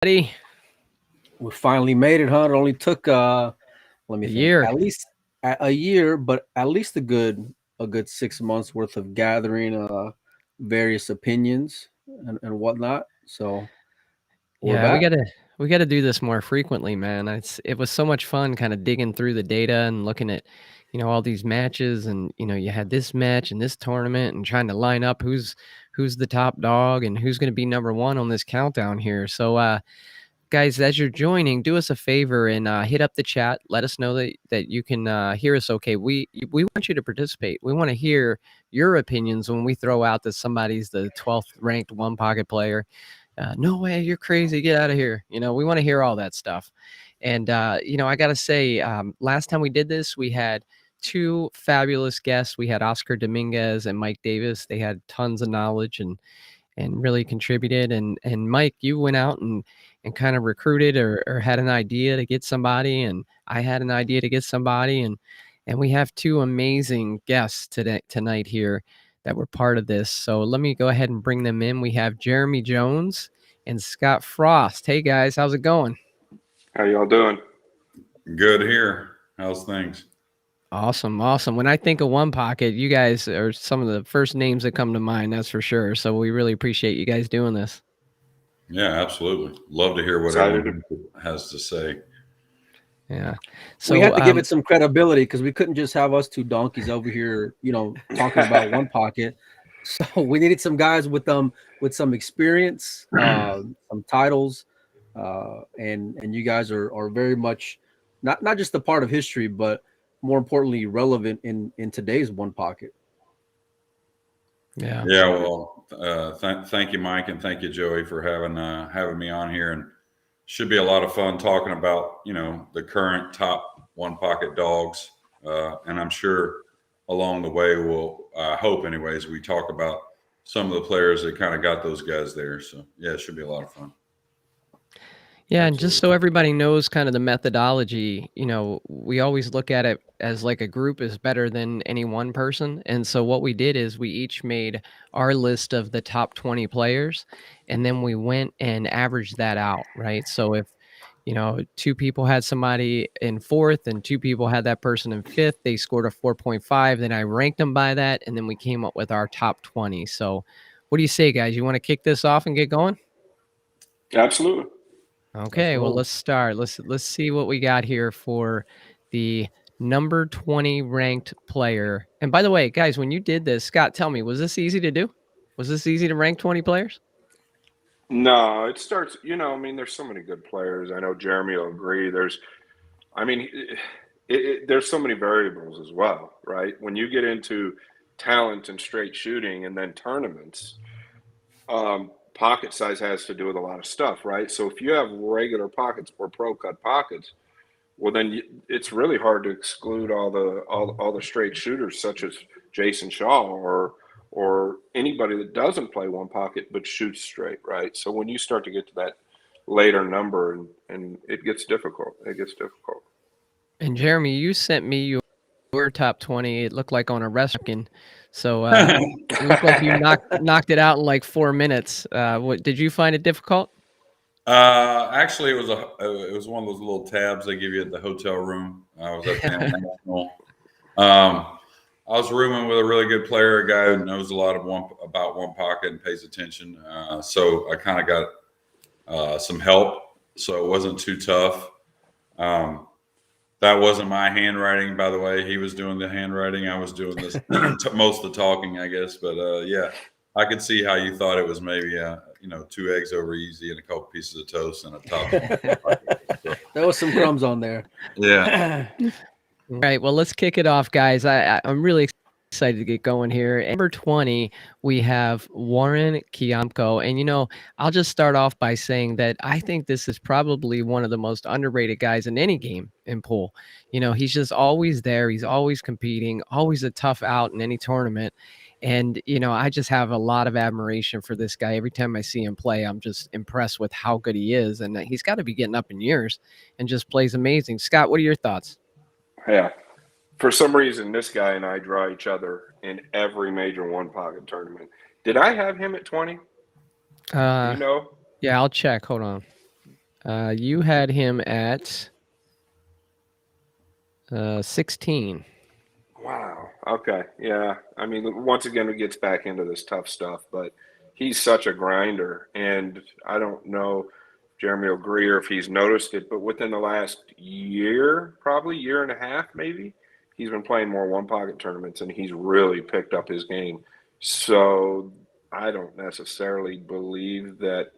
Buddy, We finally made it, huh? It only took let me a think, year. at least a year, but at least a good 6 months worth of gathering various opinions and whatnot. So we're Yeah, back. we gotta do this more frequently, man. It was so much fun kind of digging through the data and looking at, all these matches and you had this match and this tournament and trying to line up who's the top dog and who's gonna be number one on this countdown here. So guys, as you're joining, do us a favor and hit up the chat. Let us know that you can hear us okay. We want you to participate. We want to hear your opinions when we throw out that somebody's the 12th ranked one pocket player. No way, you're crazy. Get out of here. We want to hear all that stuff. And, I got to say, last time we did this, we had two fabulous guests. We had Oscar Dominguez and Mike Davis. They had tons of knowledge and really contributed. And Mike, you went out and kind of recruited or had an idea to get somebody, and I had an idea to get somebody, and we have two amazing guests tonight here that were part of this. So let me go ahead and bring them in. We have Jeremy Jones and Scott Frost. Hey guys, how's it going? How y'all doing? Good here. How's things? Awesome. When I think of One Pocket, you guys are some of the first names that come to mind, that's for sure. So we really appreciate you guys doing this. Yeah, absolutely. Love to hear what Excited. everyone has to say. Yeah. So We had to give it some credibility because we couldn't just have us two donkeys over here, talking about one pocket. So we needed some guys with some experience, some titles, and you guys are very much not just a part of history, but more importantly relevant in today's one pocket. Yeah. Yeah. Well, thank you, Mike, and thank you, Joey, for having me on here. And should be a lot of fun talking about the current top one pocket dogs, and I'm sure along the way I hope anyways we talk about some of the players that kind of got those guys there. So yeah, it should be a lot of fun. Yeah, and just so everybody knows kind of the methodology, we always look at it as like a group is better than any one person. And so what we did is we each made our list of the top 20 players, and then we went and averaged that out, right? So if, two people had somebody in fourth and two people had that person in fifth, they scored a 4.5. Then I ranked them by that, and then we came up with our top 20. So what do you say, guys? You want to kick this off and get going? Absolutely. Okay, well, let's start. Let's see what we got here for the number 20 ranked player. And by the way, guys, when you did this, Scott, tell me, was this easy to do? Was this easy to rank 20 players? No, it starts, there's so many good players. I know Jeremy will agree. There's so many variables as well, right? When you get into talent and straight shooting and then tournaments, pocket size has to do with a lot of stuff, right? So if you have regular pockets or pro cut pockets, well, then it's really hard to exclude all the straight shooters such as Jason Shaw or anybody that doesn't play one pocket but shoots straight, right? So when you start to get to that later number and it gets difficult. And Jeremy, you sent me your top 20. It looked like on a restaurant. So it looked like you knocked it out in like 4 minutes. What did you find it difficult? Actually, it was one of those little tabs they give you at the hotel room. I was at the International. I was rooming with a really good player, a guy who knows a lot about one pocket and pays attention. So I kind of got some help, so it wasn't too tough. That wasn't my handwriting, by the way. He was doing the handwriting. I was doing this most of the talking, I guess. But yeah, I could see how you thought it was maybe 2 eggs over easy and a couple pieces of toast and a top. There was some crumbs on there. Yeah. All right, well, let's kick it off, guys. I'm really excited to get going here. Number 20, we have Warren Kiyomko. And, I'll just start off by saying that I think this is probably one of the most underrated guys in any game in pool. He's just always there. He's always competing, always a tough out in any tournament. And, I just have a lot of admiration for this guy. Every time I see him play, I'm just impressed with how good he is. And he's got to be getting up in years and just plays amazing. Scott, what are your thoughts? Yeah. For some reason, this guy and I draw each other in every major one pocket tournament. Did I have him at 20? Yeah, I'll check. Hold on. You had him at 16. Wow. Okay. Yeah. I mean, once again, it gets back into this tough stuff, but he's such a grinder. And I don't know, Jeremy will agree or if he's noticed it, but within the last year, probably year and a half, maybe, he's been playing more one pocket tournaments and he's really picked up his game. So I don't necessarily believe that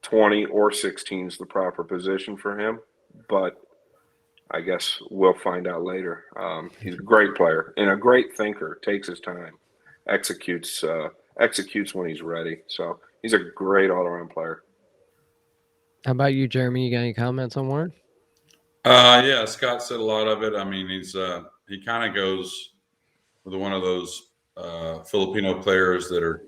20 or 16 is the proper position for him, but I guess we'll find out later. He's a great player and a great thinker. Takes his time, executes when he's ready. So he's a great all-around player. How about you, Jeremy? You got any comments on Warren? Yeah, Scott said a lot of it. I mean, he kind of goes with one of those Filipino players that are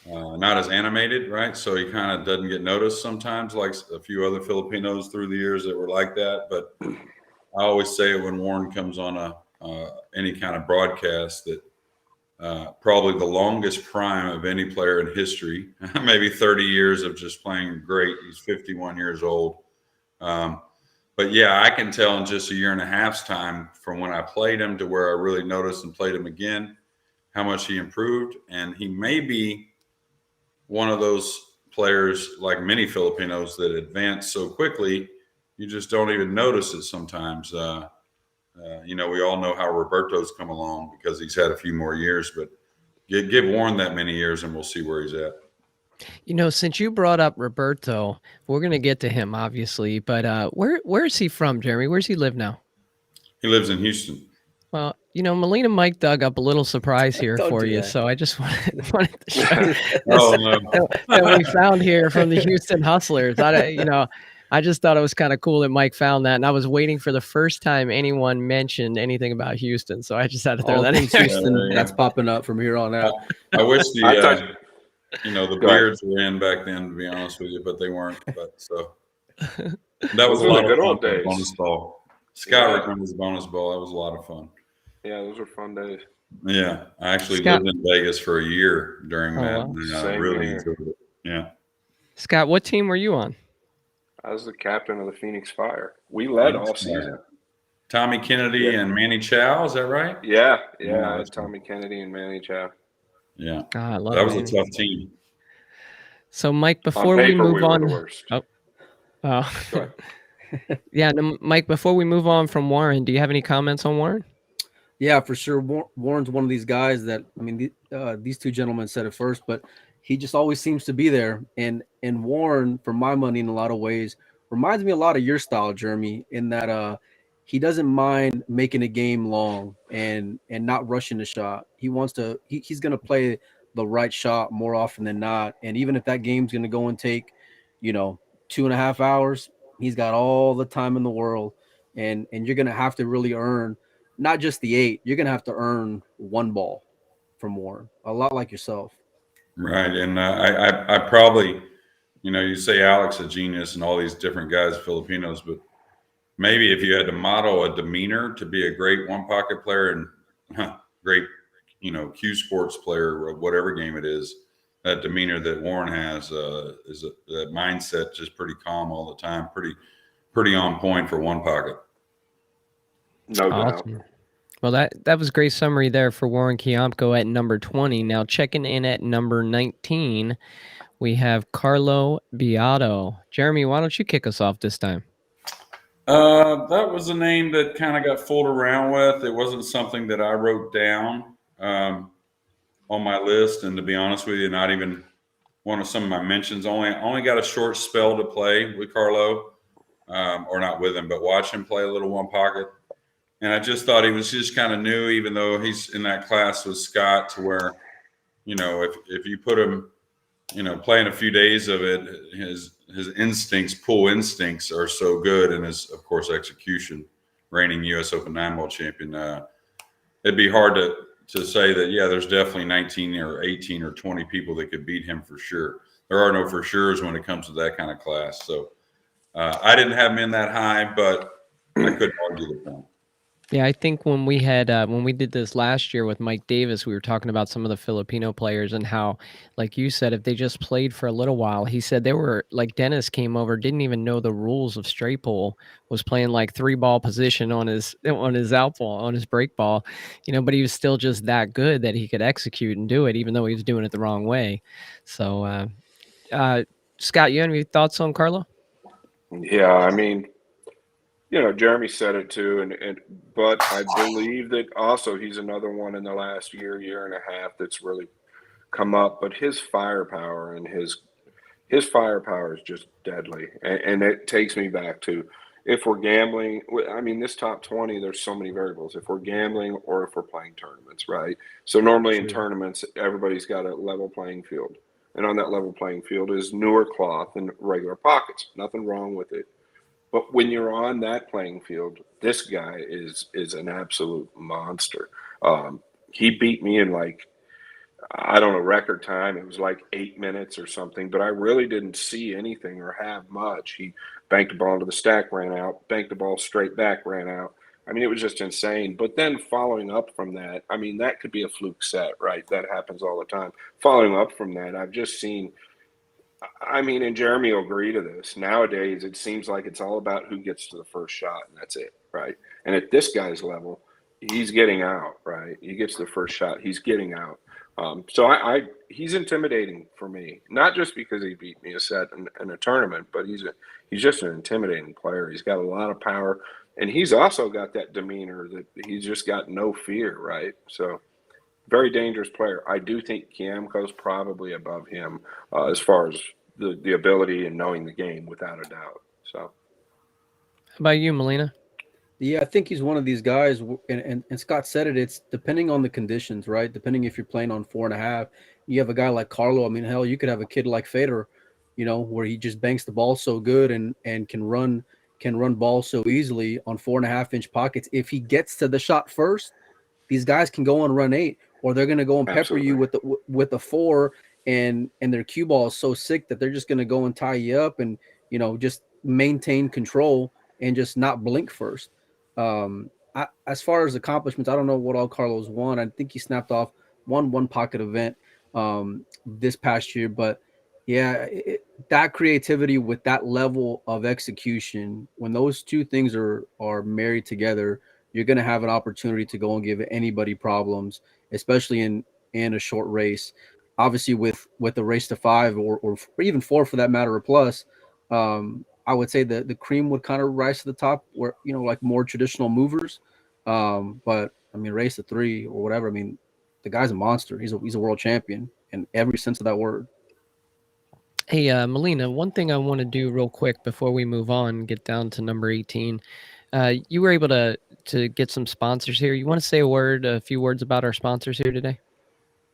not as animated, right? So he kind of doesn't get noticed sometimes, like a few other Filipinos through the years that were like that. But I always say when Warren comes on any kind of broadcast that probably the longest prime of any player in history, maybe 30 years of just playing great. He's 51 years old. But yeah, I can tell in just a year and a half's time from when I played him to where I really noticed and played him again, how much he improved. And he may be one of those players like many Filipinos that advance so quickly, you just don't even notice it sometimes. We all know how Roberto's come along because he's had a few more years, but give Warren that many years and we'll see where he's at. Since you brought up Roberto, we're going to get to him, obviously, but where's he from, Jeremy? Where's he live now? He lives in Houston. Well, Molina Mike dug up a little surprise here for you, so I just wanted to show that we found here from the Houston Hustlers. I just thought it was kind of cool that Mike found that, and I was waiting for the first time anyone mentioned anything about Houston, so I just had to throw that in there. Houston, that's popping up from here on out. I wish the beards were in back then, to be honest with you, but they weren't. But so that was a lot of fun. Days. Bonus ball. Scott remembers bonus ball. That was a lot of fun. Yeah, those were fun days. Yeah, I actually lived in Vegas for a year during that. And I really enjoyed it. Yeah. Scott, what team were you on? I was the captain of the Phoenix Fire. We led all season. Tommy Kennedy and Manny Chow, is that right? Yeah. I was Tommy Kennedy and Manny Chow. Yeah. I love that was a tough team. So, Mike, before we move on. Yeah, Mike, before we move on from Warren, do you have any comments on Warren? Yeah, for sure. Warren's one of these guys that, these two gentlemen said it first, but he just always seems to be there. And Warren, for my money, in a lot of ways, reminds me a lot of your style, Jeremy, in that he doesn't mind making a game long and not rushing the shot. He wants to. He's going to play the right shot more often than not. And even if that game's going to go and take, 2.5 hours, he's got all the time in the world. And you're going to have to really earn not just the 8. You're going to have to earn one ball from Warren, a lot like yourself. Right. And I probably, you say Alex a genius and all these different guys, Filipinos, but maybe if you had to model a demeanor to be a great one pocket player and great, Q sports player, whatever game it is, that demeanor that Warren has is that mindset, just pretty calm all the time, pretty on point for one pocket. No doubt. Awesome. Well, that was a great summary there for Warren Kiyomko at number 20. Now checking in at number 19, we have Carlo Beato. Jeremy, why don't you kick us off this time? That was a name that kind of got fooled around with. It wasn't something that I wrote down on my list, and to be honest with you, not even one of some of my mentions. Only got a short spell to play with Carlo, or not with him, but watch him play a little one pocket. And I just thought he was just kind of new, even though he's in that class with Scott, to where, if you put him, playing a few days of it, his pool instincts are so good, and his, of course, execution, reigning U.S. Open 9-ball champion. It'd be hard to say that, there's definitely 19 or 18 or 20 people that could beat him for sure. There are no for sures when it comes to that kind of class. So I didn't have him in that high, but I couldn't argue the point. Yeah, I think when we had when we did this last year with Mike Davis, we were talking about some of the Filipino players and how, like you said, if they just played for a little while, he said they were like Dennis came over, didn't even know the rules of straight pull, was playing like 3-ball position on his out ball, on his break ball, but he was still just that good that he could execute and do it, even though he was doing it the wrong way. So, uh, Scott, you have any thoughts on Carlo? Yeah, I mean, Jeremy said it too, but I believe that also he's another one in the last year and a half that's really come up. But his firepower and his firepower is just deadly, and it takes me back to if we're gambling. I mean, this top 20, there's so many variables. If we're gambling or if we're playing tournaments, right? So normally in True. tournaments, everybody's got a level playing field, and on that level playing field is newer cloth and regular pockets. Nothing wrong with it. But when you're on that playing field, this guy is an absolute monster. He beat me in like I don't know record time. It was like 8 minutes or something. But I really didn't see anything or have much. He banked the ball into the stack, ran out. Banked the ball straight back, ran out. I mean, it was just insane. But then following up from that, I mean, that could be a fluke set, right? That happens all the time. Following up from that, I've just seen I mean, and Jeremy will agree to this. Nowadays, it seems like it's all about who gets to the first shot, and that's it, right? And at this guy's level, he's getting out, right? He gets the first shot, he's getting out. So he's intimidating for me, not just because he beat me a set in a tournament, but he's just an intimidating player. He's got a lot of power, and he's also got that demeanor that he's just got no fear, right? So very dangerous player. I do think Kiyomko's probably above him as far as the ability and knowing the game, without a doubt. So, How about you, Molina? Yeah, I think he's one of these guys, and Scott said it. It's depending on the conditions, right? Depending if you're playing on 4.5, you have a guy like Carlo. I mean, hell, you could have a kid like Federer, where he just banks the ball so good and can run balls so easily on 4.5-inch pockets. If he gets to the shot first, these guys can go on run 8, or they're going to go and pepper you absolutely. with the 4, and their cue ball is so sick that they're just going to go and tie you up and just maintain control and just not blink first. As far as accomplishments, I don't know what all Carlos won. I think he snapped off one pocket event this past year, but yeah, that creativity with that level of execution, when those two things are married together, you're going to have an opportunity to go and give anybody problems, especially in a short race. Obviously, with the race to 5 or even 4 for that matter, or plus, I would say that the cream would kind of rise to the top, where like more traditional movers. But I mean, race to 3 or whatever. I mean, the guy's a monster. He's a world champion in every sense of that word. Hey, Melina, one thing I want to do real quick before we move on and get down to number 18. You were able to get some sponsors here. You want to say a few words about our sponsors here today?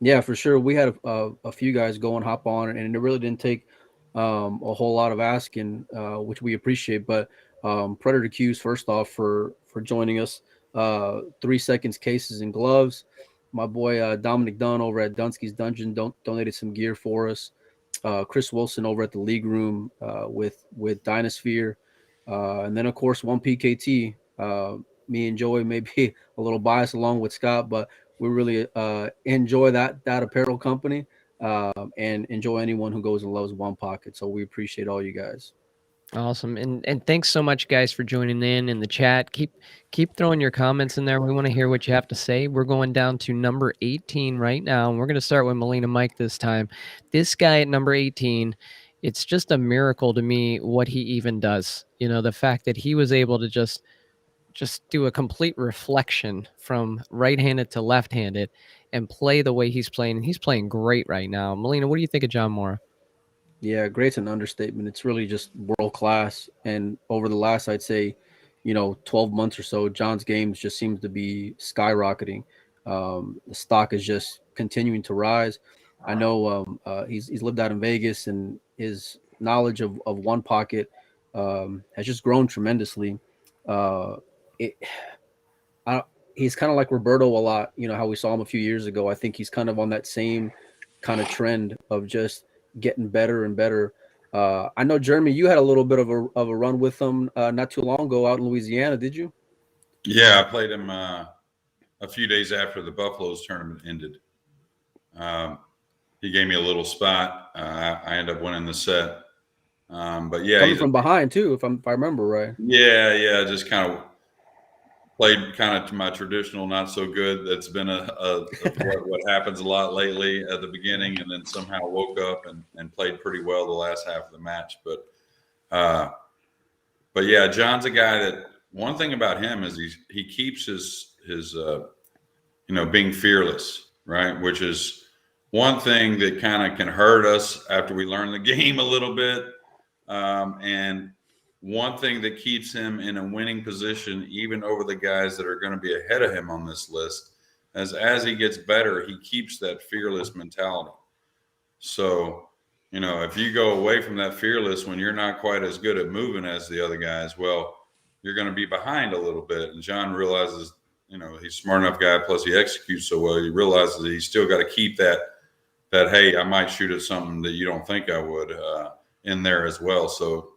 Yeah, for sure. We had a few guys go and hop on, and it really didn't take a whole lot of asking, which we appreciate. But Predator Q's first off for joining us. 3 seconds cases and gloves. My boy Dominic Dunn over at Dunnski's Dungeon donated some gear for us. Chris Wilson over at the League Room with Dynasphere, and then of course 1PKT. Me and Joey may be a little biased along with Scott, but we really enjoy that apparel company and enjoy anyone who goes and loves One Pocket. So we appreciate all you guys. Awesome. And thanks so much, guys, for joining in the chat. Keep throwing your comments in there. We want to hear what you have to say. We're going down to number 18 right now, and we're going to start with Molina Mike this time. This guy at number 18, it's just a miracle to me what he even does. The fact that he was able to just do a complete reflection from right-handed to left-handed and play the way he's playing. And he's playing great right now. Molina, what do you think of John Mora? Yeah, great's an understatement. It's really just world class. And over the last, I'd say, 12 months or so, John's games just seems to be skyrocketing. The stock is just continuing to rise. I know he's lived out in Vegas, and his knowledge of One Pocket has just grown tremendously. Uh, it, I, he's kind of like Roberto a lot. How we saw him a few years ago. I think he's kind of on that same kind of trend of just getting better and better. I know, Jeremy, you had a little bit of a run with him not too long ago out in Louisiana, did you? Yeah, I played him a few days after the Buffaloes tournament ended. He gave me a little spot. I ended up winning the set. But yeah, coming from behind too, if I remember right. Yeah, just kind of played kind of to my traditional not so good. That's been what happens a lot lately at the beginning, and then somehow woke up and played pretty well the last half of the match. But yeah, John's a guy that one thing about him is he keeps his being fearless, right? Which is one thing that kind of can hurt us after we learn the game a little bit. And one thing that keeps him in a winning position, even over the guys that are going to be ahead of him on this list, as he gets better, he keeps that fearless mentality. So, if you go away from that fearless when you're not quite as good at moving as the other guys, well, you're going to be behind a little bit. And John realizes, he's a smart enough guy, plus he executes so well. He realizes that he's still got to keep that, hey, I might shoot at something that you don't think I would in there as well. So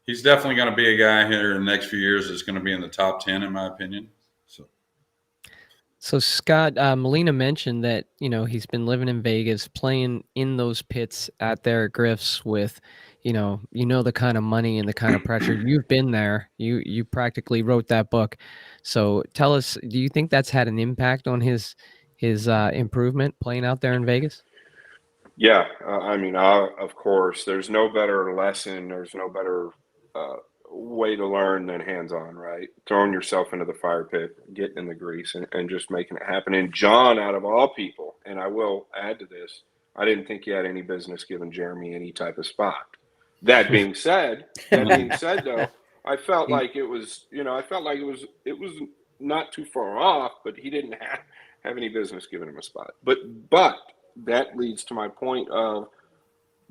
he's definitely going to be a guy here in the next few years that's going to be in the top 10, in my opinion. So Scott, Molina mentioned that, he's been living in Vegas, playing in those pits at their Griffs with, the kind of money and the kind of pressure. You've been there. You practically wrote that book. So tell us, do you think that's had an impact on his improvement playing out there in Vegas? Yeah, of course, there's no better lesson. There's no better way to learn than hands-on, right? Throwing yourself into the fire pit, getting in the grease, and just making it happen. And John, out of all people, and I will add to this, I didn't think he had any business giving Jeremy any type of spot. That being said, though, I felt like it was, it was not too far off, but he didn't have any business giving him a spot. But that leads to my point of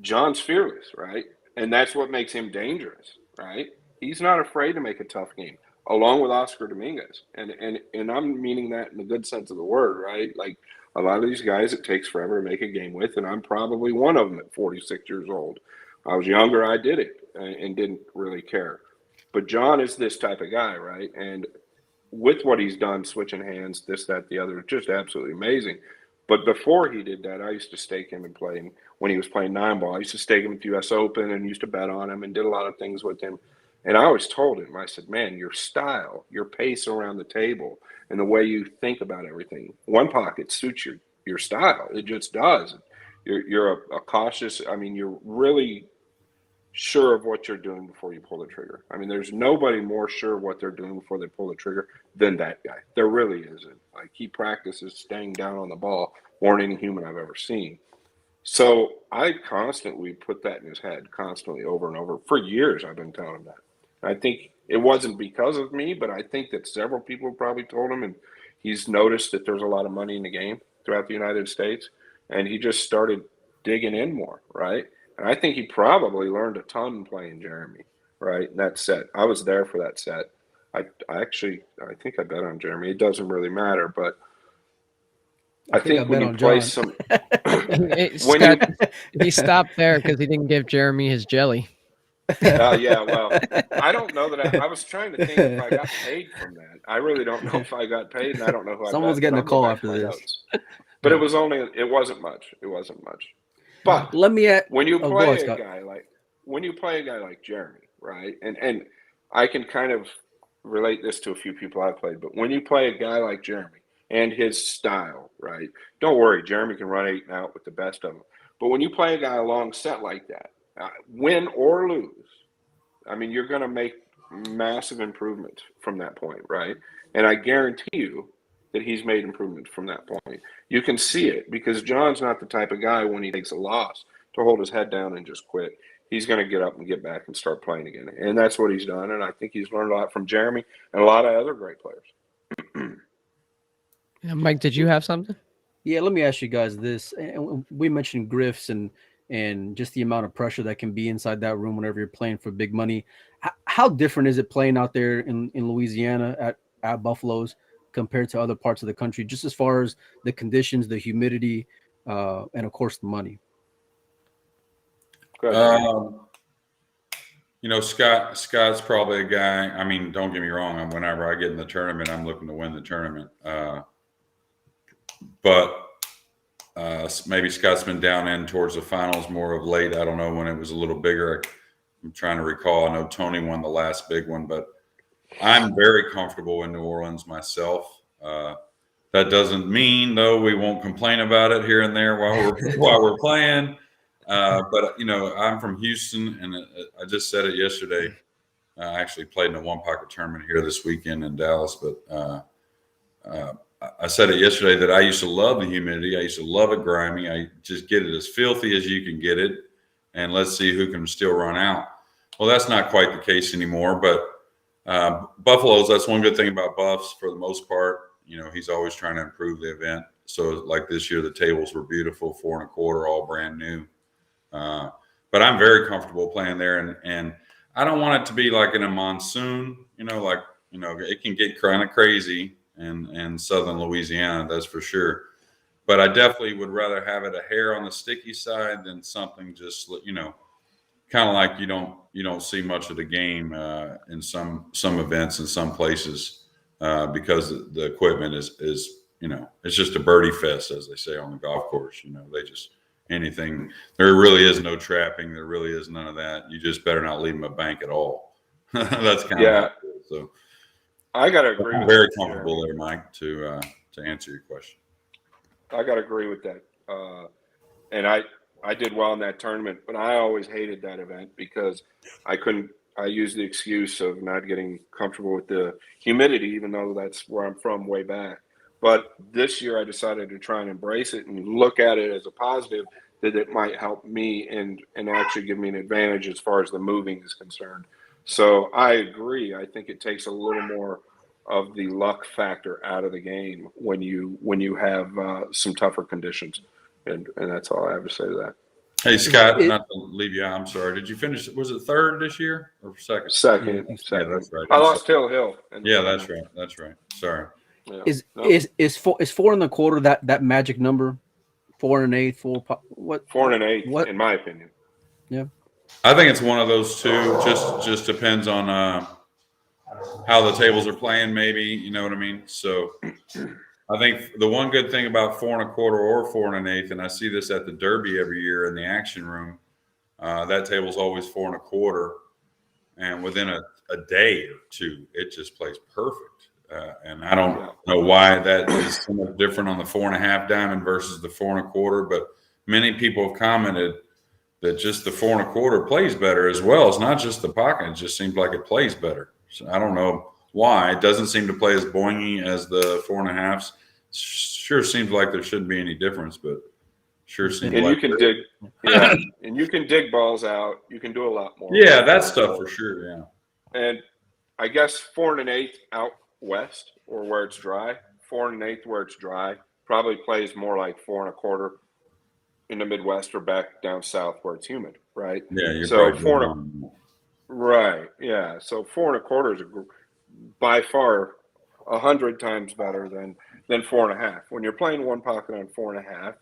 John's fearless, right? And that's what makes him dangerous, right? He's not afraid to make a tough game, along with Oscar Dominguez. And I'm meaning that in the good sense of the word, right? Like a lot of these guys, it takes forever to make a game with, and I'm probably one of them at 46 years old. I was younger, I did it and didn't really care. But John is this type of guy, right? And with what he's done, switching hands, this, that, the other, just absolutely amazing. But before he did that, I used to stake him and play him when he was playing 9-ball. I used to stake him at the U.S. Open and used to bet on him and did a lot of things with him. And I always told him, I said, man, your style, your pace around the table, and the way you think about everything, one pocket suits your style. It just does. You're a cautious. You're really sure of what you're doing before you pull the trigger. There's nobody more sure of what they're doing before they pull the trigger than that guy. There really isn't. Like, he practices staying down on the ball more than any human I've ever seen. So I constantly put that in his head, constantly, over and over. For years, I've been telling him that. I think it wasn't because of me, but I think that several people probably told him, and he's noticed that there's a lot of money in the game throughout the United States, and he just started digging in more, right? And I think he probably learned a ton playing Jeremy, right? In that set. I was there for that set. I think I bet on Jeremy. It doesn't really matter, but I think when you play some Scott, he stopped there because he didn't give Jeremy his jelly. Yeah, well, I don't know that I was trying to think if I got paid from that. I really don't know if I got paid, and I don't know who Someone's getting a call after this. Notes. But it wasn't much. It wasn't much. But let me add, when you play a guy like Jeremy, right? And I can kind of relate this to a few people I've played, but when you play a guy like Jeremy and his style, right? Don't worry, Jeremy can run 8 and out with the best of them. But when you play a guy a long set like that, win or lose, you're going to make massive improvements from that point, right? And I guarantee you that he's made improvements from that point. You can see it because John's not the type of guy when he takes a loss to hold his head down and just quit. He's going to get up and get back and start playing again. And that's what he's done. And I think he's learned a lot from Jeremy and a lot of other great players. Mike, did you have something? Yeah, let me ask you guys this. We mentioned Griffs and just the amount of pressure that can be inside that room whenever you're playing for big money. How different is it playing out there in Louisiana at Buffaloes compared to other parts of the country, just as far as the conditions, the humidity, and of course the money? Scott's probably a guy. I mean, don't get me wrong. Whenever I get in the tournament, I'm looking to win the tournament. But maybe Scott's been down in towards the finals more of late. I don't know when it was a little bigger. I'm trying to recall. I know Tony won the last big one, but I'm very comfortable in New Orleans myself. That doesn't mean, though, we won't complain about it here and there while we're playing. But I'm from Houston, and I just said it yesterday. I actually played in a one-pocket tournament here this weekend in Dallas, but I said it yesterday that I used to love the humidity. I used to love it grimy. I just get it as filthy as you can get it, and let's see who can still run out. Well, that's not quite the case anymore, but Buffalo's, that's one good thing about Buffs for the most part. He's always trying to improve the event. So like this year, the tables were beautiful, 4 1/4, all brand new. But I'm very comfortable playing there, and I don't want it to be like in a monsoon, it can get kind of crazy in southern Louisiana, that's for sure. But I definitely would rather have it a hair on the sticky side than something just, kind of like you don't see much of the game in some events in some places because the equipment is it's just a birdie fest, as they say on the golf course. They just anything. There really is no trapping. There really is none of that. You just better not leave them a bank at all. That's kind of how it is. So I gotta agree. I'm very comfortable there, Mike, to answer your question. I gotta agree with that. And I did well in that tournament, but I always hated that event because I used the excuse of not getting comfortable with the humidity, even though that's where I'm from way back. But this year I decided to try and embrace it and look at it as a positive, that it might help me and actually give me an advantage as far as the moving is concerned. So I agree. I think it takes a little more of the luck factor out of the game when you have some tougher conditions. And that's all I have to say to that. Hey, Scott, not to leave you out, I'm sorry. Did you finish? Was it third this year or second? Second. Yeah, that's right. I lost Hill. Yeah, that's right. That's right. Sorry. Yeah. Is 4 1/4 that magic number? 4 1/8, 4 1/8, what? in my opinion. Yeah, I think it's one of those two. Just depends on how the tables are playing. Maybe you know what I mean. So I think the one good thing about 4 1/4 or 4 1/8, and I see this at the Derby every year in the action room, that table's always 4 1/4, and within a day or two, it just plays perfect. And I don't know why that is so much different on the 4 1/2 diamond versus the 4 1/4, but many people have commented that just the 4 1/4 plays better as well. It's not just the pocket; it just seems like it plays better. So I don't know why it doesn't seem to play as boingy as the 4 1/2s. Sure seems like there shouldn't be any difference, but sure seems and like you can and you can dig balls out. You can do a lot more. Yeah, that stuff for sure. Yeah, and I guess 4 1/8 out west or where it's dry, 4 1/8 where it's dry probably plays more like 4 1/4 in the Midwest or back down south where it's humid, right? Yeah, you're so probably right, yeah. So 4 1/4 is by far 100 times better than 4 1/2. When you're playing one pocket on 4 1/2,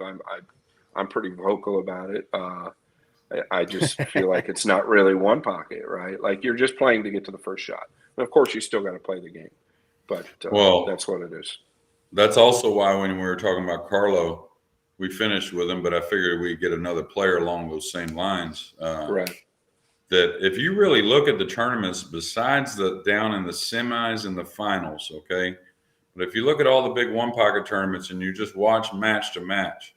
I'm pretty vocal about it. I just feel like it's not really one pocket, right? Like you're just playing to get to the first shot. And of course, you still got to play the game, but that's what it is. That's also why when we were talking about Carlo, we finished with him, but I figured we'd get another player along those same lines. Right. That if you really look at the tournaments, besides the down in the semis and the finals, okay, but if you look at all the big one pocket tournaments and you just watch match to match,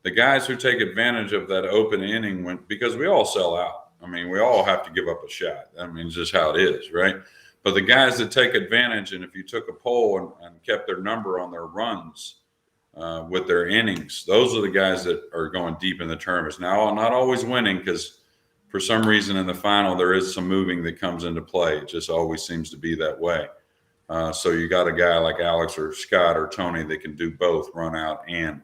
the guys who take advantage of that open inning because we all sell out. I mean, we all have to give up a shot. I mean, it's just how it is, right? But the guys that take advantage, and if you took a poll and kept their number on their runs with their innings, those are the guys that are going deep in the tournaments. Now, not always winning because for some reason in the final, there is some moving that comes into play. It just always seems to be that way. So you got a guy like Alex or Scott or Tony that can do both, run out and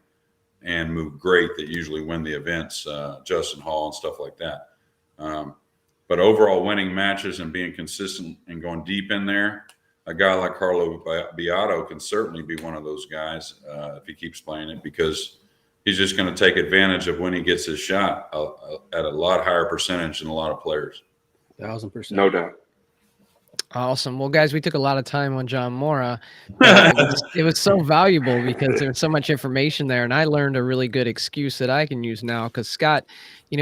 move great, that usually win the events, Justin Hall and stuff like that. But overall winning matches and being consistent and going deep in there, a guy like Carlo Beato can certainly be one of those guys if he keeps playing it, because he's just going to take advantage of when he gets his shot at a lot higher percentage than a lot of players. 1,000%. No doubt. Awesome. Well, guys, we took a lot of time on John Mora, but it was so valuable because there was so much information there, and I learned a really good excuse that I can use now. Because Scott,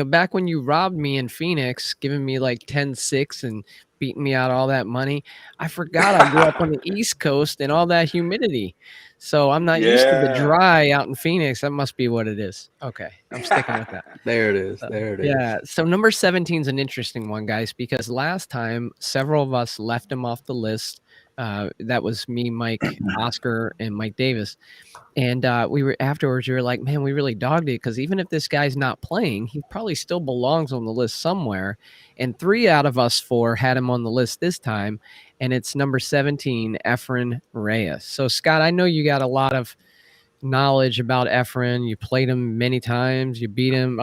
back when you robbed me in Phoenix, giving me like 10-6 and beating me out all that money, I forgot I grew up on the East Coast and all that humidity. So I'm not used to the dry out in Phoenix. That must be what it is. Okay, I'm sticking with that. There it is. There it is. Yeah. So number 17 is an interesting one, guys, because last time several of us left him off the list. That was me, Mike, Oscar, and Mike Davis. And we were like, man, we really dogged it because even if this guy's not playing, he probably still belongs on the list somewhere. And 3 out of us 4 had him on the list this time. And it's number 17, Efren Reyes. So, Scott, I know you got a lot of knowledge about Efren. You played him many times. You beat him.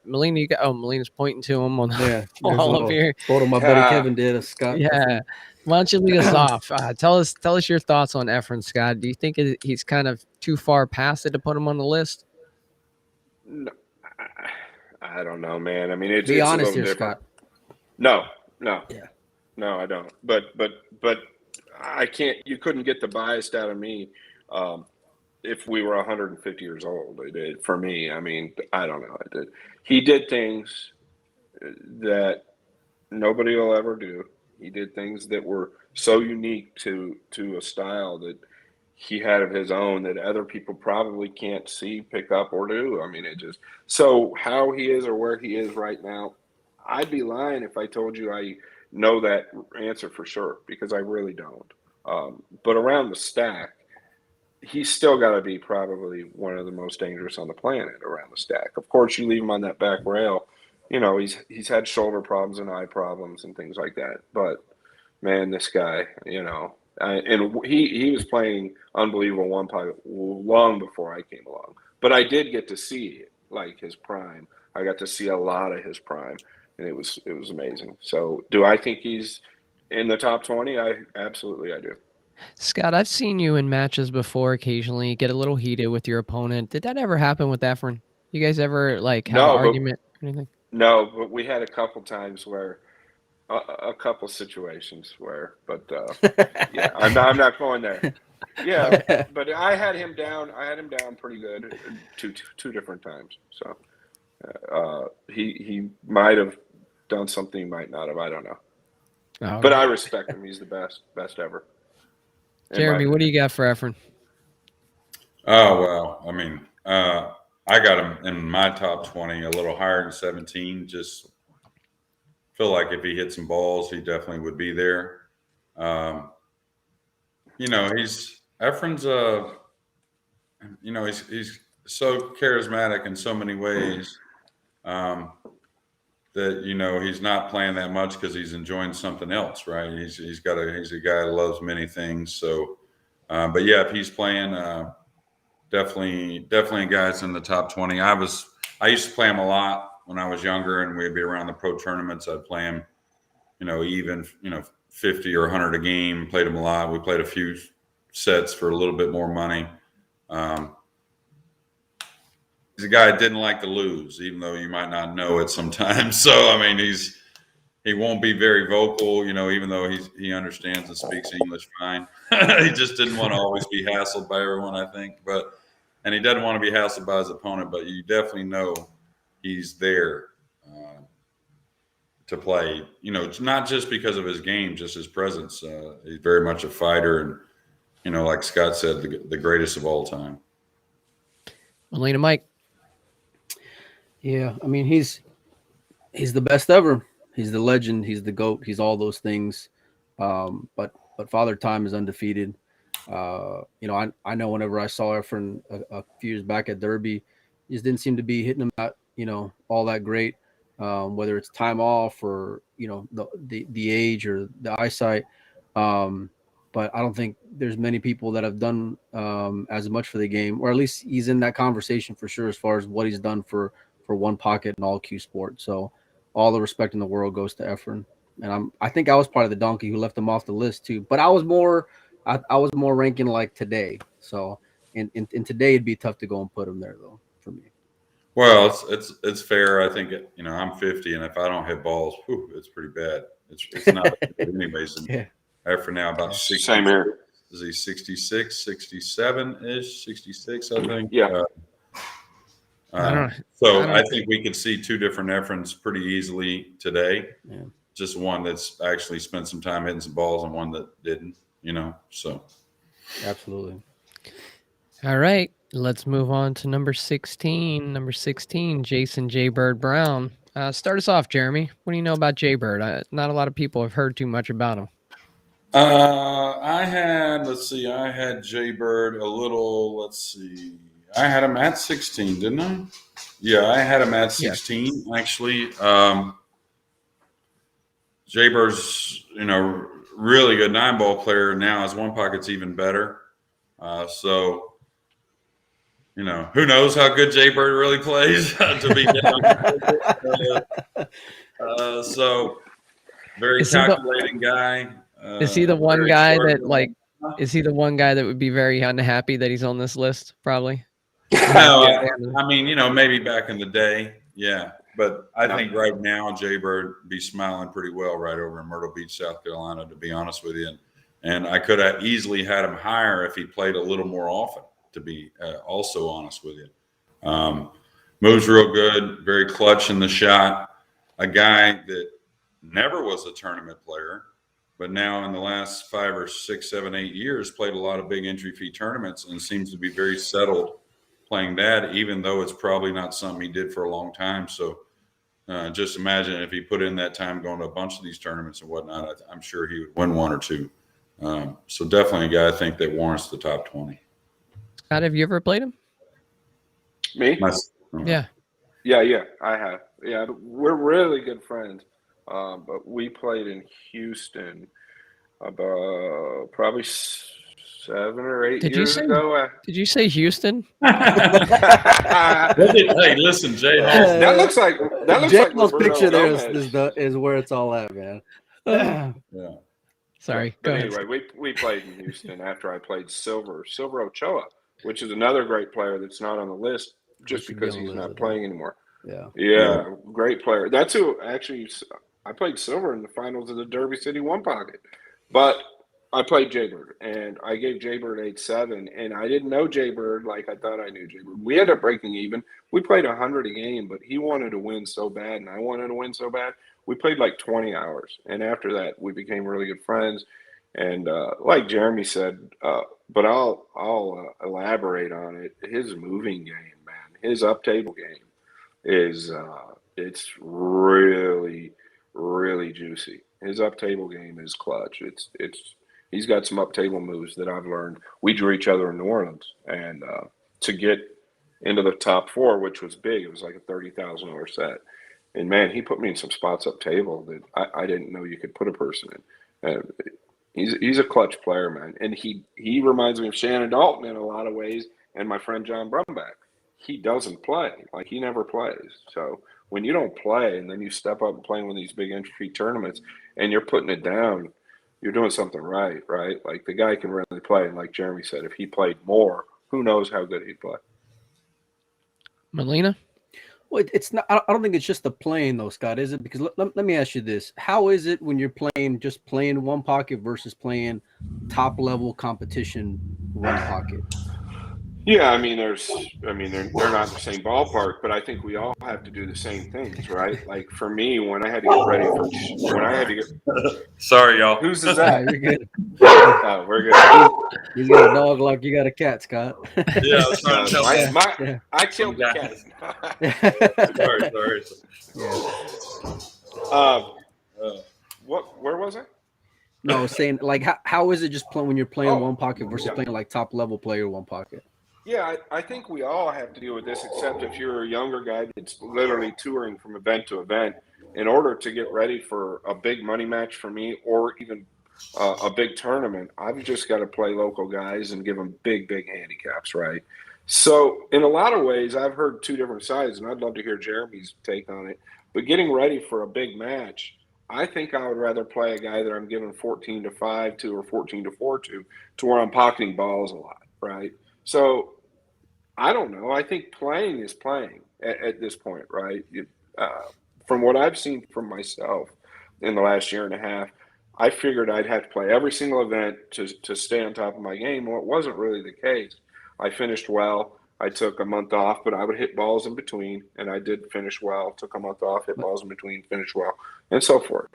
Molina. Molina's pointing to him on the wall up here. Photo my buddy Kevin did. Scott. Yeah. Why don't you lead us off? Tell us your thoughts on Efren, Scott. Do you think he's kind of too far past it to put him on the list? No, I don't know, man. I mean, it's honest a little here, different. Scott. No. Yeah. No, I don't. But I can't. You couldn't get the bias out of me. If we were 150 years old, for me, I mean, I don't know. He did things that nobody will ever do. He did things that were so unique to a style that he had of his own that other people probably can't see, pick up, or do. I mean, so how he is or where he is right now, I'd be lying if I told you I know that answer for sure, because I really don't. But around the stack, he's still got to be probably one of the most dangerous on the planet around the stack. Of course, you leave him on that back rail. He's had shoulder problems and eye problems and things like that. But, man, this guy, and he was playing unbelievable one pilot long before I came along. But I did get to see, like, his prime. I got to see a lot of his prime, and it was amazing. So do I think he's in the top 20? Absolutely I do. Scott, I've seen you in matches before occasionally get a little heated with your opponent. Did that ever happen with Efren? You guys ever have an argument or anything? No, but we had a couple times where a couple situations where, but yeah, I'm not going there. Yeah, but I had him down pretty good two different times. So he might have done something, he might not have. I don't know. Oh, but I respect him. He's the best ever. Jeremy, what do you got for Efren? Oh, well, I mean, I got him in my top 20, a little higher than 17. Just feel like if he hit some balls, he definitely would be there. Efren's he's so charismatic in so many ways that he's not playing that much because he's enjoying something else, right? He's a guy that loves many things. So, but yeah, if he's playing, definitely a guy that's in the top 20. I used to play him a lot when I was younger, and we'd be around the pro tournaments. I'd play him, even 50 or 100 a game. Played him a lot. We played a few sets for a little bit more money. He's a guy that didn't like to lose, even though you might not know it sometimes. So, I mean, he won't be very vocal, even though he understands and speaks English fine. He just didn't want to always be hassled by everyone, I think. And he doesn't want to be hassled by his opponent, but you definitely know he's there to play. It's not just because of his game, just his presence. He's very much a fighter, and like Scott said, the greatest of all time. Molina, Mike. Yeah, I mean, he's the best ever. He's the legend. He's the GOAT. He's all those things. But Father Time is undefeated. I know whenever I saw Efren a few years back at Derby, he just didn't seem to be hitting him out, all that great. Whether it's time off or the age or the eyesight. But I don't think there's many people that have done as much for the game, or at least he's in that conversation for sure as far as what he's done for one pocket and all Q sport. So all the respect in the world goes to Efren. And I think I was part of the donkey who left him off the list too. But I was more ranking like today. So in today it'd be tough to go and put him there though for me. Well, it's fair. I think I'm 50, and if I don't hit balls, whew, it's pretty bad. It's not good anyways. And Yeah. after now about 60, Same here. is he 66, 67 ish, 66, I think. Yeah. So I think we could see two different Efrens pretty easily today. Yeah. Just one that's actually spent some time hitting some balls and one that didn't. So Absolutely. All right, let's move on to number 16. Number 16, Jason Jaybird Brown. Start us off, Jeremy. What do you know about Jaybird? Not a lot of people have heard too much about him. I had Jaybird a little. I had him at 16, didn't I? Yeah, I had him at 16 actually. Jaybird's really good 9-ball player now. His one pocket's even better. So who knows how good Jaybird really plays to be down. So very calculating guy. Is he the one guy that is he the one guy that would be very unhappy that he's on this list? Probably. No, I mean, maybe back in the day, yeah. But I think right now Jaybird be smiling pretty well right over in Myrtle Beach, South Carolina, to be honest with you. And I could have easily had him higher if he played a little more often, to be also honest with you. Moves real good, very clutch in the shot. A guy that never was a tournament player, but now in the last 5 or 6, 7, 8 years played a lot of big entry fee tournaments and seems to be very settled playing that, even though it's probably not something he did for a long time. So just imagine if he put in that time going to a bunch of these tournaments and whatnot, I'm sure he would win 1 or 2. So definitely a guy I think that warrants the top 20. Scott, have you ever played him? Me? Yeah. Yeah, I have. Yeah, we're really good friends. But we played in Houston about probably 7 or 8 years ago. Did you say Houston? Hey, listen, Jay. That looks like Roberto picture Gomez. there is where it's all at, man. Yeah. Sorry. But anyway, we played in Houston after I played Silver Ochoa, which is another great player that's not on the list just because he's not playing anymore. Yeah, great player. That's who actually I played Silver in the finals of the Derby City One Pocket, but I played Jaybird and I gave Jaybird 8-7, and I didn't know Jaybird like I thought I knew Jaybird. We ended up breaking even. We played 100 a game, but he wanted to win so bad, and I wanted to win so bad. We played like 20 hours, and after that, we became really good friends. And like Jeremy said, but I'll elaborate on it. His moving game, man, his up table game is it's really, really juicy. His up table game is clutch. He's got some up table moves that I've learned. We drew each other in New Orleans, and to get into the top 4, which was big, it was like a $30,000 set. And man, he put me in some spots up table that I didn't know you could put a person in. He's a clutch player, man, and he reminds me of Shannon Dalton in a lot of ways, and my friend John Brumback. He doesn't play, like he never plays. So when you don't play and then you step up and play one of these big entry tournaments and you're putting it down, you're doing something right? Like the guy can really play, and like Jeremy said, if he played more, who knows how good he'd play. Molina? Well, it's not. I don't think it's just the playing, though, Scott. Is it? Because let me ask you this: how is it when you're playing one pocket versus playing top level competition one pocket? Yeah, I mean, they're not in the same ballpark, but I think we all have to do the same things, right? Like for me, when I had to get ready Sorry, y'all. Whose is that? You're good. Oh, we're good. You got a dog like you got a cat, Scott. Yeah, I was trying to tell I killed the cat. Sorry. Where was I? No, I was saying like how is it just playing when you're playing one pocket versus playing like top level player one pocket? Yeah, I think we all have to deal with this, except if you're a younger guy that's literally touring from event to event. In order to get ready for a big money match for me, or even a big tournament, I've just got to play local guys and give them big handicaps, right? So in a lot of ways, I've heard two different sides, and I'd love to hear Jeremy's take on it. But getting ready for a big match, I think I would rather play a guy that I'm giving 14-5 to or 14-4 to where I'm pocketing balls a lot, right? So I don't know. I think playing is playing at this point, right? From what I've seen from myself in the last year and a half, I figured I'd have to play every single event to stay on top of my game. Well, it wasn't really the case. I finished well. I took a month off, but I would hit balls in between, and I did finish well. Took a month off, hit balls in between, finish well, and so forth.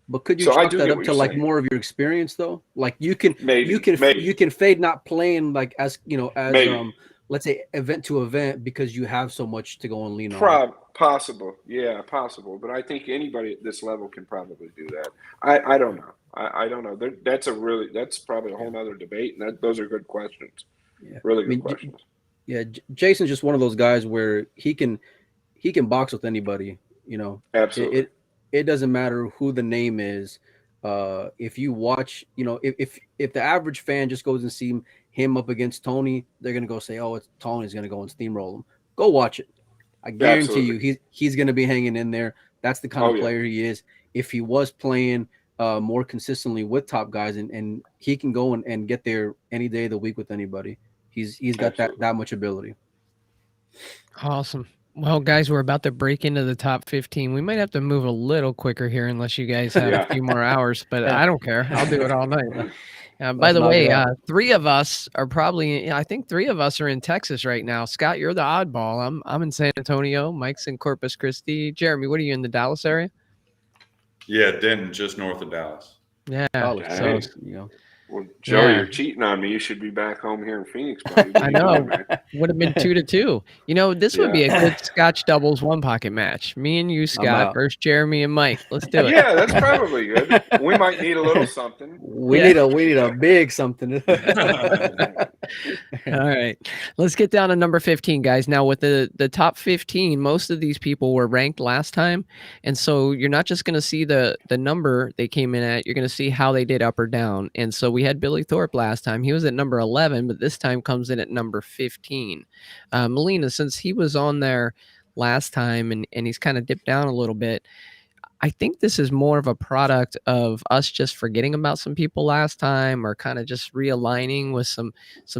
But could you So I chalk do that get up what to you're like saying. more of your experience though? Like you can Maybe. you can fade not playing like as as Maybe. let's say event to event because you have so much to go and lean on. Possible, yeah, possible. But I think anybody at this level can probably do that. I don't know. I don't know. That's probably a whole nother debate, and those are good questions. Yeah. Really I good mean, questions. yeah, Jason's just one of those guys where he can box with anybody. You know, Absolutely. it doesn't matter who the name is. If you watch, you know, if the average fan just goes and see him up against Tony, they're gonna go say, "Oh, it's Tony's gonna go and steamroll him." Go watch it. I guarantee Absolutely. you, he's gonna be hanging in there. That's the kind Oh of yeah. player he is. If he was playing more consistently with top guys, and he can go and get there any day of the week with anybody. He's got Absolutely. that much ability. Awesome. Well, guys, we're about to break into the top 15. We might have to move a little quicker here unless you guys have a Yeah. few more hours, but I don't care. I'll do it all night. By Let's the knock it way, out. three of us are probably, I think three of us are in Texas right now. Scott, you're the oddball. I'm in San Antonio. Mike's in Corpus Christi. Jeremy, what are you in the Dallas area? Yeah, Denton, just north of Dallas. Yeah. College, So, Dang. you know. Well, Joe, yeah. you're cheating on me. You should be back home here in Phoenix, buddy. What I are you know. doing, man? Would have been 2-2. You know, this would be a Yeah. good Scotch doubles one pocket match. Me and you, Scott, out. versus Jeremy and Mike. Let's do it. Yeah, that's probably good. We might need a little something. We Yeah. need a big something. All right. Let's get down to number 15, guys. Now, with the top 15, most of these people were ranked last time. And so you're not just going to see the number they came in at, you're going to see how they did up or down. And so we had Billy Thorpe last time. He was at number 11, but this time comes in at number 15. Molina, since he was on there last time and he's kind of dipped down a little bit, I think this is more of a product of us just forgetting about some people last time, or kind of just realigning with some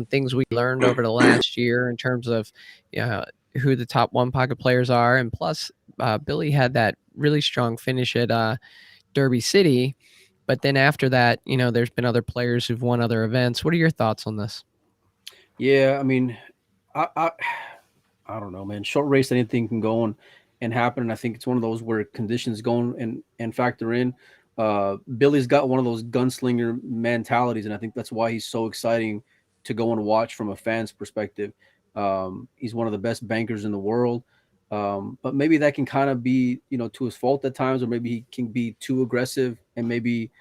things we learned over the last year in terms of who the top one pocket players are. And plus, Billy had that really strong finish at Derby City. But then after that, there's been other players who've won other events. What are your thoughts on this? Yeah, I mean, I don't know, man. Short race, anything can go and happen. And I think it's one of those where conditions go and factor in. Billy's got one of those gunslinger mentalities, and I think that's why he's so exciting to go and watch from a fan's perspective. He's one of the best bankers in the world. But maybe that can kind of be, to his fault at times, or maybe he can be too aggressive and maybe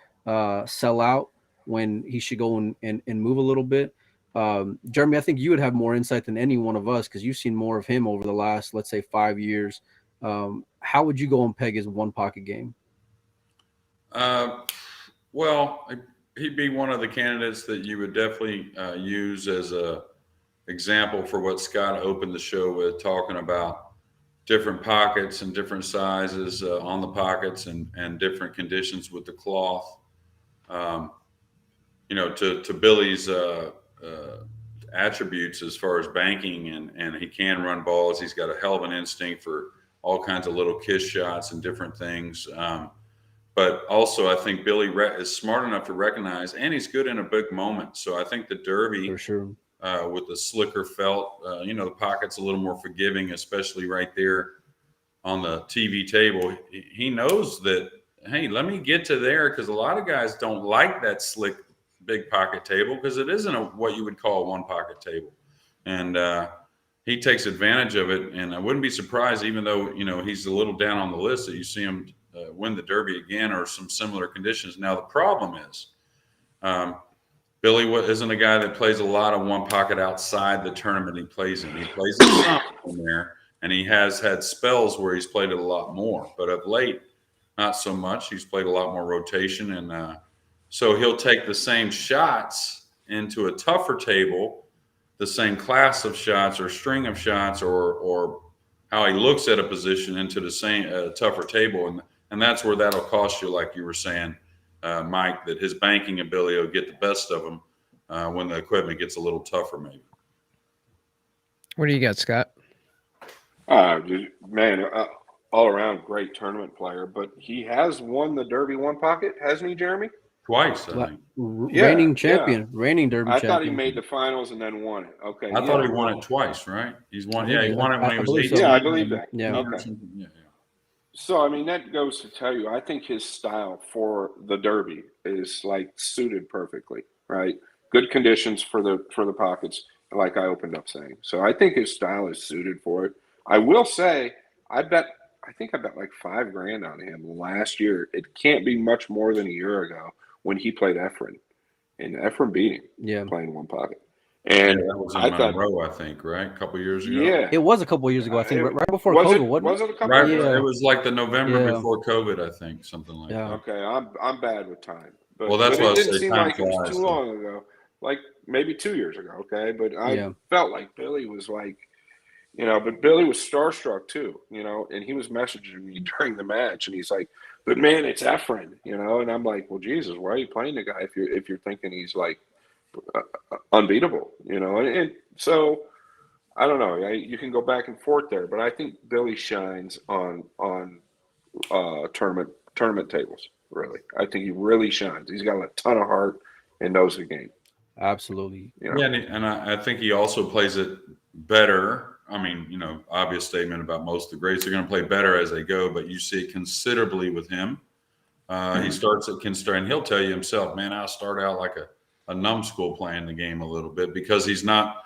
sell out when he should go and move a little bit. Jeremy, I think you would have more insight than any one of us because you've seen more of him over the last, let's say, 5 years. How would you go and peg his one pocket game? Well, he'd be one of the candidates that you would definitely use as a example for what Scott opened the show with, talking about different pockets and different sizes on the pockets and different conditions with the cloth. To Billy's attributes as far as banking, and he can run balls. He's got a hell of an instinct for all kinds of little kiss shots and different things. But also, I think Billy is smart enough to recognize, and he's good in a big moment. So I think the Derby, for sure, with the slicker felt, the pocket's a little more forgiving, especially right there on the TV table. He knows that, hey, let me get to there, because a lot of guys don't like that slick big pocket table because it isn't what you would call a one pocket table. And he takes advantage of it. And I wouldn't be surprised, even though, he's a little down on the list, that you see him win the Derby again or some similar conditions. Now, the problem is Billy isn't a guy that plays a lot of one pocket outside the tournament he plays in. He plays some in there, and he has had spells where he's played it a lot more. But of late, not so much. He's played a lot more rotation, and so he'll take the same shots into a tougher table, the same class of shots or string of shots, or how he looks at a position into the same tougher table. And that's where that'll cost you, like you were saying, Mike, that his banking ability will get the best of him when the equipment gets a little tougher, maybe. What do you got, Scott? Man, all around great tournament player, but he has won the Derby one pocket, hasn't he, Jeremy? Twice, I think. Reigning Yeah. champion, reigning Derby I champion. thought he made the finals and then won it. Okay. I thought he won it twice, right? He's won. Yeah, he won it when he I was believe 18. so. Yeah, I believe that. Yeah. Okay. Yeah. So, I mean, that goes to tell you, I think his style for the Derby is like suited perfectly, right? Good conditions for the pockets, like I opened up saying. So I think his style is suited for it. I will say, I think I bet like $5,000 on him last year. It can't be much more than a year ago when he played Efren, and Efren beat him playing one pocket. And that was in I thought, Monroe, I think, right? A couple years ago. yeah, It was a couple of years ago, I think, right before was COVID, wasn't was it? it a couple? Right. Years? Yeah. It was like the November before COVID, I think, something like that. Okay, I'm bad with time. But, Well, that's but what it I didn't say, seem time like it was flies, too so. long ago. Like maybe 2 years ago, okay? But I felt like Billy was like, but Billy was starstruck too, and he was messaging me during the match, and he's like, "But man, it's Efren," and I'm like, "Well, Jesus, why are you playing the guy if you're thinking he's like unbeatable?" And so I don't know. You can go back and forth there, but I think Billy shines on tournament tables. Really, I think he really shines. He's got a ton of heart and knows the game. Absolutely. Yeah, and I think he also plays it better. I mean, obvious statement about most of the greats. They're going to play better as they go, but you see it considerably with him. He starts at Kinster, and he'll tell you himself, man, I'll start out like a numbskull playing the game a little bit because he's not,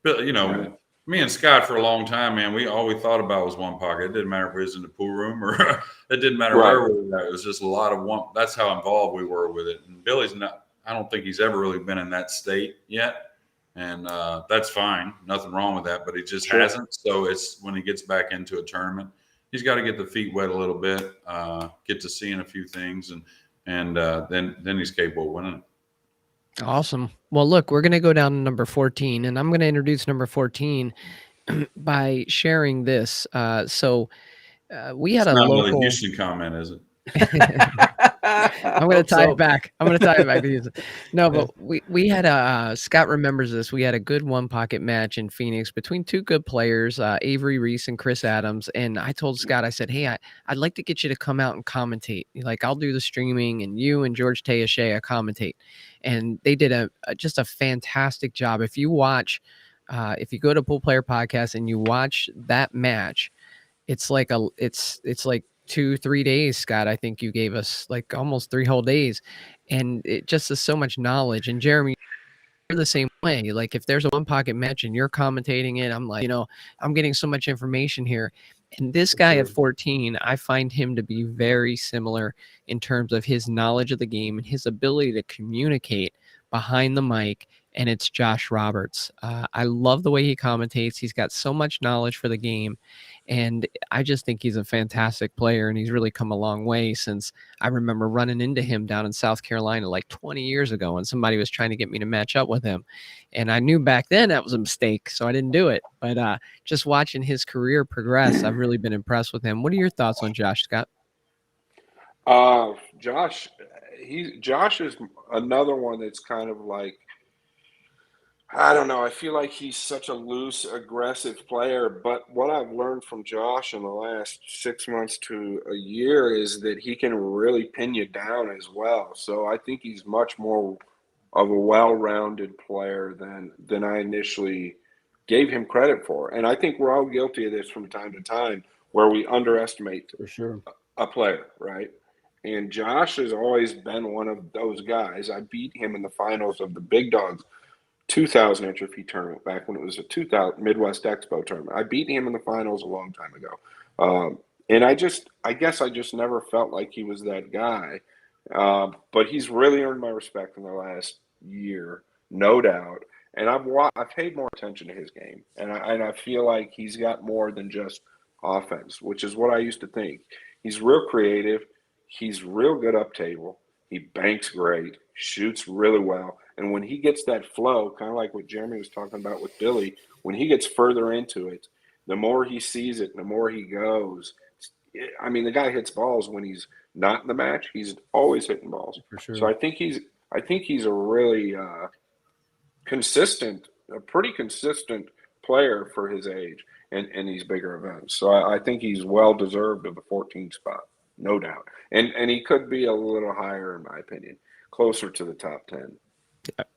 right. Me and Scott for a long time, man, all we thought about was one pocket. It didn't matter if we was in the pool room or it didn't matter where we were at. It was just a lot of one. That's how involved we were with it. And Billy's not, I don't think he's ever really been in that state yet. And that's fine. Nothing wrong with that, but he just hasn't. So it's when he gets back into a tournament, he's got to get the feet wet a little bit, get to seeing a few things, and then he's capable of winning it. Awesome. Well, look, we're going to go down to number 14, and I'm going to introduce number 14 by sharing this. We had it's a not local another Houston comment, is it? I'm going to tie it back. I'm going to tie it back to you. No, but we had Scott remembers this. We had a good one pocket match in Phoenix between two good players, Avery Reese and Chris Adams. And I told Scott, I said, hey, I'd like to get you to come out and commentate. Like, I'll do the streaming and you and George Teashea commentate. And they did just a fantastic job. If you watch, if you go to Pool Player Podcast and you watch that match, it's like it's like 2-3 days, Scott. I think you gave us like almost 3 whole days, and it just is so much knowledge. And Jeremy, you're the same way. Like if there's a one pocket match and you're commentating it, I'm like, I'm getting so much information here. And this guy at 14, I find him to be very similar in terms of his knowledge of the game and his ability to communicate behind the mic. And it's Josh Roberts. I love the way he commentates. He's got so much knowledge for the game. And I just think he's a fantastic player. And he's really come a long way since I remember running into him down in South Carolina like 20 years ago. And somebody was trying to get me to match up with him. And I knew back then that was a mistake. So I didn't do it. But just watching his career progress, I've really been impressed with him. What are your thoughts on Josh, Scott? Josh is another one that's kind of like, I don't know. I feel like he's such a loose, aggressive player. But what I've learned from Josh in the last 6 months to a year is that he can really pin you down as well. So I think he's much more of a well-rounded player than I initially gave him credit for. And I think we're all guilty of this from time to time where we underestimate for sure a player, right? And Josh has always been one of those guys. I beat him in the finals of the Big Dogs 2000 entropy tournament back when it was a 2000 Midwest Expo tournament. I beat him in the finals a long time ago. And I guess I just never felt like he was that guy. But he's really earned my respect in the last year, no doubt. And I've paid more attention to his game. And I feel like he's got more than just offense, which is what I used to think. He's real creative. He's real good up table. He banks great, shoots really well. And when he gets that flow, kind of like what Jeremy was talking about with Billy, when he gets further into it, the more he sees it, the more he goes. I mean, the guy hits balls when he's not in the match. He's always hitting balls. for sure. So I think he's a really a pretty consistent player for his age and these bigger events. So I think he's well deserved of the 14th spot, no doubt. And he could be a little higher, in my opinion, closer to the top 10.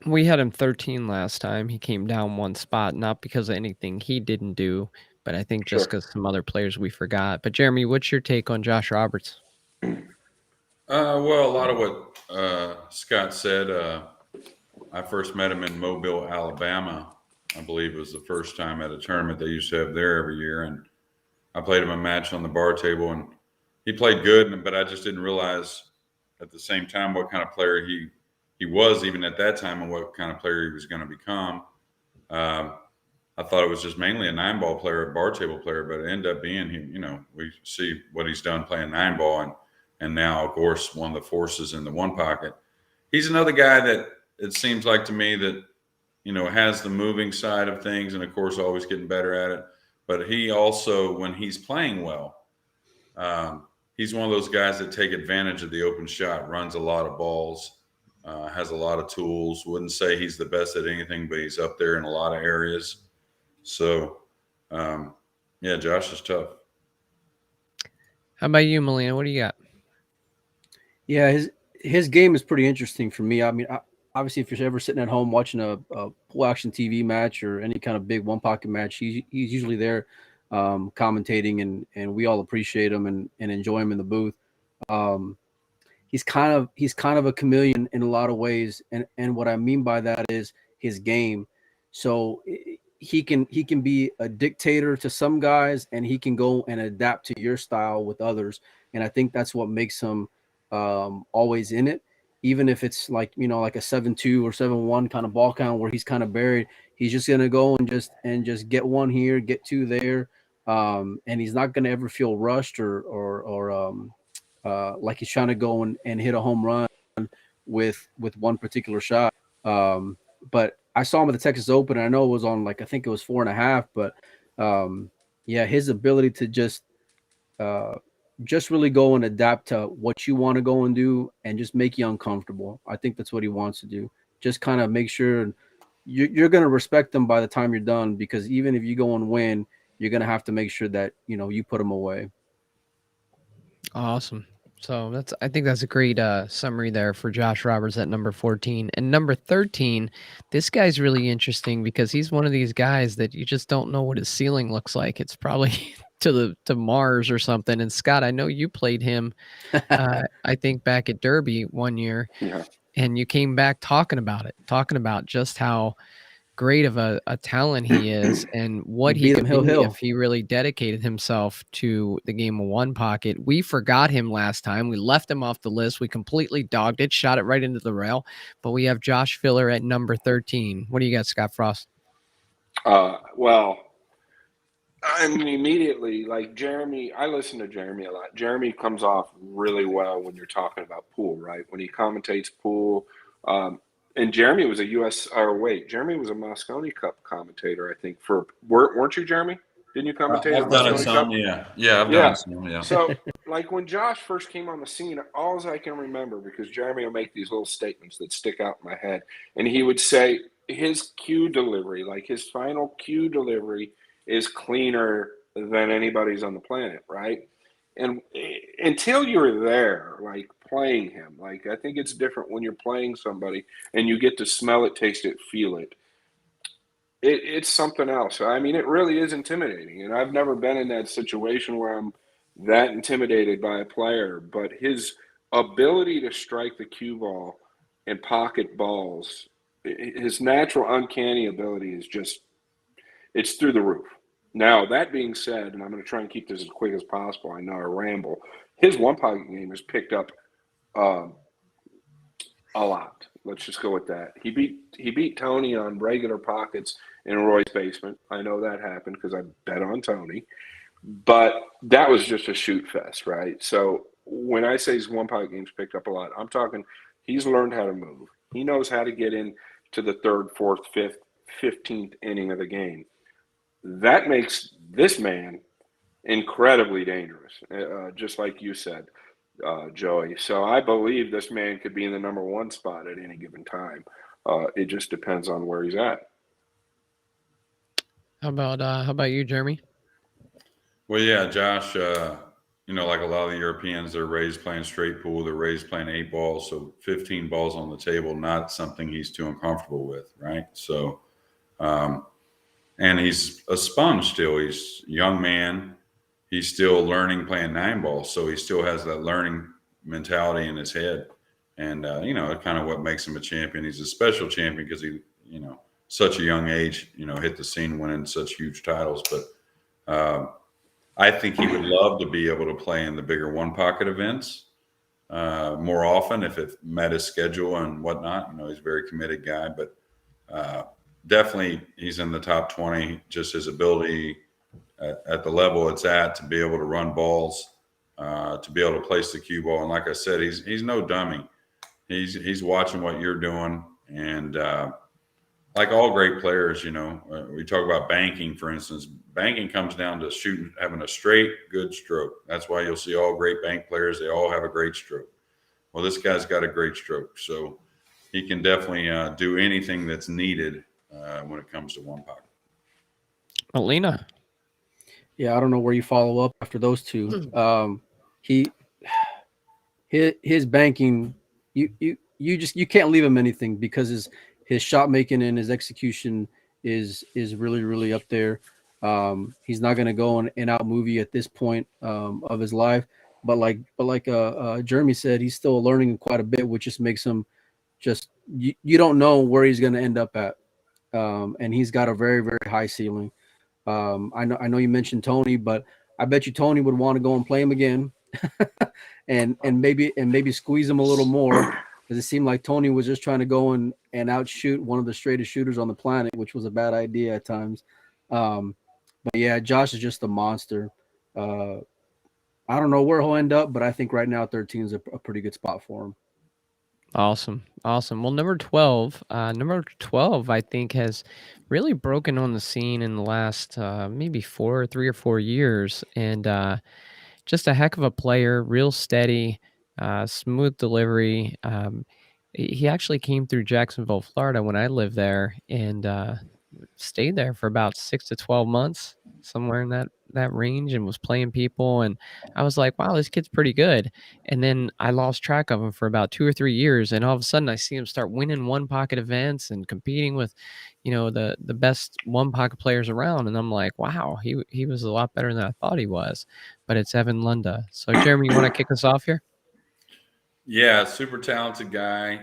We had him 13 last time. He came down one spot, not because of anything he didn't do, but I think just Sure. because some other players we forgot. But Jeremy, what's your take on Josh Roberts? Well, a lot of what Scott said. I first met him in Mobile, Alabama. I believe it was the first time at a tournament they used to have there every year, and I played him a match on the bar table, and he played good, but I just didn't realize at the same time what kind of player he was even at that time and what kind of player he was going to become. I thought it was just mainly a 9-ball player, a bar table player, but it ended up being we see what he's done playing 9-ball, and now of course one of the forces in the one pocket. He's another guy that it seems like to me that has the moving side of things, and of course always getting better at it. But he also, when he's playing well, he's one of those guys that take advantage of the open shot, runs a lot of balls, has a lot of tools. Wouldn't say he's the best at anything, but he's up there in a lot of areas. So, yeah, Josh is tough. How about you, Molina? What do you got? Yeah, his game is pretty interesting for me. I mean, obviously, if you're ever sitting at home watching a full action TV match or any kind of big one pocket match, he's usually there commentating, and we all appreciate him and enjoy him in the booth. He's kind of a chameleon in a lot of ways, and what I mean by that is his game. So he can be a dictator to some guys, and he can go and adapt to your style with others, and I think that's what makes him always in it. Even if it's like a 7-2 or 7-1 kind of ball count where he's kind of buried, he's just gonna go and just get one here, get two there, and he's not gonna ever feel rushed or like he's trying to go and hit a home run with one particular shot. But I saw him at the Texas Open, and I know it was on I think it was 4.5, but yeah, his ability to just really go and adapt to what you want to go and do and just make you uncomfortable. I think that's what he wants to do. Just kind of make sure you're going to respect them by the time you're done, because even if you go and win, you're going to have to make sure that, you put them away. Awesome. So I think that's a great summary there for Josh Roberts at number 14. And number 13, this guy's really interesting because he's one of these guys that you just don't know what his ceiling looks like. It's probably to Mars or something. And Scott, I know you played him, I think back at Derby one year, and you came back talking about just how great of a talent he is and what he could be if he really dedicated himself to the game of one pocket. We forgot him last time. We left him off the list. We completely dogged it, shot it right into the rail. But we have Josh Filler at number 13. What do you got, Scott Frost? Well, I mean, immediately, like Jeremy, I listen to Jeremy a lot. Jeremy comes off really well when you're talking about pool, right? When he commentates pool, and Jeremy was Jeremy was a Moscone Cup commentator, I think. Weren't you, Jeremy? Didn't you commentate? I've done it some, yeah. I've done it some, yeah. So, like when Josh first came on the scene, all I can remember, because Jeremy will make these little statements that stick out in my head, and he would say his cue delivery, like his final cue delivery, is cleaner than anybody's on the planet, right? And until you're there, like playing him, like I think it's different when you're playing somebody and you get to smell it, taste it, feel it. It's something else. I mean, it really is intimidating. And I've never been in that situation where I'm that intimidated by a player, but his ability to strike the cue ball and pocket balls, his natural uncanny ability is just, it's through the roof. Now, that being said, and I'm going to try and keep this as quick as possible, I know I ramble, his one pocket game has picked up a lot. Let's just go with that. He beat Tony on regular pockets in Roy's basement. I know that happened because I bet on Tony. But that was just a shoot fest, right? So when I say his one pocket game's picked up a lot, I'm talking he's learned how to move. He knows how to get into the third, fourth, fifth, 15th inning of the game. That makes this man incredibly dangerous, just like you said, Joey. So I believe this man could be in the number one spot at any given time. It just depends on where he's at. How about you, Jeremy? Well, yeah, Josh, like a lot of the Europeans, they're raised playing straight pool. They're raised playing 8 balls. So 15 balls on the table, not something he's too uncomfortable with, right? So, and he's a sponge still. He's a young man. He's still learning playing 9 balls. So he still has that learning mentality in his head. And, kind of what makes him a champion. He's a special champion because he, such a young age, hit the scene winning such huge titles. But I think he would love to be able to play in the bigger one pocket events more often if it met his schedule and whatnot. He's a very committed guy, but definitely he's in the top 20. Just his ability at the level it's at to be able to run balls, to be able to place the cue ball. And like I said, he's no dummy. He's watching what you're doing. And like all great players, we talk about banking, for instance. Banking comes down to having a straight, good stroke. That's why you'll see all great bank players. They all have a great stroke. Well, this guy's got a great stroke. So he can definitely do anything that's needed when it comes to one pocket. Molina. Yeah, I don't know where you follow up after those two. His banking, you can't leave him anything because his shot making and his execution is really, really up there. He's not going to go and out movie at this point of his life, but like Jeremy said, he's still learning quite a bit, which just makes him you don't know where he's going to end up at, and he's got a very, very high ceiling. I know you mentioned Tony, but I bet you Tony would want to go and play him again, and maybe squeeze him a little more. Because it seemed like Tony was just trying to go and outshoot one of the straightest shooters on the planet, which was a bad idea at times. But yeah, Josh is just a monster. I don't know where he'll end up, but I think right now 13 is a pretty good spot for him. Awesome. Well, number 12, I think has really broken on the scene in the last maybe 3 or 4 years, and just a heck of a player, real steady, smooth delivery. He actually came through Jacksonville, Florida when I lived there, and stayed there for about 6 to 12 months, somewhere in that range, and was playing people. And I was like, wow, this kid's pretty good. And then I lost track of him for about 2 or 3 years. And all of a sudden I see him start winning one pocket events and competing with, the best one pocket players around. And I'm like, wow, he was a lot better than I thought he was. But it's Evan Lunda. So Jeremy, you want to kick us off here? Yeah, super talented guy.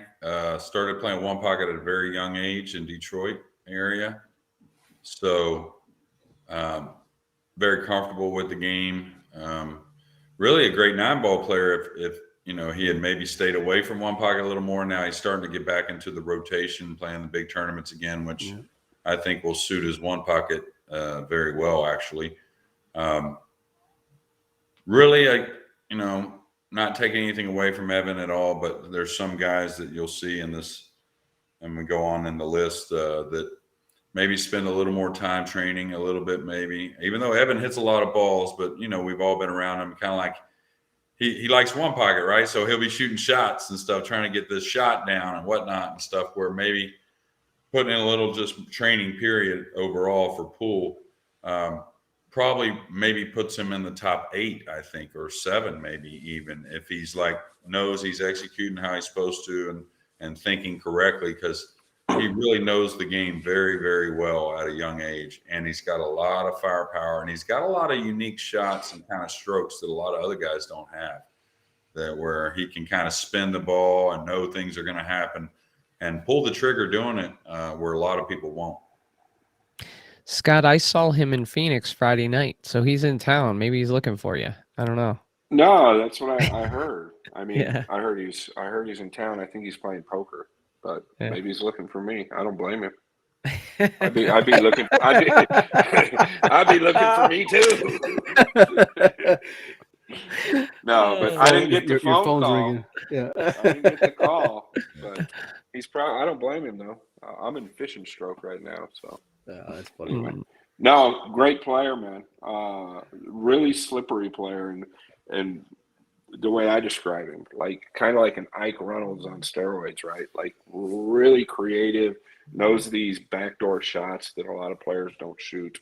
Started playing one pocket at a very young age in Detroit area. So very comfortable with the game. Really a great 9-ball player if he had maybe stayed away from one pocket a little more. Now he's starting to get back into the rotation, playing the big tournaments again, which I think will suit his one pocket very well, actually. Really, not taking anything away from Evan at all, but there's some guys that you'll see in this, and we go on in the list that maybe spend a little more time training a little bit, maybe, even though Evan hits a lot of balls, but we've all been around him, kind of like he likes one pocket, right? So he'll be shooting shots and stuff, trying to get this shot down and whatnot and stuff, where maybe putting in a little just training period overall for pool probably maybe puts him in the top 8, I think, or 7, maybe even, if he's knows he's executing how he's supposed to and thinking correctly, because he really knows the game very, very well at a young age. And he's got a lot of firepower, and he's got a lot of unique shots and kind of strokes that a lot of other guys don't have, that where he can kind of spin the ball and know things are going to happen and pull the trigger doing it, where a lot of people won't. Scott, I saw him in Phoenix Friday night, so he's in town. Maybe he's looking for you. I don't know. No, that's what I heard. I mean, Yeah. I heard he's in town. I think he's playing poker, but maybe he's looking for me. I don't blame him. I'd be looking. I'd be looking for me too. No, but I didn't get the phone call. Ringing. Yeah, I didn't get the call. But he's probably. I don't blame him though. I'm in fishing stroke right now, so. Yeah, that's funny. Anyway. No, great player, man. Really slippery player, and the way I describe him, like kind of like an Ike Reynolds on steroids, right? Like really creative, knows these backdoor shots that a lot of players don't shoot.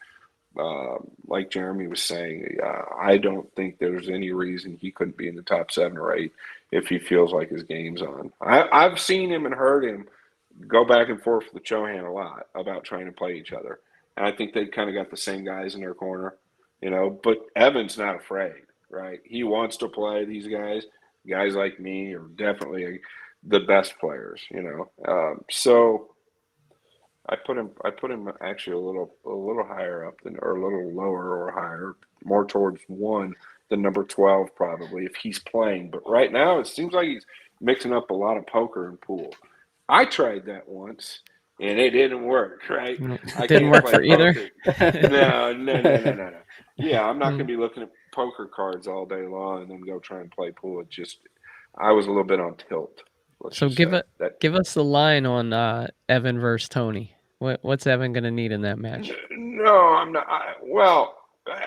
Like Jeremy was saying, I don't think there's any reason he couldn't be in the top 7 or 8 if he feels like his game's on. I've seen him and heard him go back and forth with Chohan a lot about trying to play each other. And I think they kind of got the same guys in their corner, but Evan's not afraid, right? He wants to play these guys. Guys like me are definitely the best players, So I put him actually a little higher up than, or a little lower or higher, more towards 1 than number 12 probably if he's playing. But right now it seems like he's mixing up a lot of poker and pool. I tried that once and it didn't work, right? I Didn't can't work play for either. poker. No. Yeah, I'm not going to be looking at poker cards all day long and then go try and play pool. I was a little bit on tilt. So give us the line on Evan versus Tony. What's Evan going to need in that match? No, I'm not.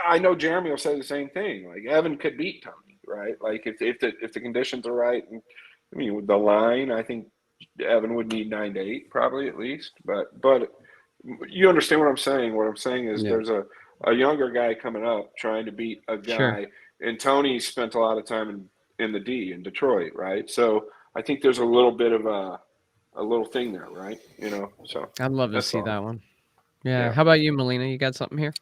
I know Jeremy will say the same thing. Like Evan could beat Tony, right? Like if the conditions are right, and I mean with the line, I think Evan would need 9 to 8 probably at least. But you understand what I'm saying? What I'm saying is there's a younger guy coming up trying to beat a guy, Sure. and Tony spent a lot of time in the D in Detroit, right? So I think there's a little bit of a little thing there, right? So I'd love to see that one. Yeah. How about you, Molina? You got something here?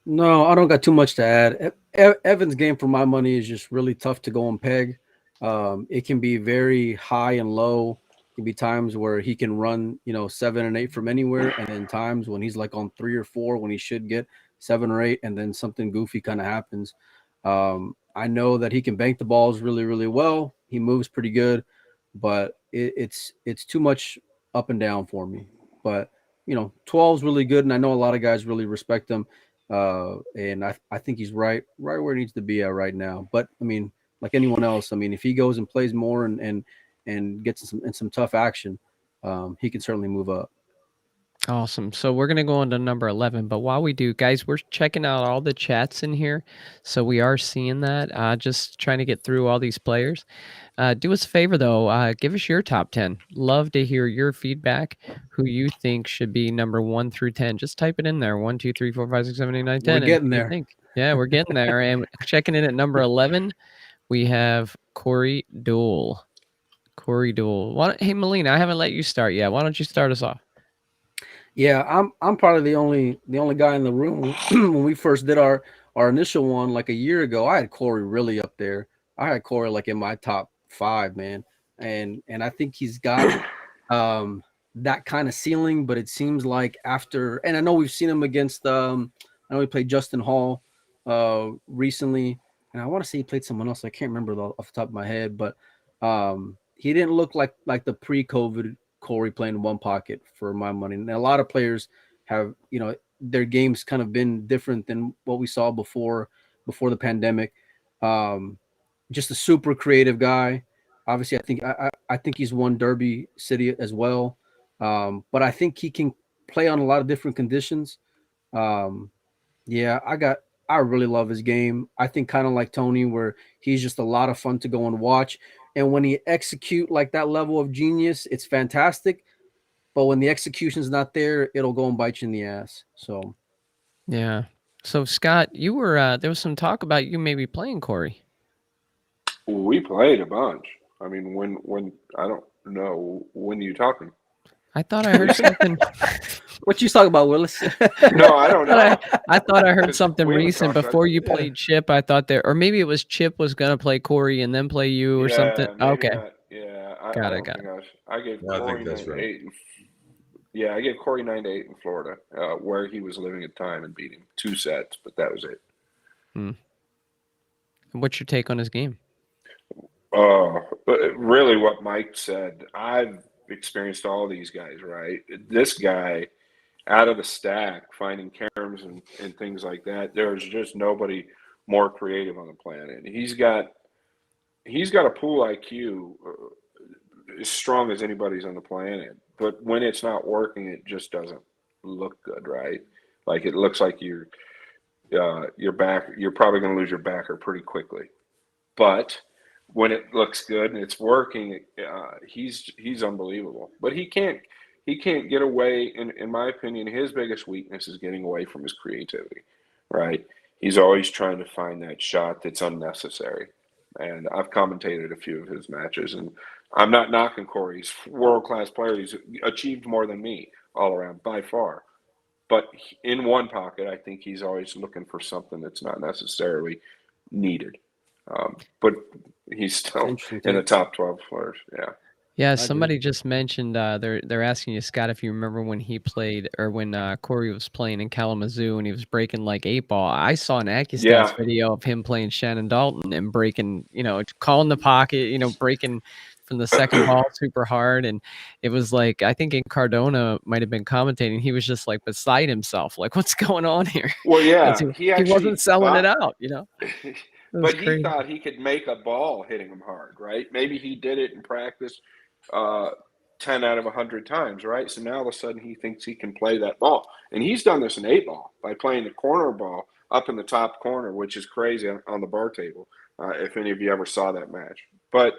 No, I don't got too much to add. Evan's game for my money is just really tough to go and peg. It can be very high and low. It can be times where he can run, 7 and 8 from anywhere, and then times when he's like on 3 or 4 when he should get 7 or 8, and then something goofy kind of happens. I know that he can bank the balls really, really well. He moves pretty good, but it's too much up and down for me. But 12 is really good, and I know a lot of guys really respect him. And I think he's right where he needs to be at right now. But I mean, like anyone else, I mean, if he goes and plays more and gets in some tough action, he can certainly move up. Awesome. So we're going to go on to number 11. But while we do, guys, we're checking out all the chats in here. So we are seeing that. Just trying to get through all these players. Do us a favor, though. Give us your top 10. Love to hear your feedback. Who you think should be number 1 through 10. Just type it in there. 1, 2, 3, 4, 5, 6, 7, 8, 9, 10. We're getting there. Yeah, we're getting there. And checking in at number 11, we have Corey Duell. Hey, Molina, I haven't let you start yet. Why don't you start us off? Yeah, I'm probably the only guy in the room. When we first did our initial one like a year ago, I had Corey really up there. I had Corey like in my top 5, man. And I think he's got that kind of ceiling, but it seems like after, and I know we've seen him against I know he played Justin Hall recently, and I want to say he played someone else. I can't remember off the top of my head, but he didn't look like the pre-COVID Corey playing one pocket for my money. And a lot of players have, their games kind of been different than what we saw before the pandemic. Just a super creative guy. Obviously, I think he's won Derby City as well. But I think he can play on a lot of different conditions. Yeah, I really love his game. I think kind of like Tony, where he's just a lot of fun to go and watch. And when he execute like that level of genius, it's fantastic. But when the execution's not there, it'll go and bite you in the ass. So, yeah. So Scott, you were there was some talk about you maybe playing Corey. We played a bunch. I mean, when I don't know when you talking. I thought I heard something. What you talking about, Willis? No, I don't know. I thought I heard something we haven't recent talked before about you played Chip. I thought there, or maybe it was Chip was gonna play Corey and then play you or something. maybe Okay, not. Yeah, I got don't it. think I gave Yeah, I Corey think that's 9 to right. 8. Yeah, I gave Corey 9 to 8 in Florida, where he was living at the time, and beat him 2 sets, but that was it. What's your take on his game? But really, what Mike said, I've experienced all these guys, right? This guy, out of the stack, finding caroms and things like that, there's just nobody more creative on the planet. He's got a pool IQ as strong as anybody's on the planet, but when it's not working, it just doesn't look good, right? Like it looks like you're probably going to lose your backer pretty quickly. But when it looks good and it's working, he's unbelievable. But he can't get away. In my opinion, his biggest weakness is getting away from his creativity. Right? He's always trying to find that shot that's unnecessary. And I've commentated a few of his matches, and I'm not knocking Corey. He's a world-class player. He's achieved more than me all around by far. But in one pocket, I think he's always looking for something that's not necessarily needed. But he's still in the top 12 players. Yeah. Yeah, somebody just mentioned they're asking you, Scott, if you remember when he played or when Corey was playing in Kalamazoo and he was breaking like 8-ball. I saw an AccuStats video of him playing Shannon Dalton and breaking, calling the pocket, breaking from the second ball super hard. And it was like, I think Cardona might have been commentating. He was just like beside himself, like, what's going on here? Well, yeah, he wasn't selling it out, But he thought he could make a ball hitting him hard, right? Maybe he did it in practice 10 out of 100 times, right? So now all of a sudden he thinks he can play that ball. And he's done this in 8-ball by playing the corner ball up in the top corner, which is crazy on the bar table, if any of you ever saw that match. But,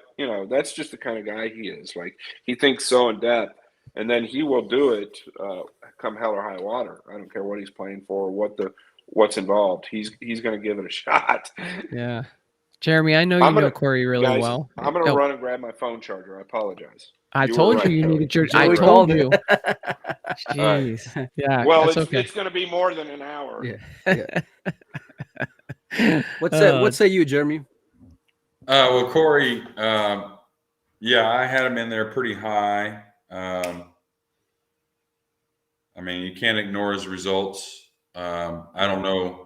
that's just the kind of guy he is. Like, he thinks so in depth, and then he will do it come hell or high water. I don't care what he's playing for, what's involved. He's going to give it a shot. Yeah. Jeremy, I know you know Corey really well. I'm going to run and grab my phone charger. I apologize. I told you needed your. I told you. Jeez. Right. Yeah. Well, it's going to be more than an hour. Yeah. What say you, Jeremy? Well, Corey, I had him in there pretty high. I mean, you can't ignore his results. I don't know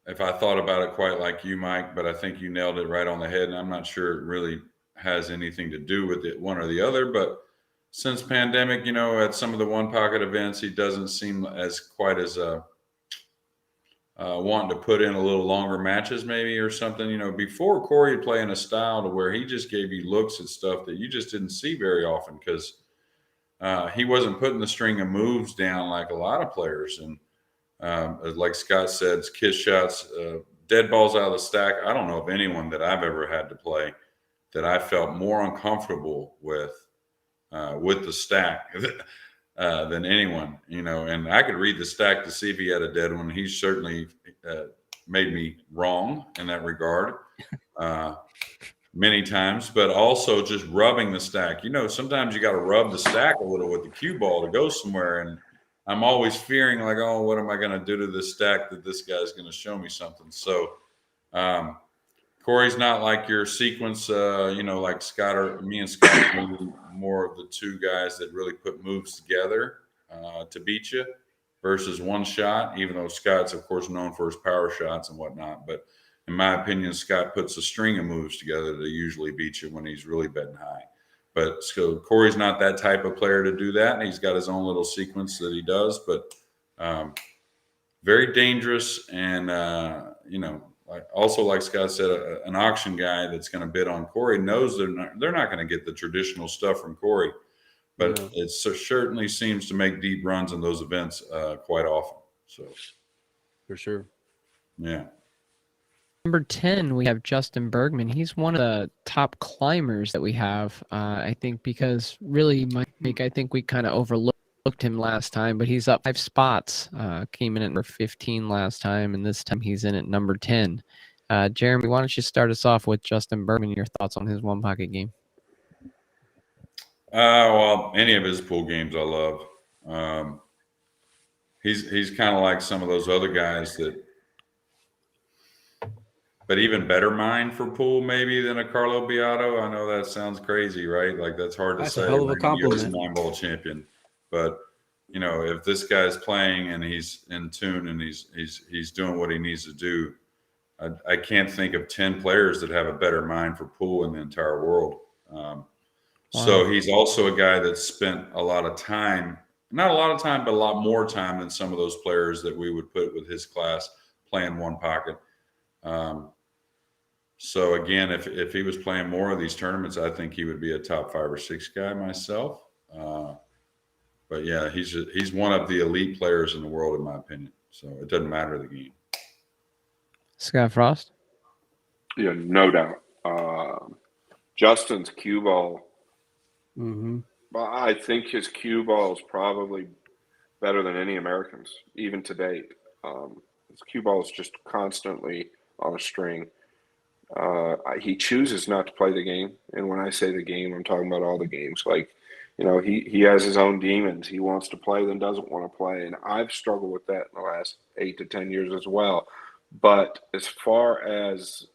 if I thought about it quite like you, Mike, but I think you nailed it right on the head. And I'm not sure it really has anything to do with it, one or the other. But since pandemic, at some of the one pocket events, he doesn't seem as quite as wanting to put in a little longer matches maybe or something. Before Corey would play in a style to where he just gave you looks at stuff that you just didn't see very often because he wasn't putting the string of moves down like a lot of players. And like Scott said, kiss shots, dead balls out of the stack. I don't know of anyone that I've ever had to play that I felt more uncomfortable with the stack than anyone, and I could read the stack to see if he had a dead one. He certainly made me wrong in that regard many times, but also just rubbing the stack. Sometimes you got to rub the stack a little with the cue ball to go somewhere. And I'm always fearing like, oh, what am I going to do to this stack that this guy's going to show me something? So Corey's not like your sequence, like Scott or me and Scott, maybe more of the two guys that really put moves together to beat you versus one shot, even though Scott's, of course, known for his power shots and whatnot. But in my opinion, Scott puts a string of moves together to usually beat you when he's really betting high. But so Corey's not that type of player to do that. And he's got his own little sequence that he does, but very dangerous. And, like Scott said, an auction guy that's going to bid on Corey knows they're not going to get the traditional stuff from Corey, but it certainly seems to make deep runs in those events quite often. So, for sure. Yeah. Number 10, we have Justin Bergman. He's one of the top climbers that we have, I think, because really, Mike, I think we kind of overlooked him last time, but he's up 5 spots, came in at number 15 last time, and this time he's in at number 10. Jeremy, why don't you start us off with Justin Bergman, your thoughts on his one pocket game? Well, any of his pool games I love. He's kind of like some of those other guys but even better mind for pool maybe than a Carlo Beato. I know that sounds crazy, right? Like that's hard to say. That's a hell of a compliment. He's a 9-ball champion, but if this guy's playing and he's in tune and he's doing what he needs to do, I can't think of 10 players that have a better mind for pool in the entire world. Wow. So he's also a guy that spent a lot of time, not a lot of time, but a lot more time than some of those players that we would put with his class playing one pocket. So again, if he was playing more of these tournaments, I think he would be a top 5 or 6 guy myself. But yeah, he's one of the elite players in the world, in my opinion. So it doesn't matter the game. Scott Frost? Yeah, no doubt. Justin's cue ball. Mm-hmm. I think his cue ball is probably better than any Americans, even to date. His cue ball is just constantly on a string. He chooses not to play the game, and when I say the game, I'm talking about all the games. Like, he has his own demons. He wants to play, then doesn't want to play, and I've struggled with that in the last 8 to 10 years as well. But as far as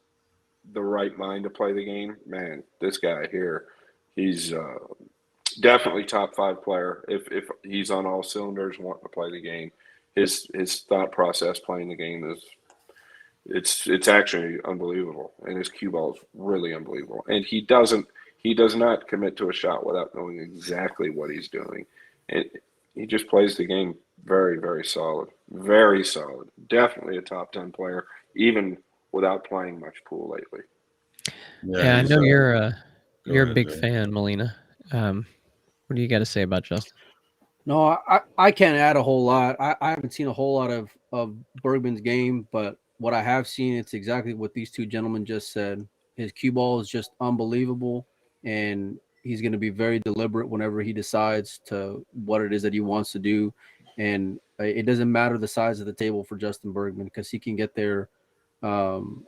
the right mind to play the game, man, this guy here, he's definitely top 5 player. If he's on all cylinders wanting to play the game, his thought process playing the game is it's actually unbelievable, and his cue ball is really unbelievable. And he does not commit to a shot without knowing exactly what he's doing, and he just plays the game very, very solid, very solid. Definitely a top 10 player, even without playing much pool lately. Yeah, I know you're a ahead, big Jay. fan, Molina. What do you got to say about Justin? No, I can't add a whole lot. I haven't seen a whole lot of Bergman's game, but what I have seen, it's exactly what these two gentlemen just said. His cue ball is just unbelievable, and he's going to be very deliberate whenever he decides to what it is that he wants to do. And it doesn't matter the size of the table for Justin Bergman, because he can get there no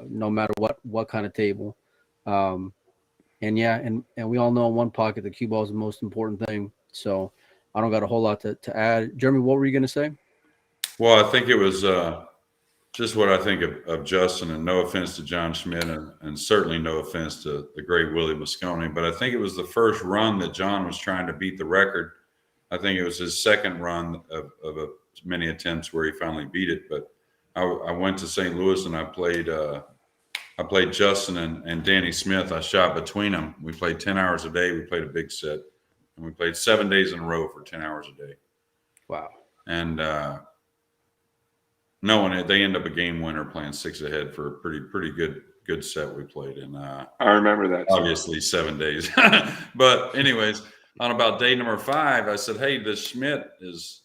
matter what kind of table. And yeah, and we all know in one pocket the cue ball is the most important thing. So I don't got a whole lot to add. Jeremy, what were you going to say? Well, I think it was just what I think of Justin, and no offense to John Schmidt, and certainly no offense to the great Willie Mosconi, but I think it was the first run that John was trying to beat the record. I think it was his second run of many attempts where he finally beat it. But I went to St. Louis and I played Justin and Danny Smith. I shot between them. We played 10 hours a day. We played a big set, and we played 7 days in a row for 10 hours a day. Wow. And they end up a game winner playing 6 ahead for a pretty good set we played in. I remember that. Obviously 7 days. But anyways, on about day number 5, I said, hey, this Schmidt is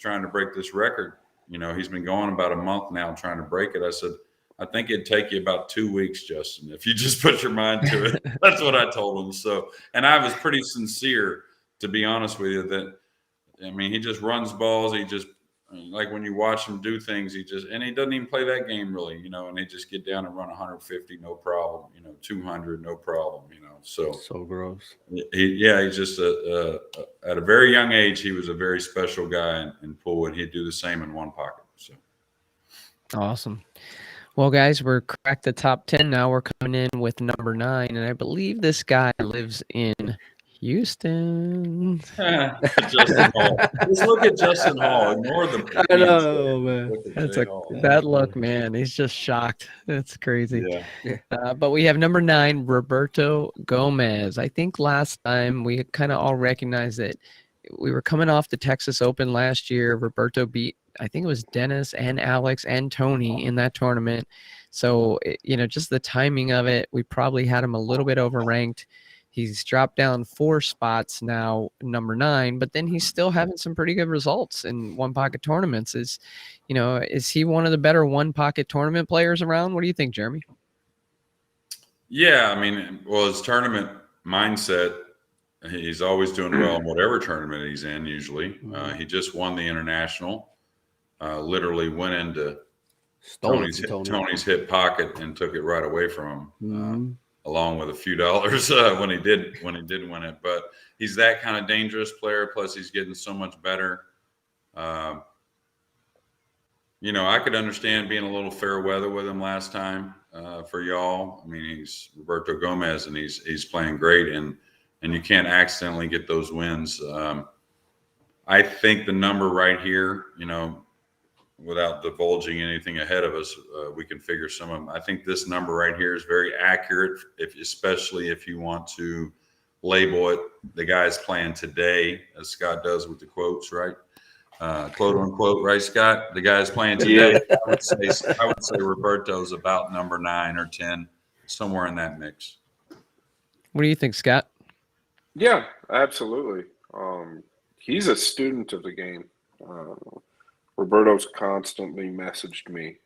trying to break this record. He's been going about a month now trying to break it. I said, I think it'd take you about 2 weeks, Justin, if you just put your mind to it. That's what I told him. So, and I was pretty sincere, to be honest with you, that, he just runs balls. He just, like when you watch him do things, he doesn't even play that game really, and they just get down and run 150, no problem, 200, no problem, so gross. He's just at a very young age, he was a very special guy in pool, and he'd do the same in one pocket. So awesome. Well, guys, we're cracked the top 10 now. We're coming in with number 9, and I believe this guy lives in Houston. Justin Hall. Just look at Justin Hall. Ignore the. I know, man. That's that look, man. He's just shocked. That's crazy. Yeah. But we have number 9, Roberto Gomez. I think last time we kind of all recognized that we were coming off the Texas Open last year. Roberto beat, I think it was Dennis and Alex and Tony in that tournament. So, just the timing of it, we probably had him a little bit overranked. He's dropped down 4 spots now, number 9, but then he's still having some pretty good results in one pocket tournaments. Is he one of the better one pocket tournament players around? What do you think, Jeremy? Yeah, his tournament mindset, he's always doing well in whatever tournament he's in, usually. He just won the International, literally went into Tony's hip pocket and took it right away from him. Along with a few dollars when he did win it. But he's that kind of dangerous player. Plus, he's getting so much better. I could understand being a little fair weather with him last time for y'all. He's Roberto Gomez, and he's playing great, and you can't accidentally get those wins. I think the number right here, without divulging anything ahead of us, we can figure some of them. I think this number right here is very accurate, especially if you want to label it the guy's playing today, as Scott does with the quotes, right? Quote unquote, right, Scott? The guy's playing today. Yeah. I would say Roberto's about number 9 or 10, somewhere in that mix. What do you think, Scott? Yeah, absolutely. He's a student of the game. Roberto's constantly messaged me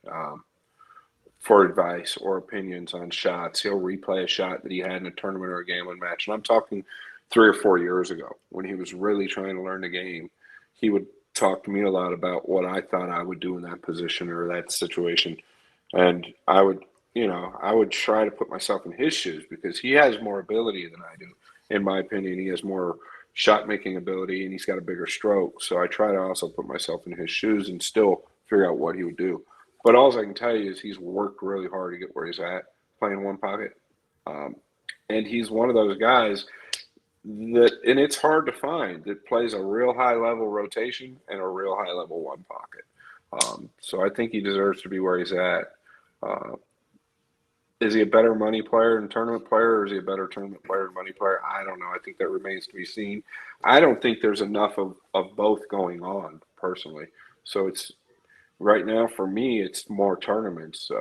for advice or opinions on shots. He'll replay a shot that he had in a tournament or a gambling match. And I'm talking 3 or 4 years ago when he was really trying to learn the game. He would talk to me a lot about what I thought I would do in that position or that situation. And I would try to put myself in his shoes because he has more ability than I do. In my opinion, he has more shot making ability and he's got a bigger stroke. So I try to also put myself in his shoes and still figure out what he would do. But all I can tell you is he's worked really hard to get where he's at playing one pocket. And he's one of those guys that, and it's hard to find, that plays a real high level rotation and a real high level one pocket. So I think he deserves to be where he's at. Is he a better money player and tournament player, or is he a better tournament player and money player? I don't know. I think that remains to be seen. I don't think there's enough of both going on personally. So it's right now for me, it's more tournaments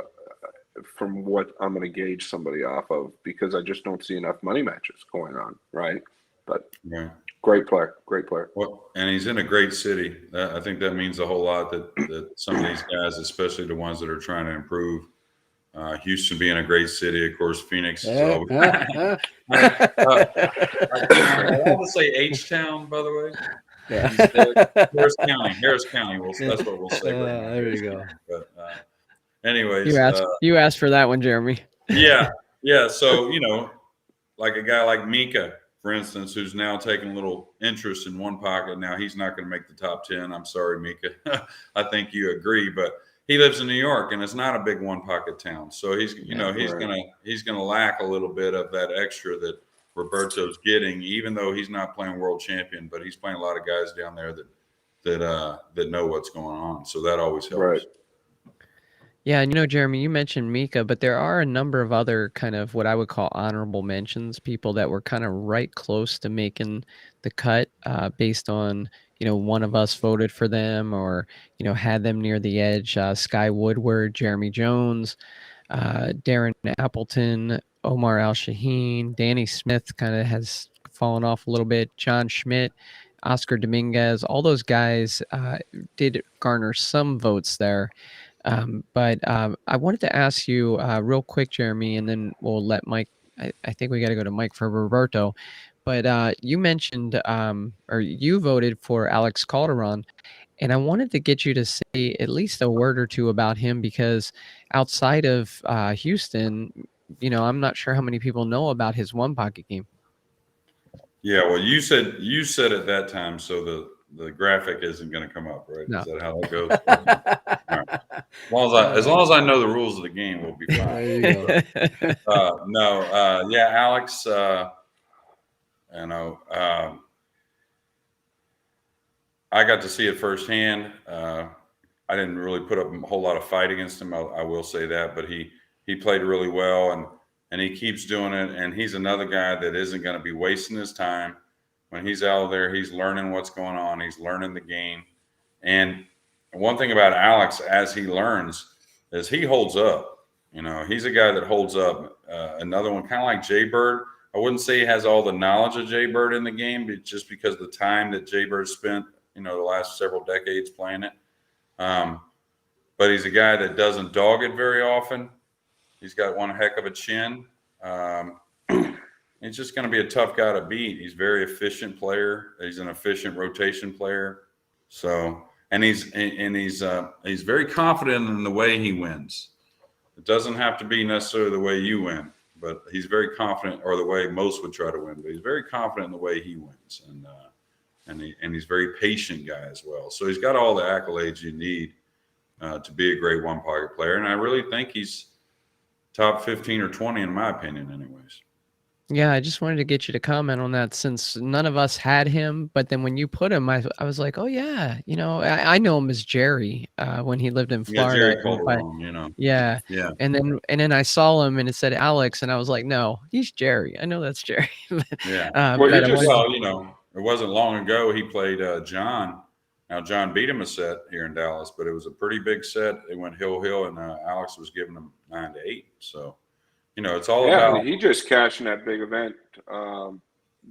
from what I'm going to gauge somebody off of because I just don't see enough money matches going on, right? But great player. Well, and he's in a great city. I think that means a whole lot that some of these guys, especially the ones that are trying to improve, Houston being a great city, of course, Phoenix. I want to say H-Town, by the way. Yeah. Harris County. That's what we'll say. There you go. But anyways, you asked for that one, Jeremy. Yeah. So like a guy like Mika, for instance, who's now taking a little interest in one pocket. Now he's not going to make the top 10. I'm sorry, Mika. I think you agree, but he lives in New York, and it's not a big one pocket town. So he's gonna lack a little bit of that extra that Roberto's getting, even though he's not playing world champion, but he's playing a lot of guys down there that know what's going on. So that always helps. Right. Yeah, and Jeremy, you mentioned Mika, but there are a number of other kind of what I would call honorable mentions, people that were kind of right close to making the cut based on, one of us voted for them or, had them near the edge. Sky Woodward, Jeremy Jones, Darren Appleton, Omar Al-Shaheen, Danny Smith kind of has fallen off a little bit, John Schmidt, Oscar Dominguez, all those guys did garner some votes there. But I wanted to ask you real quick, Jeremy, and then we'll let Mike. I think we got to go to Mike for Roberto. But you mentioned or you voted for Alex Calderon, and I wanted to get you to say at least a word or two about him because outside of Houston, I'm not sure how many people know about his one pocket game. Yeah, well, you said at that time, so the graphic isn't going to come up, right? No. Is that how it goes? All right. As long as I know the rules of the game, we'll be fine. There you go. Alex. I got to see it firsthand. I didn't really put up a whole lot of fight against him. I will say that, but he played really well, and he keeps doing it. And he's another guy that isn't going to be wasting his time. When he's out there, he's learning what's going on. He's learning the game. And one thing about Alex, as he learns, is he holds up. He's a guy that holds up. Another one, kind of like Jay Bird. I wouldn't say he has all the knowledge of Jay Bird in the game, but just because of the time that Jay Bird spent, the last several decades playing it. But he's a guy that doesn't dog it very often. He's got one heck of a chin. He's just going to be a tough guy to beat. He's a very efficient player. He's an efficient rotation player. So, and he's very confident in the way he wins. It doesn't have to be necessarily the way you win, but he's very confident, or the way most would try to win. But he's very confident in the way he wins, and he's a very patient guy as well. So he's got all the accolades you need to be a great one pocket player. And I really think he's top 15 or 20 in my opinion, anyways. Yeah, I just wanted to get you to comment on that since none of us had him. But then when you put him, I was like, oh, yeah. I know him as Jerry when he lived in Florida. Yeah, Jerry Calderon, Yeah. And then I saw him and it said Alex. And I was like, no, he's Jerry. I know that's Jerry. Yeah. It wasn't long ago he played John. Now, John beat him a set here in Dallas, but it was a pretty big set. They went hill, and Alex was giving him 9-8. So. It's all about. He just cashed in that big event.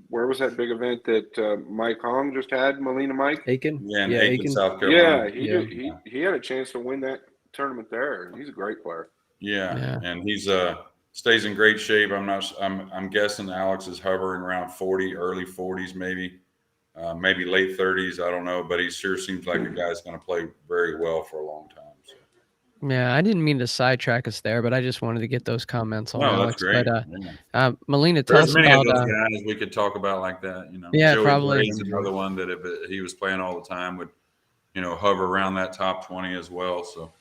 Where was that big event that Mike Hong just had? Molina Mike? Aiken? Yeah, Aiken, South Carolina. Yeah, he had a chance to win that tournament there. He's a great player. Yeah. And he's stays in great shape. I'm guessing Alex is hovering around 40, early 40s, maybe late 30s. I don't know, but he sure seems like a guy's going to play very well for a long time. So. Yeah, I didn't mean to sidetrack us there, but I just wanted to get those comments on No, Alex. that's great. But Molina, tell There's us many about. of those guys we could talk about like that. Yeah, Joey probably. Gray's another one that if he was playing all the time would, hover around that top 20 as well. So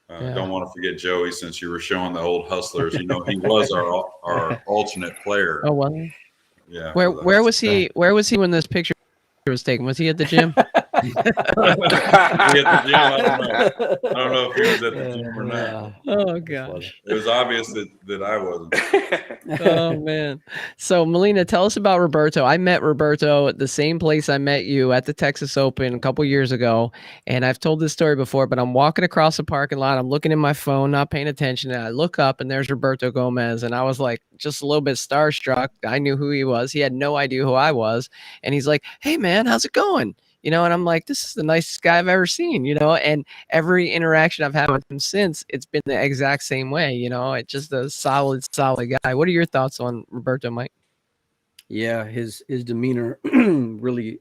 don't want to forget Joey since you were showing the old Hustlers. He was our alternate player. Oh, well. Yeah. Where was he? Where was he when this picture was taken? Was he at the gym? I don't know if he was at the gym or not. Oh gosh, it was obvious that I wasn't. Oh man. So Molina, tell us about Roberto. I met Roberto at the same place I met you at the Texas Open a couple years ago, and I've told this story before, but I'm walking across the parking lot, I'm looking in my phone, not paying attention, and I look up and there's Roberto Gomez, and I was like just a little bit starstruck. I knew who he was. He had no idea who I was, and he's like, "Hey man, how's it going?" And I'm like, this is the nicest guy I've ever seen, and every interaction I've had with him since, it's been the exact same way, it's just a solid guy. What are your thoughts on Roberto, Mike? Yeah, his demeanor really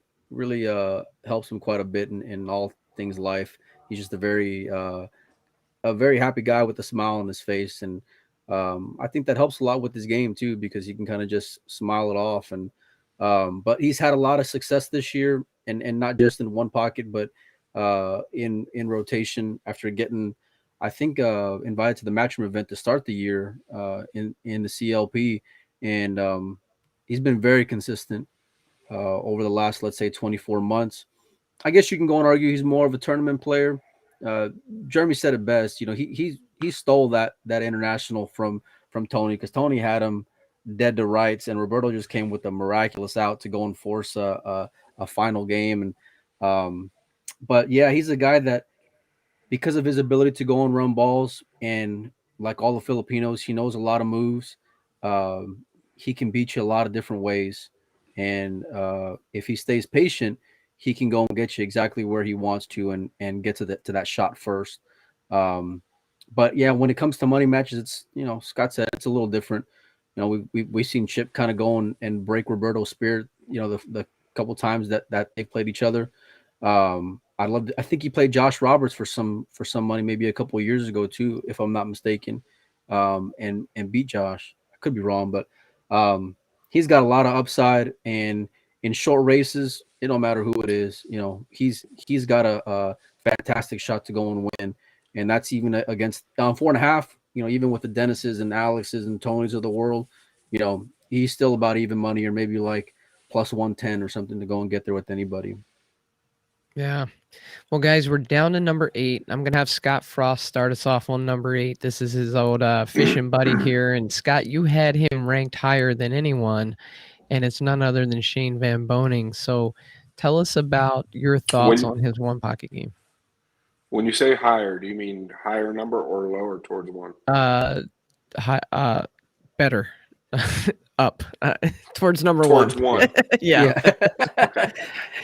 helps him quite a bit in all things life. He's just a very happy guy with a smile on his face, and I think that helps a lot with his game too, because he can kind of just smile it off. And but he's had a lot of success this year, and not just in one pocket, but in rotation after getting, I think, invited to the Matchroom event to start the year in the CLP, and he's been very consistent over the last, let's say, 24 months. I guess you can go and argue he's more of a tournament player. Jeremy said it best. He stole that international from Tony, because Tony had him dead to rights, and Roberto just came with a miraculous out to go and force a final game. And but yeah, he's a guy that, because of his ability to go and run balls, and like all the Filipinos, he knows a lot of moves. He can beat you a lot of different ways, and if he stays patient, he can go and get you exactly where he wants to, and get to that shot first. But yeah, when it comes to money matches, it's Scott said it's a little different. We've seen Chip kind of go and break Roberto's spirit. The couple times that they played each other. I think he played Josh Roberts for some money maybe a couple of years ago too, if I'm not mistaken, and beat Josh. I could be wrong, but he's got a lot of upside, and in short races, it don't matter who it is. He's got a fantastic shot to go and win, and that's even against 4.5. Even with the Dennises and Alexes and Tonys of the world, he's still about even money, or maybe like plus 110 or something to go and get there with anybody. Yeah. Well, guys, we're down to number 8. I'm going to have Scott Frost start us off on number 8. This is his old fishing buddy here. And Scott, you had him ranked higher than anyone, and it's none other than Shane Van Boening. So tell us about your thoughts on his one pocket game. When you say higher, do you mean higher number or lower towards 1? Better. Up towards number towards 1. 1. Yeah. Okay.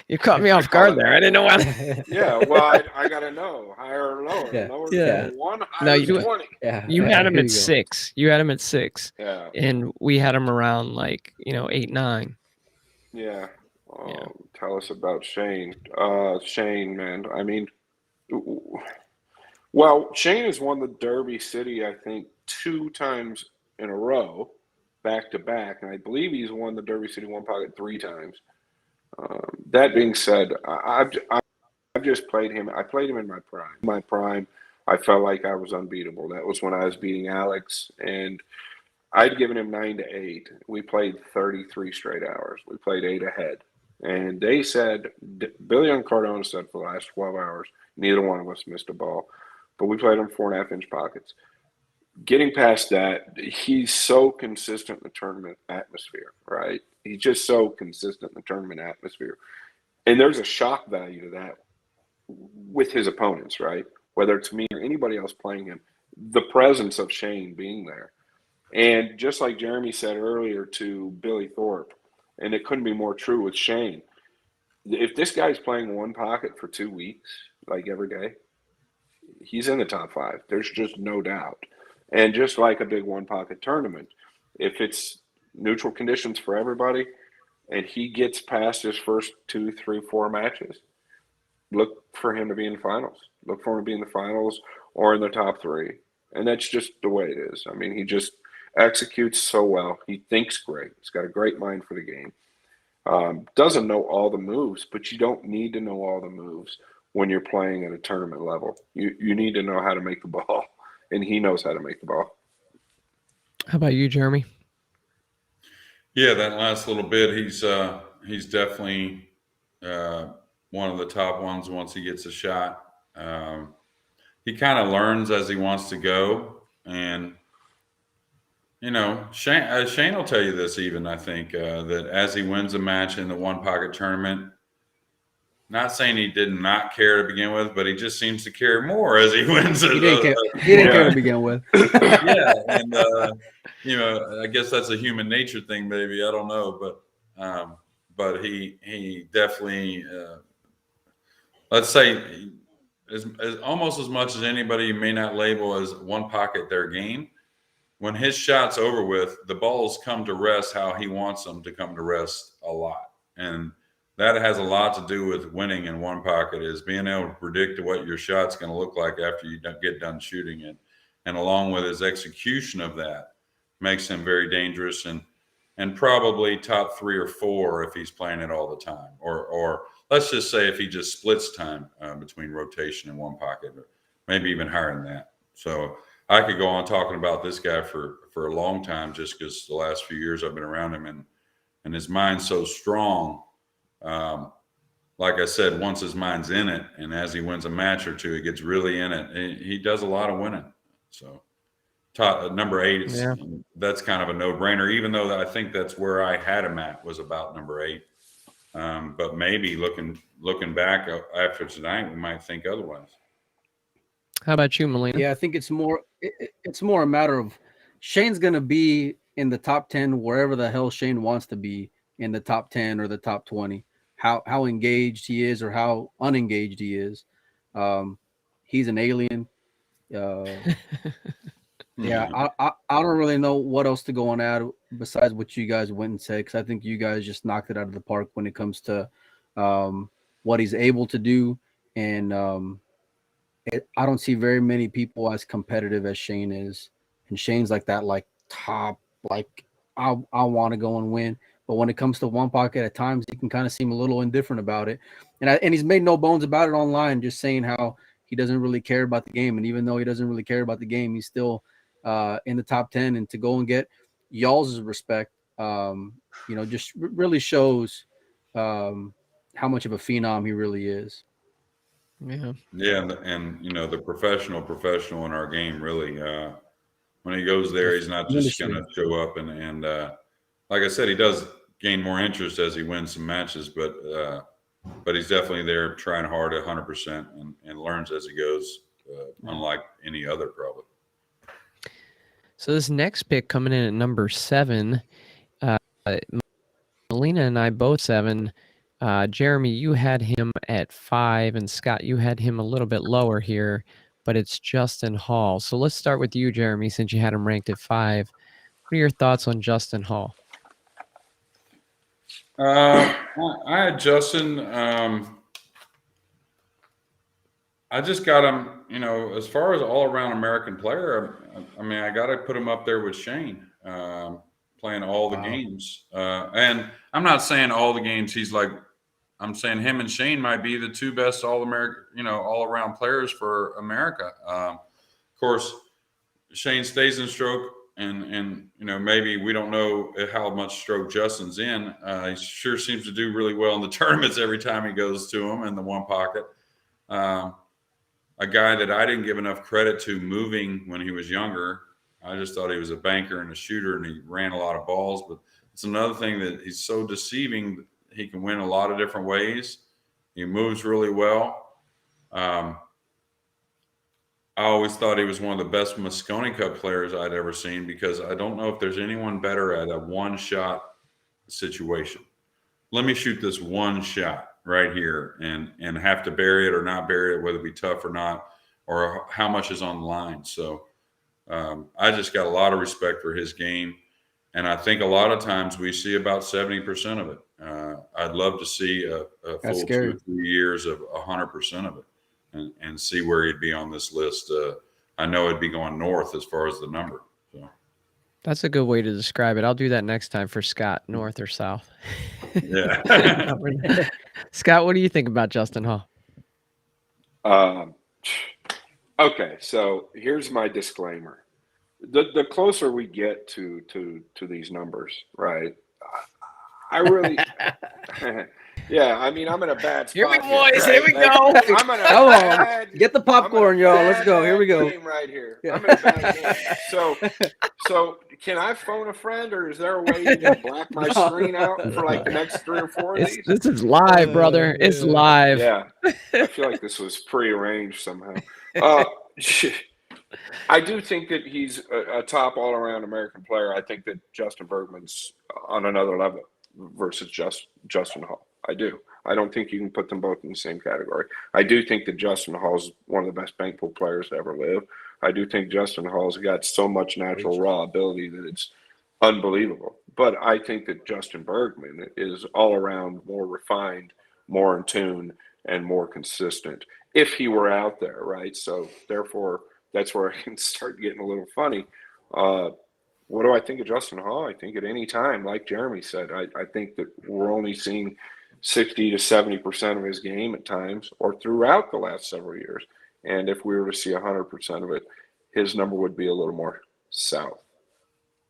You caught me off guard there. I didn't know what. Yeah, well, I gotta know higher or lower. Yeah. Lower Yeah. than 1, higher No, than 20. Yeah. You had him Here at you go. 6. You had him at 6. Yeah. And we had him around 8, 9. Yeah. Yeah. Tell us about Shane. Shane, man. I mean, well, Shane has won the Derby City, I think, 2 times in a row, back to back, and I believe he's won the Derby City one pocket 3 times. That being said, I've just played him. I played him in my prime. My prime, I felt like I was unbeatable. That was when I was beating Alex, and I'd given him 9 to 8. We played 33 straight hours. We played 8 ahead, and they said, Billy and Cardona said for the last 12 hours, neither one of us missed a ball, but we played them 4.5-inch pockets. Getting past that, he's so consistent in the tournament atmosphere, right? He's just so consistent in the tournament atmosphere. And there's a shock value to that with his opponents, right? Whether it's me or anybody else playing him, the presence of Shane being there. And just like Jeremy said earlier to Billy Thorpe, and it couldn't be more true with Shane, if this guy's playing one pocket for 2 weeks, like every day, he's in the top 5. There's just no doubt. And just like a big one pocket tournament, if it's neutral conditions for everybody and he gets past his first 2, 3, 4 matches, look for him to be in the finals. Look for him to be in the finals or in the top 3. And that's just the way it is. I mean, he just executes so well. He thinks great. He's got a great mind for the game. Doesn't know all the moves, but you don't need to know all the moves when you're playing at a tournament level. You need to know how to make the ball, and he knows how to make the ball. How about you, Jeremy? Yeah, that last little bit, he's definitely one of the top ones once he gets a shot. He kind of learns as he wants to go, and Shane will tell you this even, I think, that as he wins a match in the one pocket tournament, not saying he did not care to begin with, but he just seems to care more as he wins. He didn't care to begin with. Yeah, and I guess that's a human nature thing, maybe. I don't know, but he definitely, let's say, as almost as much as anybody you may not label as one pocket their game. When his shot's over with, the balls come to rest how he wants them to come to rest a lot. And that has a lot to do with winning in one pocket, is being able to predict what your shot's going to look like after you get done shooting it. And along with his execution of that makes him very dangerous and probably top 3 or 4 if he's playing it all the time. Or let's just say if he just splits time between rotation and one pocket, maybe even higher than that. So I could go on talking about this guy for a long time, just because the last few years I've been around him, and his mind's so strong. Like I said, once his mind's in it, and as he wins a match or two, he gets really in it. He does a lot of winning. So number 8, that's kind of a no-brainer, even though I think that's where I had him at, was about number 8. But maybe looking back after tonight, we might think otherwise. How about you, Molina? Yeah, I think it's more a matter of Shane's going to be in the top 10 wherever the hell Shane wants to be, in the top 10 or the top 20. How engaged he is or how unengaged he is. He's an alien. Yeah, I don't really know what else to go on at besides what you guys went and said, because I think you guys just knocked it out of the park when it comes to what he's able to do. And I don't see very many people as competitive as Shane is. And Shane's like that, like top, like I want to go and win. But when it comes to one pocket, at times he can kind of seem a little indifferent about it. And he's made no bones about it online, just saying how he doesn't really care about the game. And even though he doesn't really care about the game, he's still in the top 10. And to go and get y'all's respect, just really shows how much of a phenom he really is. Yeah, and the professional in our game, really. When he goes there, he's not just going to show up and like I said, he does gain more interest as he wins some matches, but he's definitely there trying hard at 100% and learns as he goes, unlike any other probably. So this next pick coming in at number 7, Molina and I both 7. Jeremy, you had him at 5, and Scott, you had him a little bit lower here, but it's Justin Hall. So let's start with you, Jeremy, since you had him ranked at 5. What are your thoughts on Justin Hall? I had Justin. I just got him, as far as all-around American player, I got to put him up there with Shane, playing all the games. And I'm not saying all the games he's like, I'm saying him and Shane might be the 2 best all-American, all-around players for America. Of course, Shane stays in stroke, and maybe we don't know how much stroke Justin's in. He sure seems to do really well in the tournaments every time he goes to them in the one pocket. A guy that I didn't give enough credit to moving when he was younger. I just thought he was a banker and a shooter, and he ran a lot of balls. But it's another thing that he's so deceiving. He can win a lot of different ways. He moves really well. I always thought he was one of the best Moscone Cup players I'd ever seen, because I don't know if there's anyone better at a one-shot situation. Let me shoot this one shot right here and have to bury it or not bury it, whether it be tough or not, or how much is on the line. So I just got a lot of respect for his game. And I think a lot of times we see about 70% of it. I'd love to see a full 2 or 3 years of 100% of it and see where he'd be on this list. I know it'd be going north as far as the number. So. That's a good way to describe it. I'll do that next time for Scott, north or south. Yeah. Scott, what do you think about Justin Hall? Okay, so here's my disclaimer. The closer we get to these numbers, right? I really, yeah. I mean, I'm in a bad spot. Here we go, right? boys. Here we Like, go. I'm in a Come on, bad, get the popcorn, y'all. Let's go. Here we go. game right here. I'm in a bad game. So can I phone a friend, or is there a way to black my screen out for like the next 3 or 4 of these? This is live, brother. It's live. Yeah, I feel like this was prearranged somehow. I do think that he's a top all-around American player. I think that Justin Bergman's on another level versus Justin Hall. I do. I don't think you can put them both in the same category. I do think that Justin Hall's one of the best bank pool players to ever live. I do think Justin Hall's got so much natural raw ability that it's unbelievable. But I think that Justin Bergman is all around more refined, more in tune, and more consistent if he were out there, right? So therefore, that's where I can start getting a little funny. What do I think of Justin Hall? I think at any time, like Jeremy said, I think that we're only seeing 60 to 70% of his game at times or throughout the last several years. And if we were to see 100% of it, his number would be a little more south.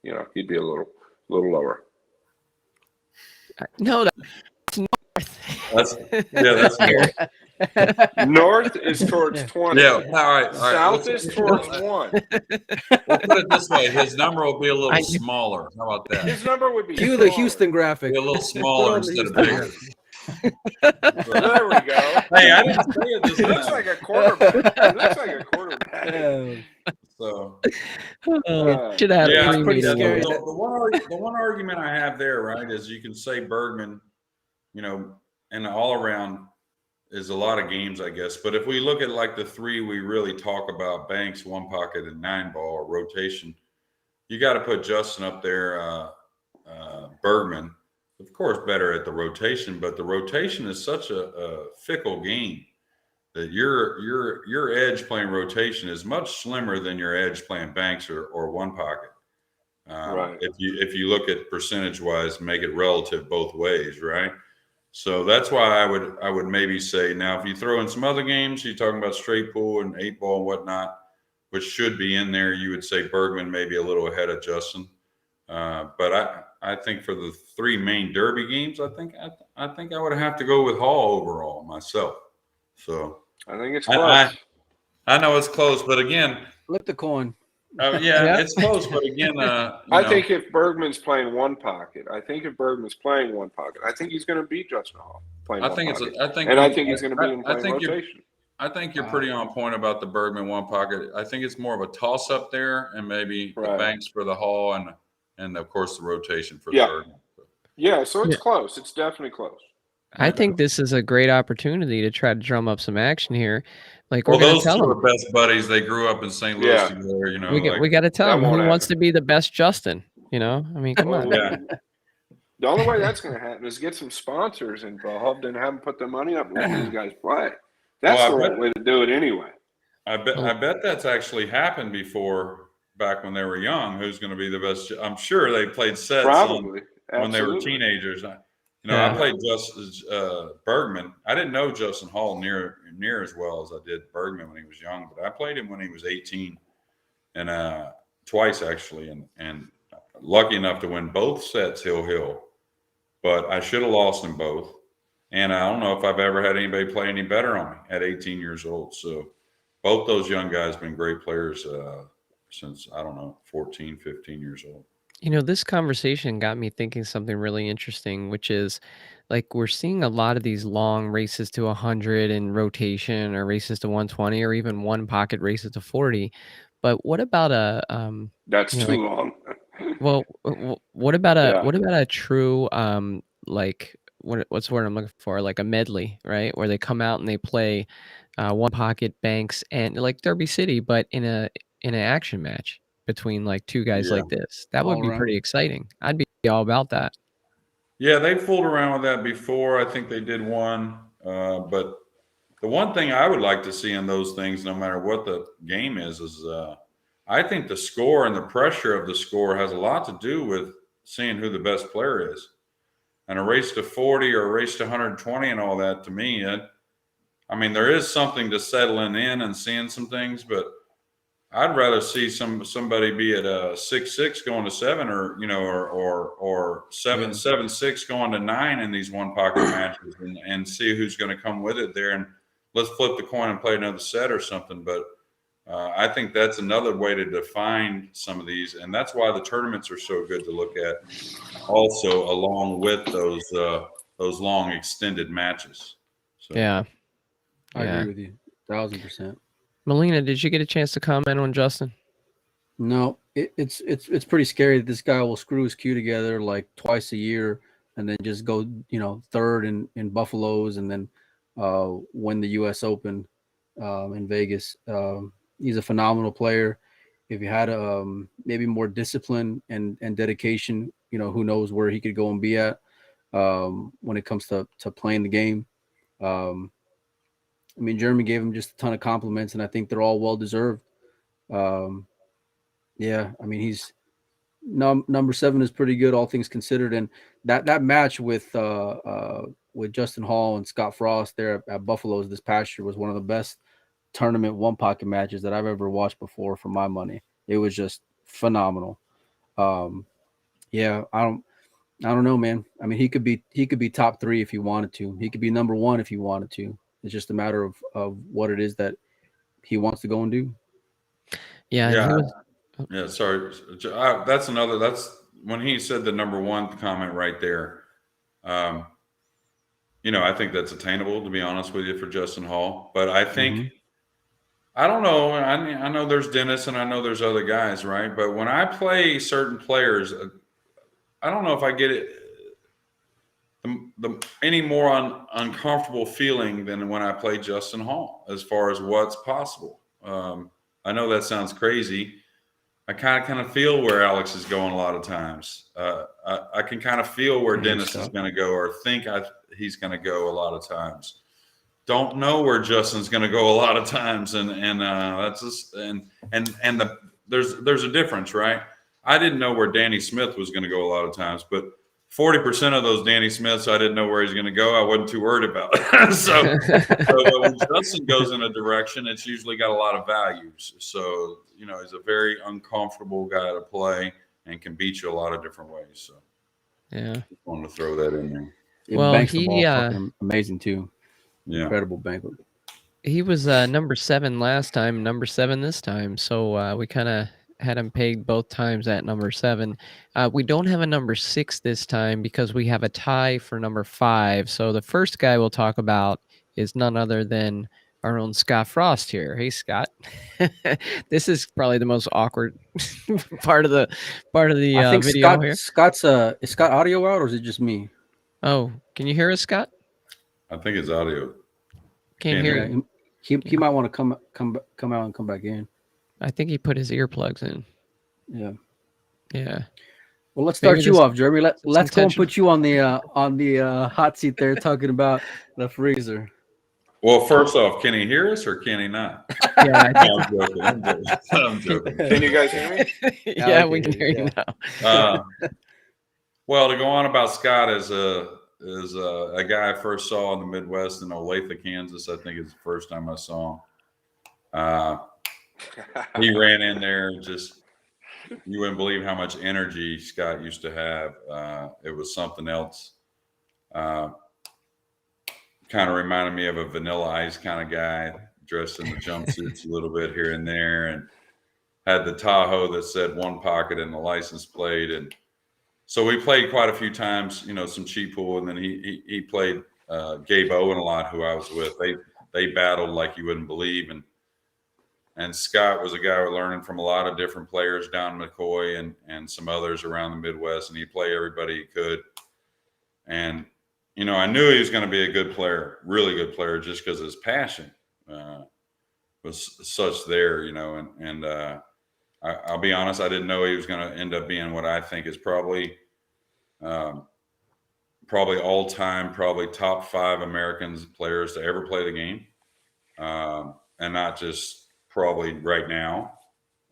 You know, he'd be a little lower. No, that's north. That's north. North is towards 20. Yeah, all right. South is towards 1. We'll put it this way: his number will be a little smaller. How about that? His number would be Cue the Houston graphic. Be a little smaller instead of bigger. There we go. Hey, I didn't say it this He looks time. like a quarterback. He looks like a quarterback. So, should have had yeah, a it's pretty pre-meeting. scary. The one argument I have there, right, is you can say Bergman, you know, and all around is a lot of games, I guess. But if we look at like the 3 we really talk about, Banks, 1 pocket, and 9 ball or rotation, you got to put Justin up there. Bergman, of course, better at the rotation, but the rotation is such a fickle game that your edge playing rotation is much slimmer than your edge playing Banks or 1 pocket. Right. If you look at percentage wise, make it relative both ways, right? So that's why I would maybe say, now if you throw in some other games, you're talking about straight pool and 8 ball and whatnot, which should be in there, you would say Bergman maybe a little ahead of Justin. But I think for the 3 main Derby games, I think I would have to go with Hall overall myself. So I think it's close. I know it's close, but again, Flip the coin. yeah, it's close. But again, I think if Bergman's playing 1 pocket, I think he's going to beat Justin Hall playing. I think he's going to be in playing rotation. I think you're pretty on point about the Bergman 1 pocket. I think it's more of a toss up there, and maybe the Banks for the Hall, and of course the rotation for the Bergman. Yeah, so it's close. It's definitely close. I think this is a great opportunity to try to drum up some action here. Like, we're Well, going those to tell two are them. best buddies. They grew up in St. Louis together. You know, We got to tell that them who won't wants happen. to be the best Justin. You know, I mean, come on. yeah. The only way that's going to happen is get some sponsors involved and have them put the money up and let these guys play. That's the right way to do it anyway. I bet that's actually happened before back when they were young. Who's going to be the best? I'm sure they played sets Probably. when they were teenagers. I played Bergman. I didn't know Justin Hall near as well as I did Bergman when he was young, but I played him when he was 18 and twice actually, and lucky enough to win both sets hill. But I should have lost them both. And I don't know if I've ever had anybody play any better on me at 18 years old. So both those young guys have been great players since, 14, 15 years old. You know, this conversation got me thinking something really interesting, which is like we're seeing a lot of these long races to 100 in rotation or races to 120 or even 1 pocket races to 40. But what about that's too long. Well, what about a true like what's the word I'm looking for? Like a medley, right? Where they come out and they play 1 pocket Banks and like Derby City, but in an action match. between like two guys Yeah. like this. That would All be around. pretty exciting. I'd be all about that. Yeah, they fooled around with that before. I think they did one. But the one thing I would like to see in those things, no matter what the game is I think the score and the pressure of the score has a lot to do with seeing who the best player is. And a race to 40 or a race to 120 and all that, to me, I mean, there is something to settling in and seeing some things, but I'd rather see somebody be at a 6-6 going to 7, or or 7-7-6 going to 9 in these one pocket matches, and see who's going to come with it there, and let's flip the coin and play another set or something. But I think that's another way to define some of these, and that's why the tournaments are so good to look at, also along with those long extended matches. So. Yeah. I agree with you 1,000%. Molina, did you get a chance to comment on Justin? No, it's pretty scary that this guy will screw his cue together like twice a year and then just go, third in Buffalo's, and then win the U.S. Open in Vegas. He's a phenomenal player. If he had maybe more discipline and dedication, who knows where he could go and be at when it comes to playing the game. I mean, Jeremy gave him just a ton of compliments, and I think they're all well deserved. Yeah, I mean, he's number 7 is pretty good, all things considered. And that match with Justin Hall and Scott Frost there at Buffalo's this past year was one of the best tournament one pocket matches that I've ever watched before for my money. It was just phenomenal. Yeah, I don't know, man. I mean, he could be top 3 if he wanted to. He could be number 1 if he wanted to. It's just a matter of what it is that he wants to go and do. Yeah. Yeah. Sorry. That's when he said the number 1 comment right there. I think that's attainable, to be honest with you, for Justin Hall. But I think, I don't know. I know there's Dennis and I know there's other guys, right? But when I play certain players, I don't know if I get it any more uncomfortable feeling than when I play Justin Hall as far as what's possible. I know that sounds crazy. I kind of feel where Alex is going a lot of times. I can kind of feel where Dennis is going to go, or think he's going to go a lot of times. Don't know where Justin's going to go a lot of times, and that's just there's a difference, right? I didn't know where Danny Smith was going to go a lot of times, but 40% of those Danny Smiths, I didn't know where he's going to go. I wasn't too worried about it. so when Justin goes in a direction, it's usually got a lot of values. So, he's a very uncomfortable guy to play and can beat you a lot of different ways. So, yeah, just wanted to throw that in there. Well, banks the ball fucking amazing too. Yeah, incredible bank. He was number 7 last time, number 7 this time. So we kind of had him pegged both times at number 7. We don't have a number 6 this time because we have a tie for number 5. So the first guy we'll talk about is none other than our own Scott Frost here. Hey, Scott. This is probably the most awkward part of the I think video here. Scott's is Scott audio out, or is it just me? Oh, can you hear us, Scott? I think it's audio. Can't hear you. He might want to come out and come back in. I think he put his earplugs in. Yeah. Well, let's start you off, Jeremy. Let's go and put you on the hot seat there, talking about the freezer. Well, first off, can he hear us or can he not? Yeah, I'm joking. Can you guys hear me? Yeah, we can hear you now. Well, to go on about Scott is a guy I first saw in the Midwest in Olathe, Kansas. I think it's the first time I saw him. He ran in there, just you wouldn't believe how much energy Scott used to have. It was something else. Kind of reminded me of a Vanilla Ice kind of guy, dressed in the jumpsuits a little bit here and there, and had the Tahoe that said one pocket in the license plate. And so we played quite a few times, some cheap pool, and then he played Gabe Owen a lot, who I was with. They battled like you wouldn't believe, and Scott was a guy learning from a lot of different players, down McCoy and some others around the Midwest, and he'd play everybody he could. And I knew he was going to be a good player, really good player, just because his passion was such there, and I'll be honest, I didn't know he was going to end up being what I think is probably all time, probably top 5 Americans players to ever play the game, and not just probably right now.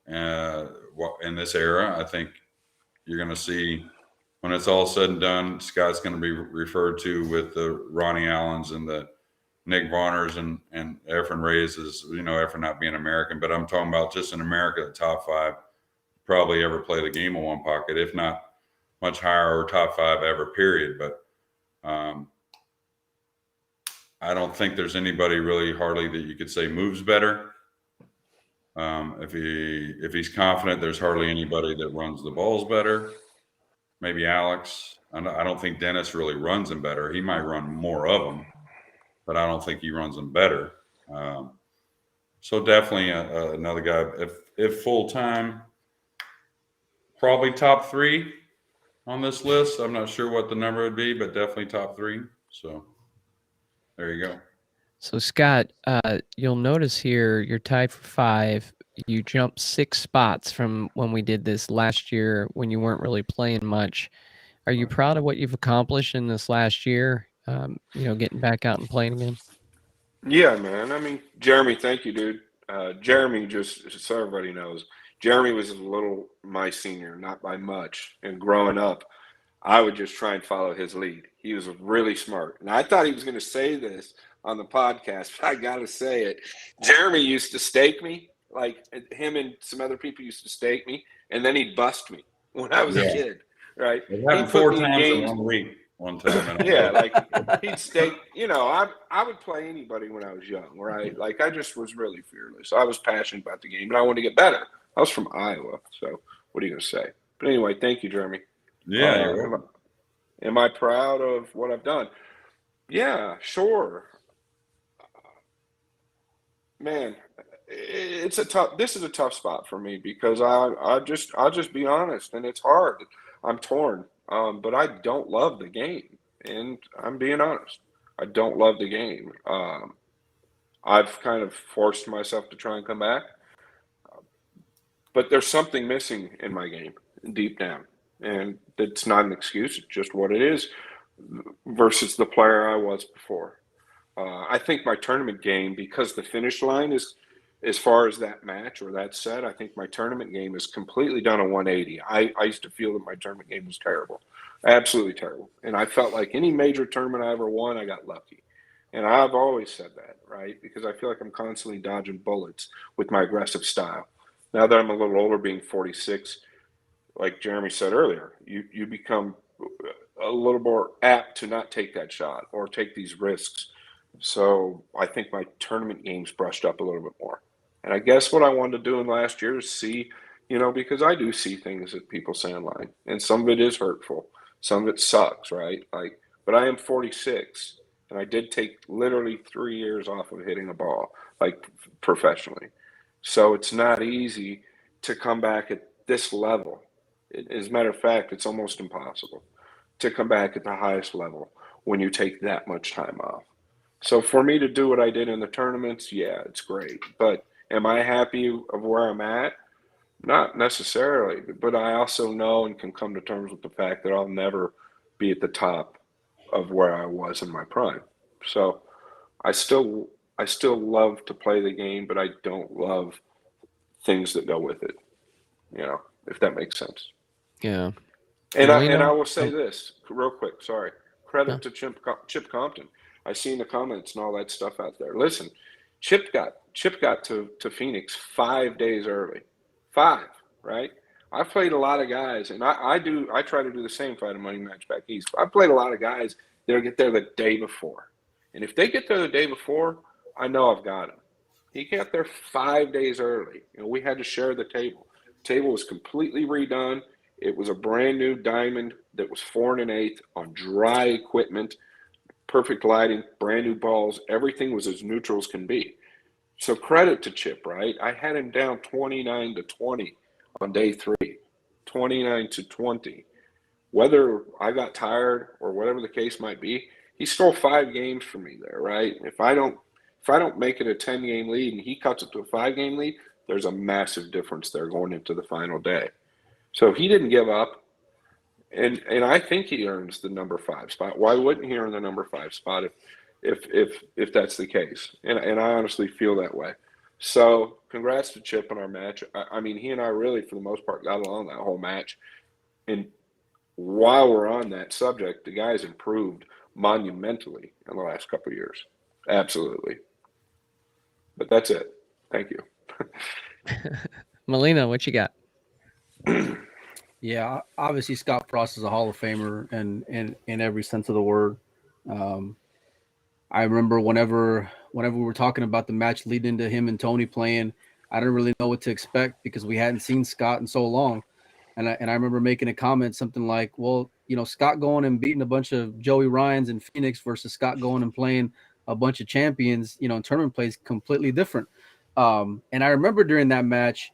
In this era, I think you're going to see, when it's all said and done, Scott's going to be referred to with the Ronnie Allens and the Nick Varners and Efren Reyes, is, Efren not being American, but I'm talking about just in America, the top 5 probably ever play the game of one pocket, if not much higher, or top 5 ever, period. But I don't think there's anybody really hardly that you could say moves better. If he's confident, there's hardly anybody that runs the balls better. Maybe Alex. I don't think Dennis really runs them better. He might run more of them, but I don't think he runs them better. So definitely another guy. If full time, probably top 3 on this list. I'm not sure what the number would be, but definitely top 3. So there you go. So Scott, you'll notice here you're tied for 5. You jumped 6 spots from when we did this last year when you weren't really playing much. Are you proud of what you've accomplished in this last year? Getting back out and playing again? Yeah, man. I mean, Jeremy, thank you, dude. Jeremy, just so everybody knows, Jeremy was a little my senior, not by much. And growing up, I would just try and follow his lead. He was really smart. And I thought he was going to say this on the podcast, but I got to say it. Jeremy used to stake me, like him and some other people used to stake me, and then he'd bust me when I was a kid, right? It happened 4 times in 1 week. One time. Yeah, like he'd stake, I would play anybody when I was young, right? Like I just was really fearless. I was passionate about the game, and I wanted to get better. I was from Iowa, so what are you going to say? But anyway, thank you, Jeremy. Yeah, you're welcome. Am I proud of what I've done? Yeah, sure. Man, this is a tough spot for me because I'll just be honest, and it's hard. I'm torn. But I don't love the game, and I'm being honest. I don't love the game. I've kind of forced myself to try and come back, but there's something missing in my game deep down, and it's not an excuse. It's just what it is versus the player I was before. I think my tournament game, because the finish line is, as far as that match or that set, I think my tournament game is completely done a 180. I used to feel that my tournament game was terrible, absolutely terrible. And I felt like any major tournament I ever won, I got lucky. And I've always said that, right? Because I feel like I'm constantly dodging bullets with my aggressive style. Now that I'm a little older, being 46, like Jeremy said earlier, you become a little more apt to not take that shot or take these risks. So I think my tournament game's brushed up a little bit more. And I guess what I wanted to do in last year is see, because I do see things that people say online, and some of it is hurtful. Some of it sucks, right? But I am 46, and I did take literally 3 years off of hitting a ball, professionally. So it's not easy to come back at this level. As a matter of fact, it's almost impossible to come back at the highest level when you take that much time off. So for me to do what I did in the tournaments, yeah, it's great. But am I happy of where I'm at? Not necessarily, but I also know and can come to terms with the fact that I'll never be at the top of where I was in my prime. So I still love to play the game, but I don't love things that go with it, if that makes sense. Yeah. And I will say this real quick. Sorry. Credit to Chip Compton. I seen the comments and all that stuff out there. Listen, Chip got to Phoenix 5 days early. 5, right? I've played a lot of guys, and I try to do the same Fight and Money Match back east. I've played a lot of guys that'll get there the day before. And if they get there the day before, I know I've got him. He got there 5 days early. We had to share the table. The table was completely redone. It was a brand new diamond that was 4 1/8 on dry equipment, perfect lighting, brand new balls. Everything was as neutral as can be. So credit to Chip, right? I had him down 29-20 on day 3, 29-20. Whether I got tired or whatever the case might be, he stole 5 games from me there, right? If I don't make it a 10-game lead and he cuts it to a 5-game lead, there's a massive difference there going into the final day. So he didn't give up, and I think he earns the number 5 spot. Why wouldn't he earn the number 5 spot if that's the case? And I honestly feel that way. So congrats to Chip on our match. I mean, he and I really, for the most part, got along that whole match. And while we're on that subject, the guy's improved monumentally in the last couple of years. Absolutely. But that's it. Thank you. Molina, what you got? Yeah, obviously Scott Frost is a Hall of Famer and in every sense of the word. I remember whenever we were talking about the match leading into him and Tony playing, I didn't really know what to expect because we hadn't seen Scott in so long. And I remember making a comment, something like, well, you know, Scott going and beating a bunch of Joey Ryans in Phoenix versus Scott going and playing a bunch of champions, you know, in tournament plays completely different. And I remember during that match,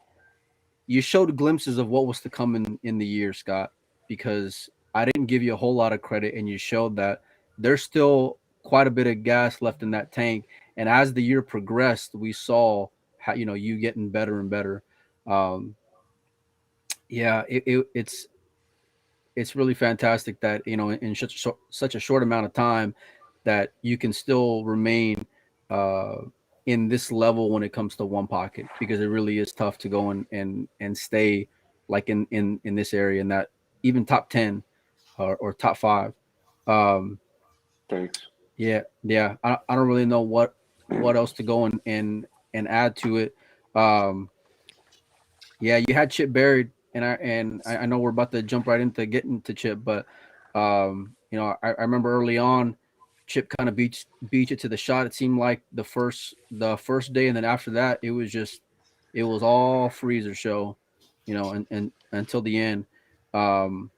you showed glimpses of what was to come in the year, Scott, because I didn't give you a whole lot of credit, and you showed that there's still quite a bit of gas left in that tank. And as the year progressed, we saw how, you know, you getting better and better. Yeah, it's really fantastic that, you know, in such a short amount of time that you can still remain in this level when it comes to one pocket, because it really is tough to go and stay like in this area, and that even top 10 or top 5. Thanks. Yeah. I don't really know what else to go and add to it. Yeah, you had Chip buried, and I know we're about to jump right into getting to Chip, but you know, I remember early on, Chip kind of beat you to the shot. It seemed like the first day, and then after that, it was all freezer show, you know, and until the end. I'm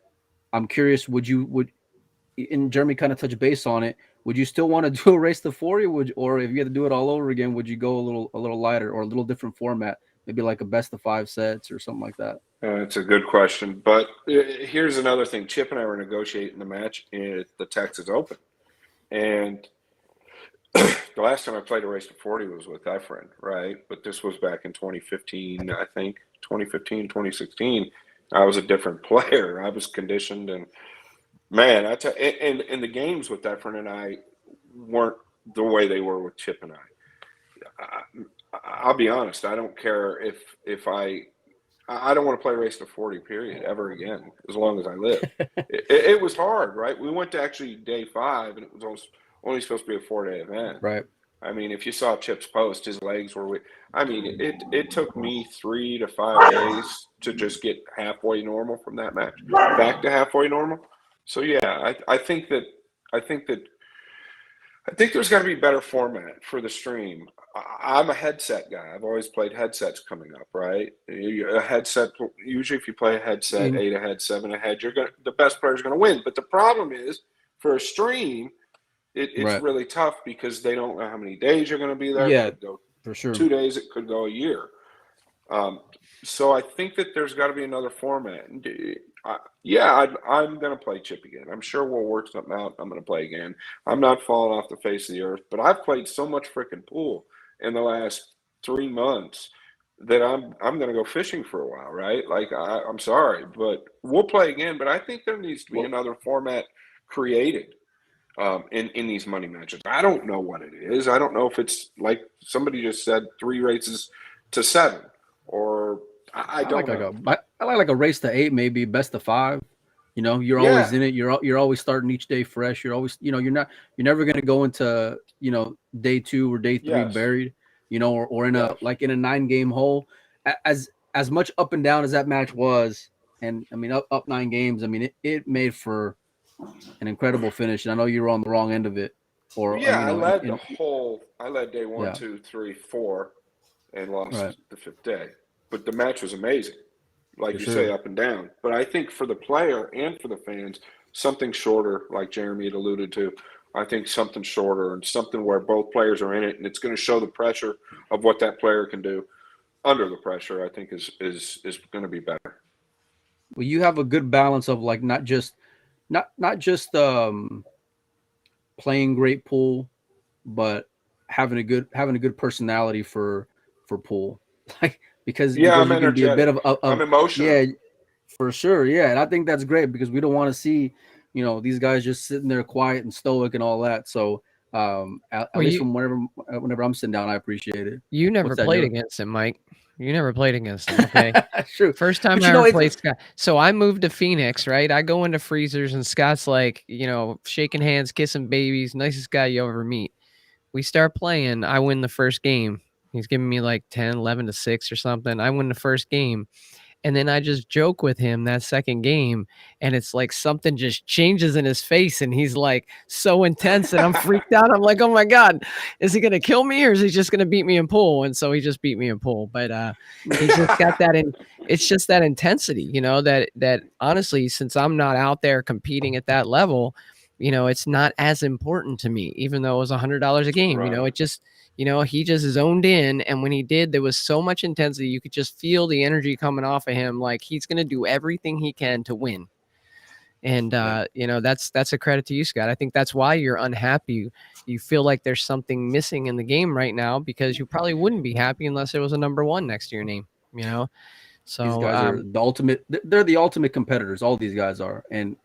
curious, and Jeremy kind of touched base on it. Would you still want to do a race to 40? Or if you had to do it all over again, would you go a little lighter or a little different format? Maybe like a best of 5 sets or something like that. It's a good question. But here's another thing. Chip and I were negotiating the match at the Texas Open. And the last time I played a race to 40 was with Efren, right? But this was back in 2015, I think. 2015, 2016. I was a different player. I was conditioned. And, man, and the games with Efren and I weren't the way they were with Chip and I. I'll be honest. I don't care if I don't want to play race to 40 period ever again, as long as I live. It was hard, right? We went to actually day 5, and it was only supposed to be a 4-day event. Right. I mean, if you saw Chip's post, his legs were weak. I mean, it took me 3 to 5 days to just get halfway normal from that match, back to halfway normal. So yeah, I think there's got to be a better format for the stream. I'm a headset guy. I've always played headsets coming up, right? A headset, usually if you play a headset, 8 ahead, 7 ahead, the best player's going to win. But the problem is, for a stream, it's right. really tough because they don't know how many days you're going to be there. Yeah, it could go for sure. 2 days, it could go a year. So I think that there's got to be another format. I'm going to play Chip again. I'm sure we'll work something out. I'm going to play again. I'm not falling off the face of the earth, but I've played so much freaking pool in the last 3 months that I'm going to go fishing for a while, right? Like, I'm sorry, but we'll play again. But I think there needs to be another format created in these money matches. I don't know what it is. I don't know if it's like somebody just said 3 races to 7, or I don't know. I like a race to 8, maybe best of 5. You know, you're always in it. You're always starting each day fresh. You're always, you know, you're never going to go into, you know, day 2 or day 3 buried, you know, or in a 9-game hole. As much up and down as that match was, and I mean up 9 games. I mean it made for an incredible finish. And I know you were on the wrong end of it. I led I led day 1, 2, 3, 4, and lost the 5th day. But the match was amazing. Like you say, up and down. But I think for the player and for the fans, something shorter, like Jeremy had alluded to, I think something shorter and something where both players are in it, and it's going to show the pressure of what that player can do under the pressure, I think is going to be better. Well, you have a good balance of like not just playing great pool, but having a good personality for pool. Like, because Yeah, I'm you can be a bit energetic. I'm of emotional. yeah, for sure. Yeah, and I think that's great because we don't want to see, these guys just sitting there quiet and stoic and all that. So at Well, least from whenever I'm sitting down, I appreciate it. you never What's that, played Joe? against him, Mike. You never played against him, okay? True. First time But I ever it's played Scott. So I moved to Phoenix, right? I go into freezers and Scott's like, shaking hands, kissing babies, nicest guy you ever meet. We start playing. I win the first game. He's giving me like 10, 11 to 6 or something. I win the first game. And then I just joke with him that second game, and it's like something just changes in his face, and he's like so intense, and I'm freaked out. I'm like, oh my God, is he gonna kill me or is he just gonna beat me in pool? And so he just beat me in pool. But he just got that in. It's just that intensity, that honestly, since I'm not out there competing at that level, it's not as important to me, even though it was $100 a game. Right. It just he just zoned in. And when he did, there was so much intensity. You could just feel the energy coming off of him. Like he's going to do everything he can to win. And, that's a credit to you, Scott. I think that's why you're unhappy. You feel like there's something missing in the game right now because you probably wouldn't be happy unless there was a number one next to your name, So these guys are the ultimate. They're the ultimate competitors. All these guys are, and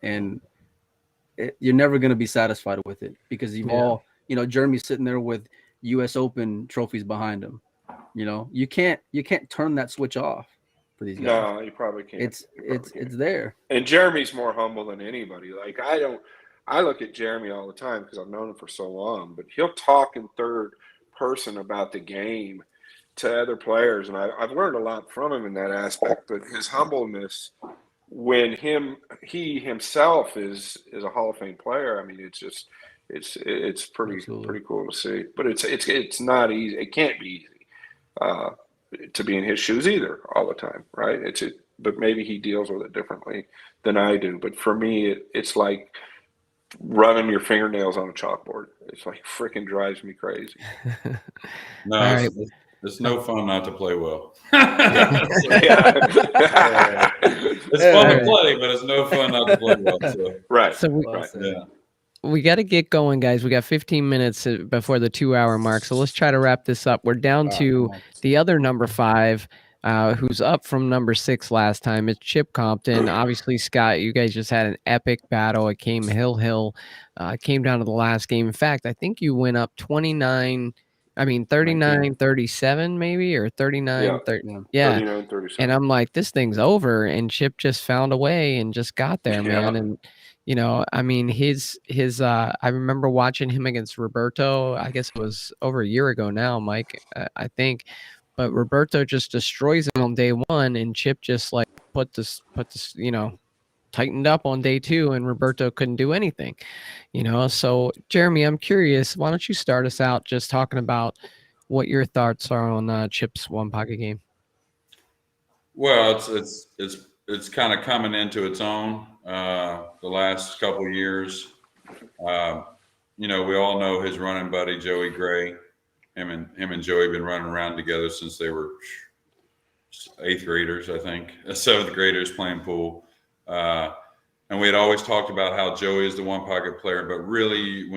you're never going to be satisfied with it because you've all, Jeremy's sitting there with U.S. Open trophies behind him. You can't turn that switch off for these guys. No, you probably can't. It's there. And Jeremy's more humble than anybody. Like I look at Jeremy all the time because I've known him for so long, but he'll talk in third person about the game to other players, and I've learned a lot from him in that aspect. But his humbleness, when he himself is a Hall of Fame player, I mean, it's pretty cool to see. But it's not easy. It can't be easy to be in his shoes either all the time, right? But maybe he deals with it differently than I do. But for me, it's like running your fingernails on a chalkboard. It's like freaking drives me crazy. No, right. It's no fun not to play well. It's fun to play, but it's no fun not to play well. So. Right. So we got to get going, guys. We got 15 minutes before the 2-hour mark. So let's try to wrap this up. We're down to the other number 5, who's up from number 6 last time. It's Chip Compton. Obviously, Scott, you guys just had an epic battle. It came hill. It came down to the last game. In fact, I think you went up 39-37 maybe, or 39 yeah. 39-37. And I'm like, this thing's over, and Chip just found a way and just got there, man. And I mean, his I remember watching him against Roberto. I guess it was over a year ago now, Mike, I think. But Roberto just destroys him on day 1, and Chip just like put this tightened up on day 2, and Roberto couldn't do anything. So Jeremy, I'm curious, why don't you start us out just talking about what your thoughts are on Chip's one pocket game? Well, it's kind of coming into its own the last couple of years. We all know his running buddy Joey Gray. Him and Joey have been running around together since they were 8th graders, I think, 7th graders playing pool. And we had always talked about how Joey is the one pocket player, but really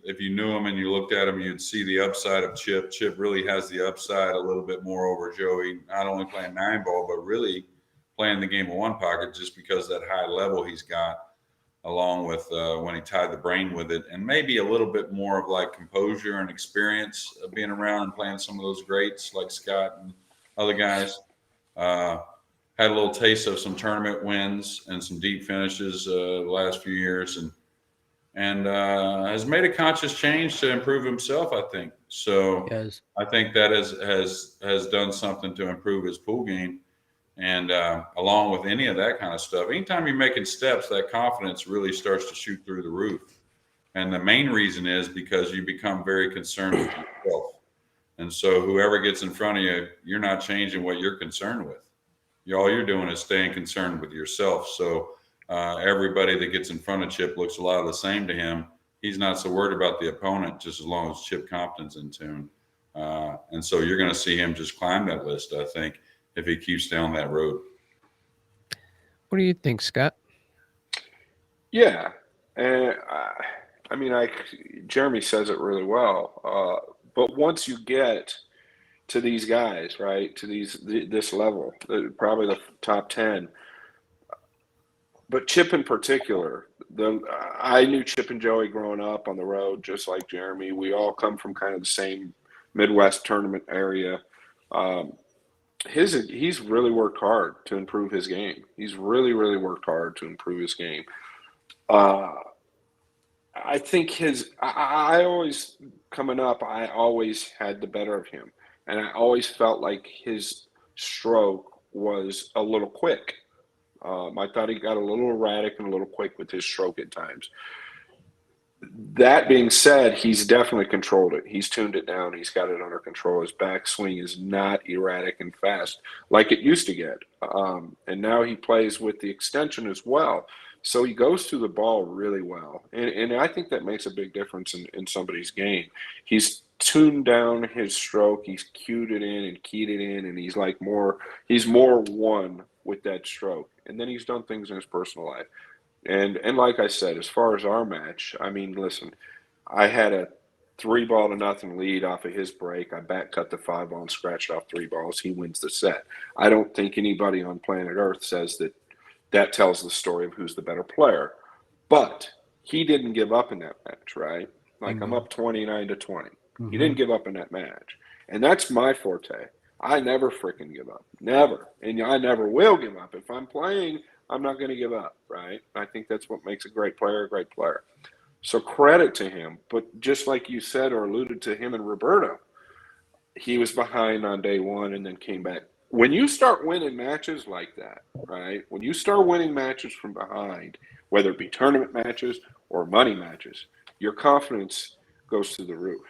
if you knew him and you looked at him, you'd see the upside of Chip. Chip really has the upside a little bit more over Joey, not only playing 9-ball, but really playing the game of one pocket just because that high level he's got, along with when he tied the brain with it, and maybe a little bit more of like composure and experience of being around and playing some of those greats like Scott and other guys. Had a little taste of some tournament wins and some deep finishes the last few years, and has made a conscious change to improve himself, I think. So yes. I think that has done something to improve his pool game. And along with any of that kind of stuff, anytime you're making steps, that confidence really starts to shoot through the roof. And the main reason is because you become very concerned with yourself. And so whoever gets in front of you, you're not changing what you're concerned with. All you're doing is staying concerned with yourself. So everybody that gets in front of Chip looks a lot of the same to him. He's not so worried about the opponent, just as long as Chip Compton's in tune. And so you're going to see him just climb that list, I think, if he keeps down that road. What do you think, Scott? Yeah. And Jeremy says it really well. But once you get to these guys, right? To this level, probably the top 10. But Chip in particular, I knew Chip and Joey growing up on the road, just like Jeremy. We all come from kind of the same Midwest tournament area. He's really worked hard to improve his game. He's really, really worked hard to improve his game. I think I always, coming up, I always had the better of him. And I always felt like his stroke was a little quick. I thought he got a little erratic and a little quick with his stroke at times. That being said, he's definitely controlled it. He's tuned it down. He's got it under control. His backswing is not erratic and fast like it used to get. And now he plays with the extension as well. So he goes through the ball really well. And I think that makes a big difference in somebody's game. He's tuned down his stroke. He's cued it in and keyed it in. And he's more one with that stroke. And then he's done things in his personal life. And like I said, as far as our match, I mean, listen, I had a 3-0 lead off of his break. I back cut the 5-ball and scratched off 3 balls. He wins the set. I don't think anybody on planet Earth says that tells the story of who's the better player. But he didn't give up in that match, right? Like, I'm up 29-20. He didn't give up in that match. And that's my forte. I never freaking give up. Never. And I never will give up. If I'm playing, I'm not going to give up, right? I think that's what makes a great player a great player. So credit to him. But just like you said or alluded to him and Roberto, he was behind on day one and then came back. When you start winning matches like that, right, when you start winning matches from behind, whether it be tournament matches or money matches, your confidence goes through the roof.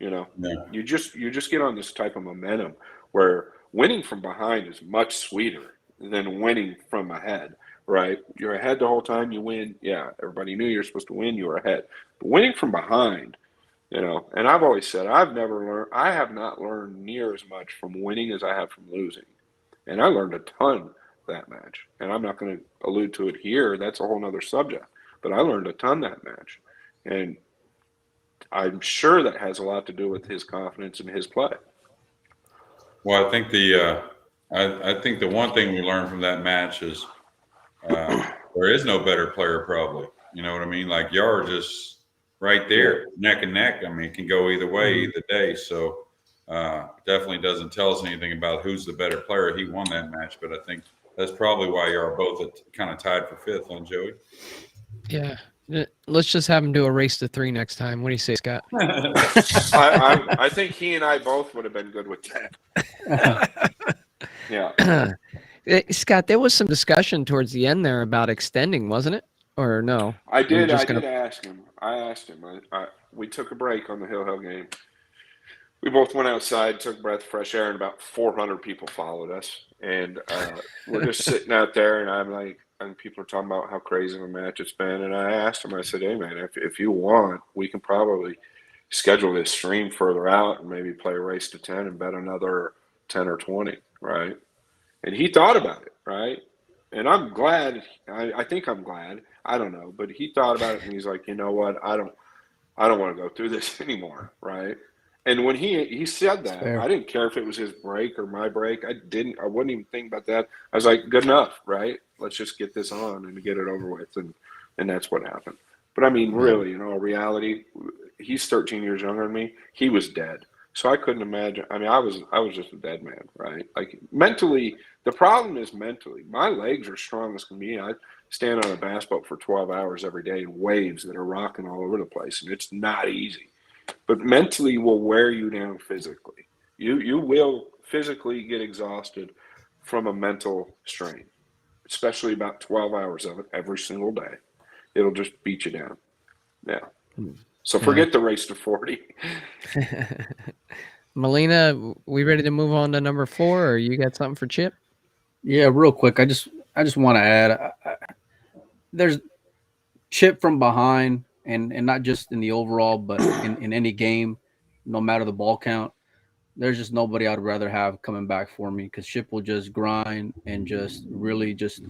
You know, you just get on this type of momentum where winning from behind is much sweeter than winning from ahead, right? You're ahead the whole time, you win. Yeah, everybody knew you're supposed to win, you were ahead. But winning from behind, you know, and I've always said I have not learned near as much from winning as I have from losing. And I learned a ton that match. And I'm not going to allude to it here. That's a whole nother subject. But I learned a ton that match. And I'm sure that has a lot to do with his confidence in his play. Well, I think I think the one thing we learned from that match is there is no better player, probably. You know what I mean? Like, y'all are just right there, neck and neck. I mean, it can go either way, either day. So definitely doesn't tell us anything about who's the better player. He won that match, but I think that's probably why you are both kind of tied for fifth, on Joey. Yeah. Let's just have him do a race to 3 next time. What do you say, Scott? I think he and I both would have been good with that. Yeah. Scott, there was some discussion towards the end there about extending, wasn't it? Or no? I did ask him. I asked him. We took a break on the Hill game. We both went outside, took a breath of fresh air, and about 400 people followed us. And we're just sitting out there, and I'm like, and people are talking about how crazy of a match it's been. And I asked him, I said, hey, man, if you want, we can probably schedule this stream further out and maybe play a race to 10 and bet another 10 or 20, right? And he thought about it, right? And I'm glad. I think I'm glad. I don't know. But he thought about it, and he's like, you know what? I don't want to go through this anymore, right? And when he said that, I didn't care if it was his break or my break. I wouldn't even think about that. I was like, good enough, right? Let's just get this on and get it over with. And that's what happened. But I mean, really, you know, reality, he's 13 years younger than me. He was dead. So I couldn't imagine. I mean, I was just a dead man, right? Like, mentally, the problem is mentally. My legs are strong as can be. I stand on a bass boat for 12 hours every day in waves that are rocking all over the place, and it's not easy. But mentally will wear you down physically. You will physically get exhausted from a mental strain, especially about 12 hours of it every single day. It'll just beat you down. Yeah. So forget the race to 40. Molina, we ready to move on to number 4, or you got something for Chip? Yeah, real quick. I just want to add, there's Chip from behind, and not just in the overall, but in any game, no matter the ball count. There's just nobody I'd rather have coming back for me, because Chip will just grind and just really just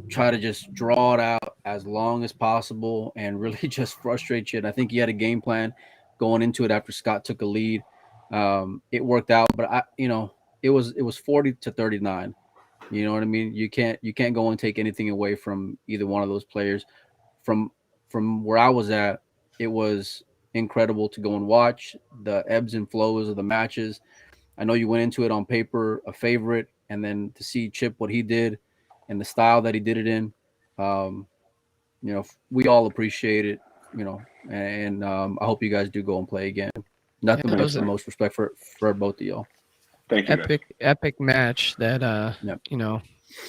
try to just draw it out as long as possible and really just frustrate you. And I think he had a game plan going into it after Scott took a lead. It worked out, but it was 40-39. You know what I mean? You can't go and take anything away from either one of those players. From where I was at, it was incredible to go and watch the ebbs and flows of the matches. I know you went into it on paper a favorite, and then to see Chip what he did and the style that he did it in, we all appreciate it. And I hope you guys do go and play again. Nothing but the most respect for both of y'all. Thank you. Epic match that Yep.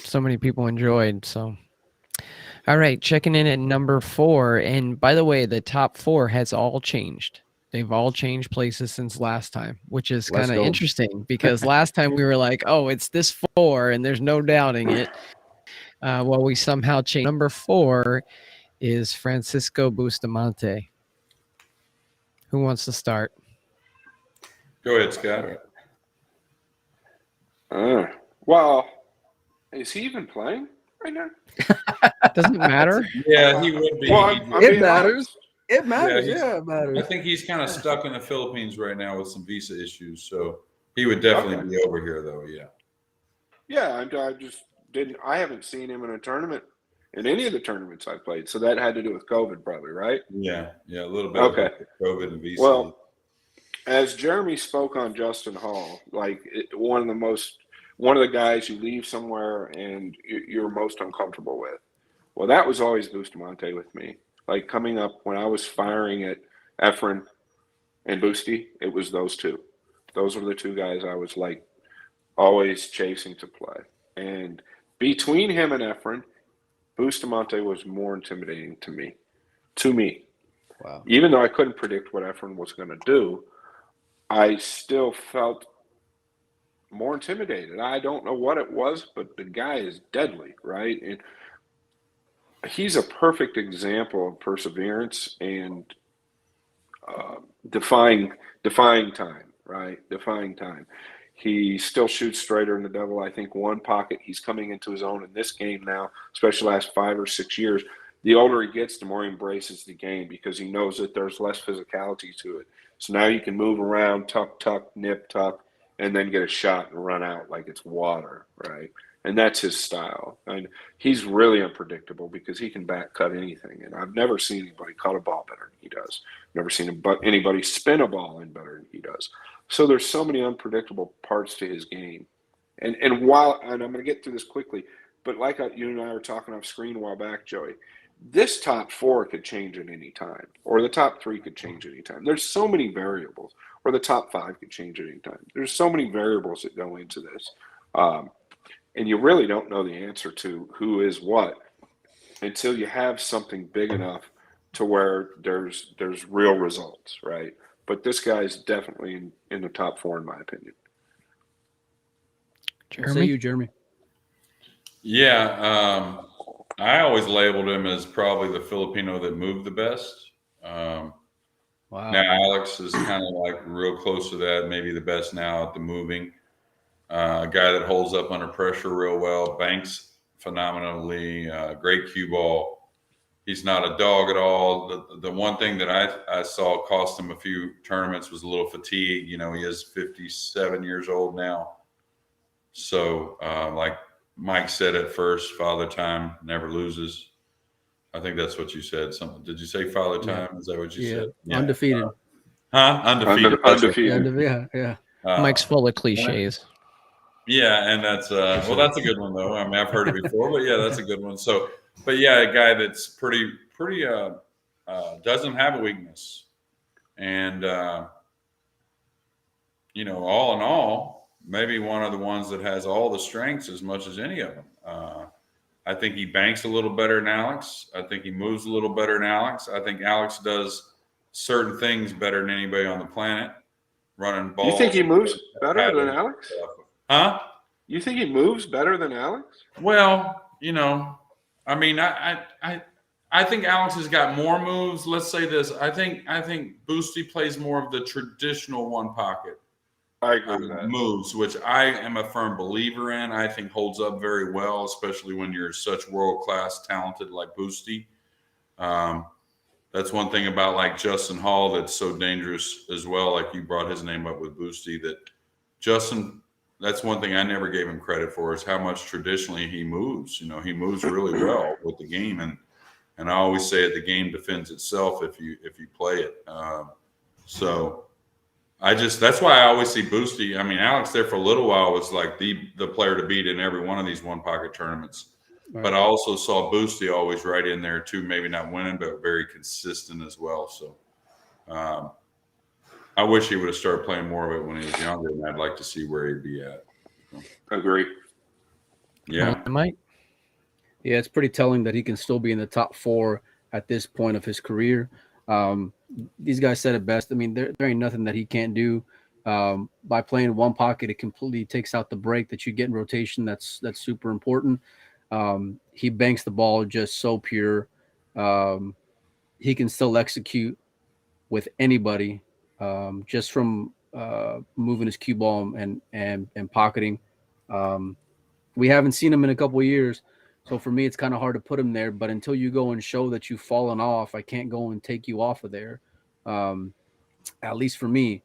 so many people enjoyed. So, all right, checking in at number 4. And by the way, the top 4 has all changed. They've all changed places since last time, which is kind of interesting because last time we were like, oh, it's this 4 and there's no doubting it. Well, we somehow changed. Number 4 is Francisco Bustamante. Who wants to start? Go ahead, Scott. Well, is he even playing right now? Doesn't matter. Yeah, he would be. Well, it matters. It matters. Yeah, it matters. I think he's kind of stuck in the Philippines right now with some visa issues, so he would definitely be over here, though. Yeah. Yeah, I just didn't. I haven't seen him in a tournament, in any of the tournaments I played. So that had to do with COVID, probably, right? Yeah, a little bit. Okay. Of COVID and visa. Well, as Jeremy spoke on Justin Hall, like one of the guys you leave somewhere and you're most uncomfortable with. Well, that was always Bustamante with me. Like coming up when I was firing at Efren and Boosty, it was those two. Those were the two guys I was like always chasing to play. And between him and Efren, Bustamante was more intimidating to me. Wow. Even though I couldn't predict what Efren was going to do, I still felt more intimidated. I don't know what it was, but the guy is deadly, right? And he's a perfect example of perseverance and defying time, right? Defying time. He still shoots straighter than the devil. I think one pocket, he's coming into his own in this game now, especially the last 5 or 6 years. The older he gets, the more he embraces the game because he knows that there's less physicality to it. So now you can move around, tuck, nip, tuck, and then get a shot and run out like it's water, right? And that's his style. And he's really unpredictable because he can back cut anything. And I've never seen anybody cut a ball better than he does. Never seen anybody spin a ball in better than he does. So there's so many unpredictable parts to his game. And I'm going to get through this quickly, but like you and I were talking off screen a while back, Joey, this top 4 could change at any time, or the top 3 could change at any time. There's so many variables, or the top 5 could change at any time. There's so many variables that go into this. And you really don't know the answer to who is what until you have something big enough to where there's real results, right? But this guy's definitely in the top 4, in my opinion. Jeremy? Jeremy. Yeah, I always labeled him as probably the Filipino that moved the best. Wow. Now Alex is kind of like real close to that, maybe the best now at the moving. A guy that holds up under pressure real well, banks phenomenally, great cue ball. He's not a dog at all. The one thing that I saw cost him a few tournaments was a little fatigue. He is 57 years old now. So like Mike said at first, father time never loses. I think that's what you said. Something. Did you say father time? Is that what you said? Yeah. Undefeated. Undefeated. Undefeated. Yeah. Mike's full of cliches. Yeah, and that's that's a good one though. I mean, I've heard it before, but yeah, that's a good one. So, but yeah, a guy that's pretty doesn't have a weakness, and all in all, maybe one of the ones that has all the strengths as much as any of them. I think he banks a little better than Alex. I think he moves a little better than Alex. I think Alex does certain things better than anybody on the planet. Running balls. You think he moves better than Alex? Huh? You think he moves better than Alex? Well, I mean, I think Alex has got more moves. Let's say this. I think Boosty plays more of the traditional one pocket. I agree with that. Moves, which I am a firm believer in. I think holds up very well, especially when you're such world-class talented like Boosty. that's one thing about like Justin Hall that's so dangerous as well. Like you brought his name up with Boosty, that Justin, that's one thing I never gave him credit for, is how much traditionally he moves. You know, he moves really well with the game, and I always say it, the game defends itself if you play it. So that's why I always see Boosty. I mean, Alex there for a little while was like the player to beat in every one of these one pocket tournaments. Right. But I also saw Boosty always right in there too, maybe not winning, but very consistent as well. So I wish he would have started playing more of it when he was younger, and I'd like to see where he'd be at. Agree. Yeah. Mike? Yeah, it's pretty telling that he can still be in the top 4 at this point of his career. These guys said it best. I mean, there ain't nothing that he can't do. By playing one pocket, it completely takes out the break that you get in rotation. That's super important. He banks the ball just so pure. He can still execute with anybody, just from moving his cue ball and pocketing. We haven't seen him in a couple of years. So for me, it's kind of hard to put him there. But until you go and show that you've fallen off, I can't go and take you off of there. At least for me.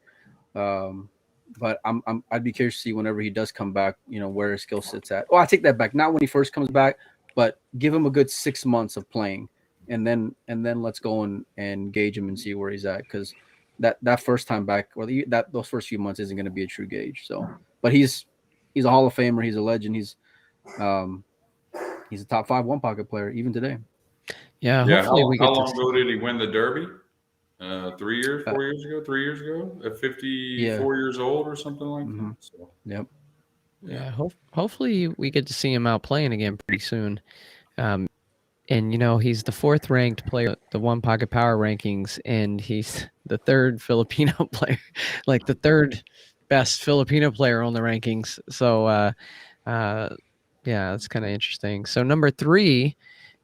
But I'd be curious to see whenever he does come back, you know, where his skill sits at. Well, I take that back. Not when he first comes back, but give him a good 6 months of playing, and then let's go and gauge him and see where he's at. Because that first time back, or those first few months isn't going to be a true gauge. So, but he's a Hall of Famer. He's a legend. He's a top 5 one pocket player even today. Yeah. Hopefully how long ago did he win the Derby? 3 years, 4 years ago, 3 years ago, at 54 years old or something like that. So, yep. Yeah. Hopefully we get to see him out playing again pretty soon. And you know, he's the 4th ranked player, the one pocket power rankings, and he's the 3rd Filipino player, like the 3rd best Filipino player on the rankings. So, yeah, that's kind of interesting. So number 3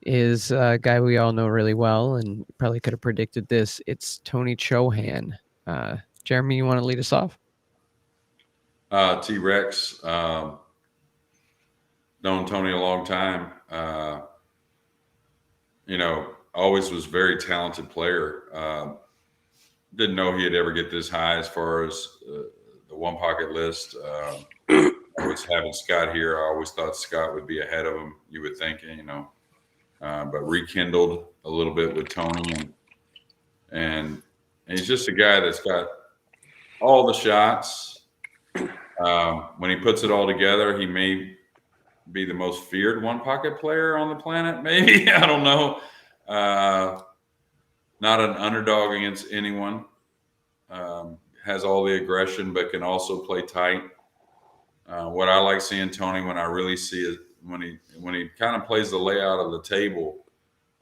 is a guy we all know really well, and probably could have predicted this. It's Tony Chohan. Jeremy, you want to lead us off? T-Rex, known Tony a long time. You know, always was a very talented player. Didn't know he'd ever get this high as far as the one pocket list. I was having Scott here. I always thought Scott would be ahead of him, you would think, you know. But rekindled a little bit with Tony, and he's just a guy that's got all the shots. When he puts it all together, he may be the most feared one pocket player on the planet. Maybe, I don't know. Not an underdog against anyone. Has all the aggression, but can also play tight. What I like seeing Tony, when I really see it, when he kind of plays the layout of the table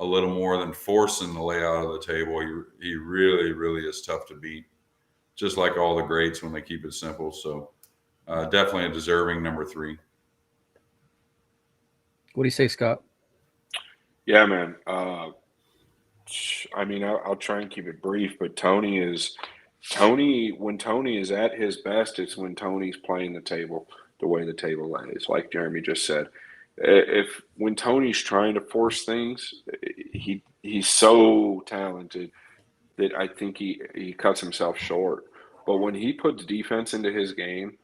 a little more than forcing the layout of the table, he really, really is tough to beat, just like all the greats when they keep it simple. So definitely a deserving number 3. What do you say, Scott? Yeah, man. I mean, I'll try and keep it brief, but when Tony is at his best, it's when Tony's playing the table the way the table lays, like Jeremy just said. When Tony's trying to force things, he's so talented that I think he cuts himself short. But when he puts defense into his game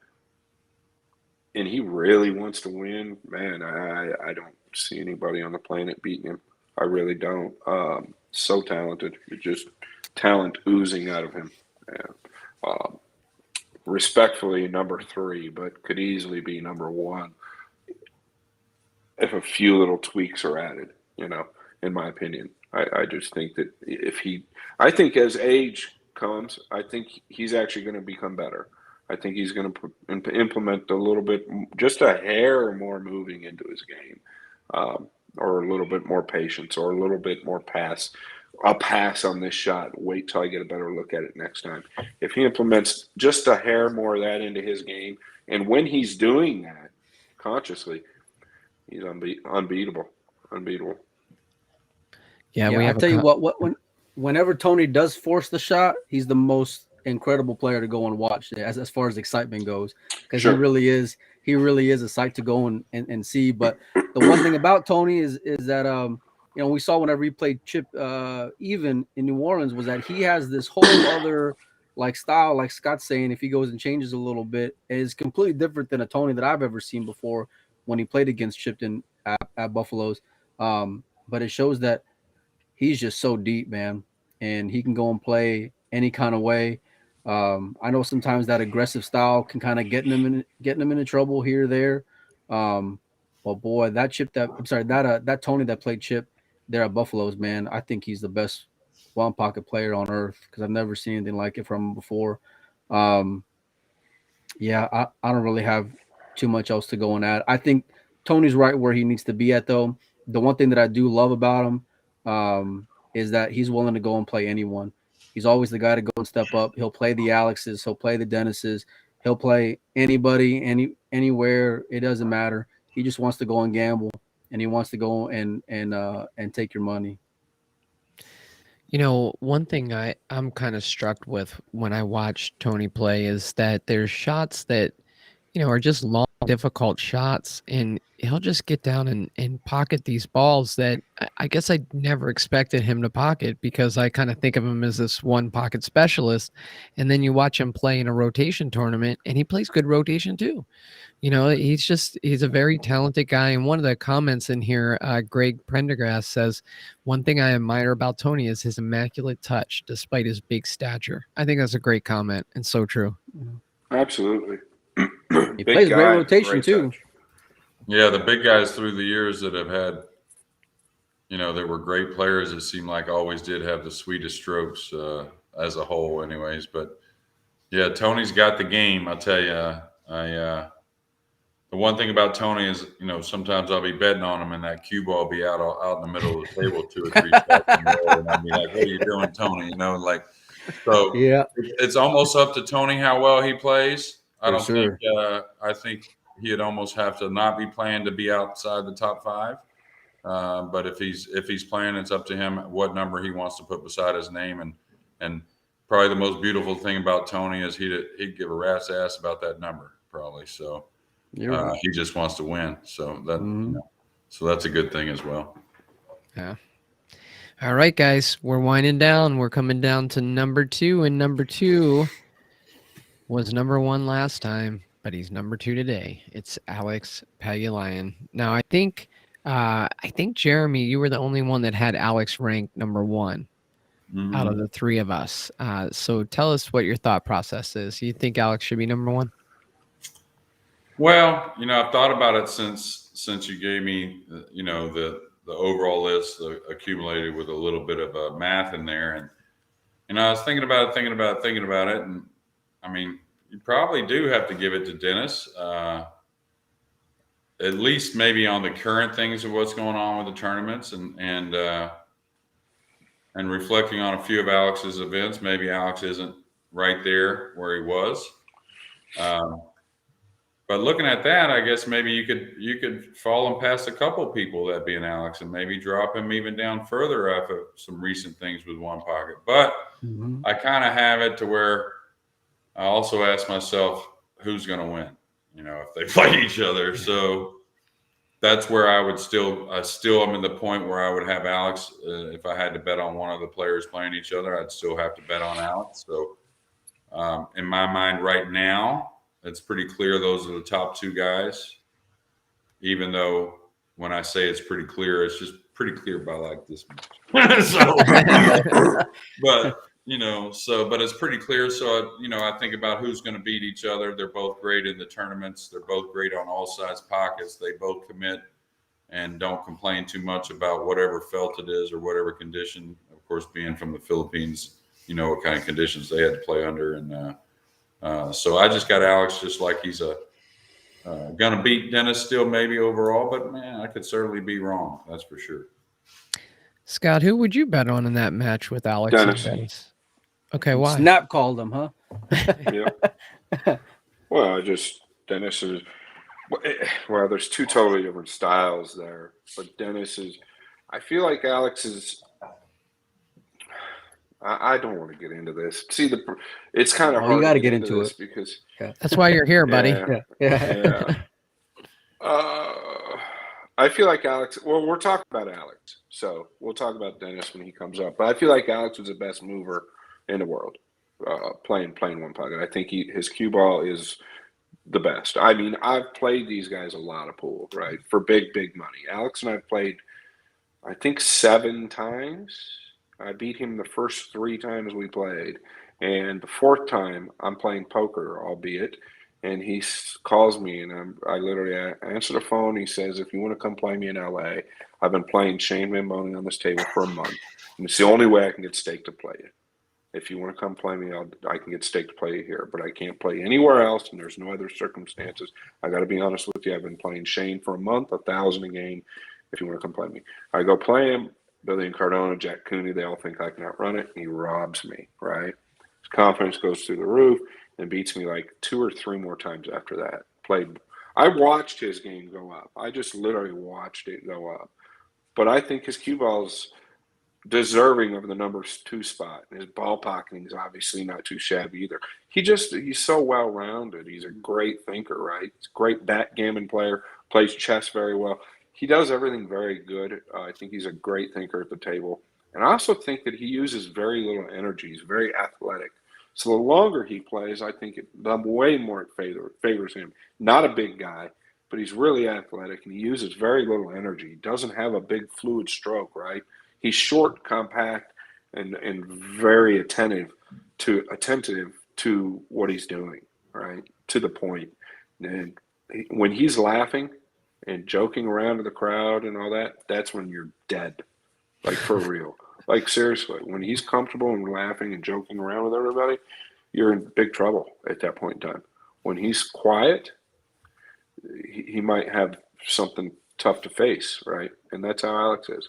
and he really wants to win, man, I don't see anybody on the planet beating him. I really don't. So talented. Just talent oozing out of him. Yeah. Respectfully, number 3, but could easily be number 1 if a few little tweaks are added, you know, in my opinion. I just think that I think as age comes, I think he's actually going to become better. I think he's going to implement a little bit, just a hair more moving into his game, or a little bit more patience, or a little bit more pass. I'll pass on this shot. Wait till I get a better look at it next time. If he implements just a hair more of that into his game, and when he's doing that consciously, he's unbeatable. Yeah, I tell you what, whenever Tony does force the shot, he's the most incredible player to go and watch as far as excitement goes, because he really is a sight to go and see. But the one thing about Tony is that we saw whenever he played Chip even in New Orleans, was that he has this whole other like style, like Scott's saying, if he goes and changes a little bit, is completely different than a Tony that I've ever seen before when he played against Chipton at Buffalo's. But it shows that he's just so deep, man, and he can go and play any kind of way. I know sometimes that aggressive style can kind of getting him into trouble here or there. But boy, that Tony that played Chip there at Buffalo's, man, I think he's the best one pocket player on earth because I've never seen anything like it from him before. Yeah, I don't really have too much else to go on at. I think Tony's right where he needs to be at, though. The one thing that I do love about him is that he's willing to go and play anyone. He's always the guy to go and step up. He'll play the Alexes. He'll play the Dennises. He'll play anybody, anywhere. It doesn't matter. He just wants to go and gamble, and he wants to go and take your money. One thing I'm kind of struck with when I watch Tony play is that there's shots that, are just long, difficult shots, and he'll just get down and pocket these balls that I guess I never expected him to pocket because I kind of think of him as this one pocket specialist. And then you watch him play in a rotation tournament, and he plays good rotation too. He's a very talented guy. And one of the comments in here, Greg Prendergast says, one thing I admire about Tony is his immaculate touch, despite his big stature. I think that's a great comment and so true. Absolutely. He plays great rotation too. Touch. Yeah, the big guys through the years that have had, that were great players, it seemed like always did have the sweetest strokes as a whole anyways. But, yeah, Tony's got the game. I'll tell you, the one thing about Tony is, sometimes I'll be betting on him and that cue ball will be out in the middle of the table 2 or 3 steps in the row, and I'll be like, what are you doing, Tony? So yeah, it's almost up to Tony how well he plays. I think he'd almost have to not be playing to be outside the top 5. But if he's playing, it's up to him what number he wants to put beside his name. And probably the most beautiful thing about Tony is he'd give a rat's ass about that number probably. So right. He just wants to win. So that so that's a good thing as well. Yeah. All right, guys, we're winding down. We're coming down to number 2, and number 2 was number 1 last time, but he's number 2 today. It's Alex Pagulayan. Now, I think Jeremy, you were the only one that had Alex ranked number 1 out of the 3 of us. So tell us what your thought process is. You think Alex should be number 1? Well, I've thought about it since you gave me, the overall list accumulated with a little bit of math in there, and I was thinking about it, and I mean, you probably do have to give it to Dennis, at least maybe on the current things of what's going on with the tournaments, and reflecting on a few of Alex's events. Maybe Alex isn't right there where he was. But looking at that, I guess maybe you could fall and past a couple people, that being Alex, and maybe drop him even down further after some recent things with one pocket. But I kind of have it to where I also ask myself, who's going to win? If they play each other. So that's where I still am in the point where I would have Alex. If I had to bet on one of the players playing each other, I'd still have to bet on Alex. So in my mind right now, it's pretty clear those are the top 2 guys, even though when I say it's pretty clear, it's just pretty clear by like this much. But it's pretty clear. So, I think about who's going to beat each other. They're both great in the tournaments. They're both great on all sides pockets. They both commit and don't complain too much about whatever felt it is or whatever condition. Of course, being from the Philippines, what kind of conditions they had to play under. And, so I just got Alex just like he's going to beat Dennis still maybe overall, but man, I could certainly be wrong. That's for sure. Scott, who would you bet on in that match with Alex and Dennis? Okay, why? Snap called him, huh? Yeah. Well, Dennis is – well, there's 2 totally different styles there. But Dennis is – I feel like Alex is – I don't want to get into this. See, it's kind of hard. You got to get into this it because that's why you're here, buddy. Yeah. I feel like Alex. Well, we're talking about Alex, So we'll talk about Dennis when he comes up. But I feel like Alex was the best mover in the world, playing one pocket. I think his cue ball is the best. I mean, I've played these guys a lot of pool, right, for big money. Alex and I've played, I think, 7 times. I beat him the first 3 times we played, and the 4th time I'm playing poker, albeit. And he calls me, and I literally answer the phone. He says, "If you want to come play me in LA, I've been playing Shane Van Boning on this table for a month, and it's the only way I can get stake to play you. If you want to come play me, I can get stake to play you here, but I can't play anywhere else, and there's no other circumstances. I got to be honest with you. I've been playing Shane for a month, 1,000 a game. If you want to come play me, I go play him. Billy and Cardona, Jack Cooney, they all think I can outrun it. And he robs me, right? His confidence goes through the roof and beats me like 2 or 3 more times after that. I watched his game go up. I just literally watched it go up. But I think his cue ball's deserving of the number 2 spot. His ball pocketing is obviously not too shabby either. He's so well-rounded. He's a great thinker, right? He's a great backgammon player, plays chess very well. He does everything very good. I think he's a great thinker at the table. And I also think that he uses very little energy. He's very athletic. So the longer he plays, I think the way more it favors him. Not a big guy, but he's really athletic, and he uses very little energy. He doesn't have a big fluid stroke, right? He's short, compact, and very attentive to what he's doing, right? To the point. And when he's laughing and joking around to the crowd and all that, that's when you're dead, like for real. Like seriously, when he's comfortable and laughing and joking around with everybody, you're in big trouble at that point in time. When he's quiet, he might have something tough to face, right? And that's how Alex is.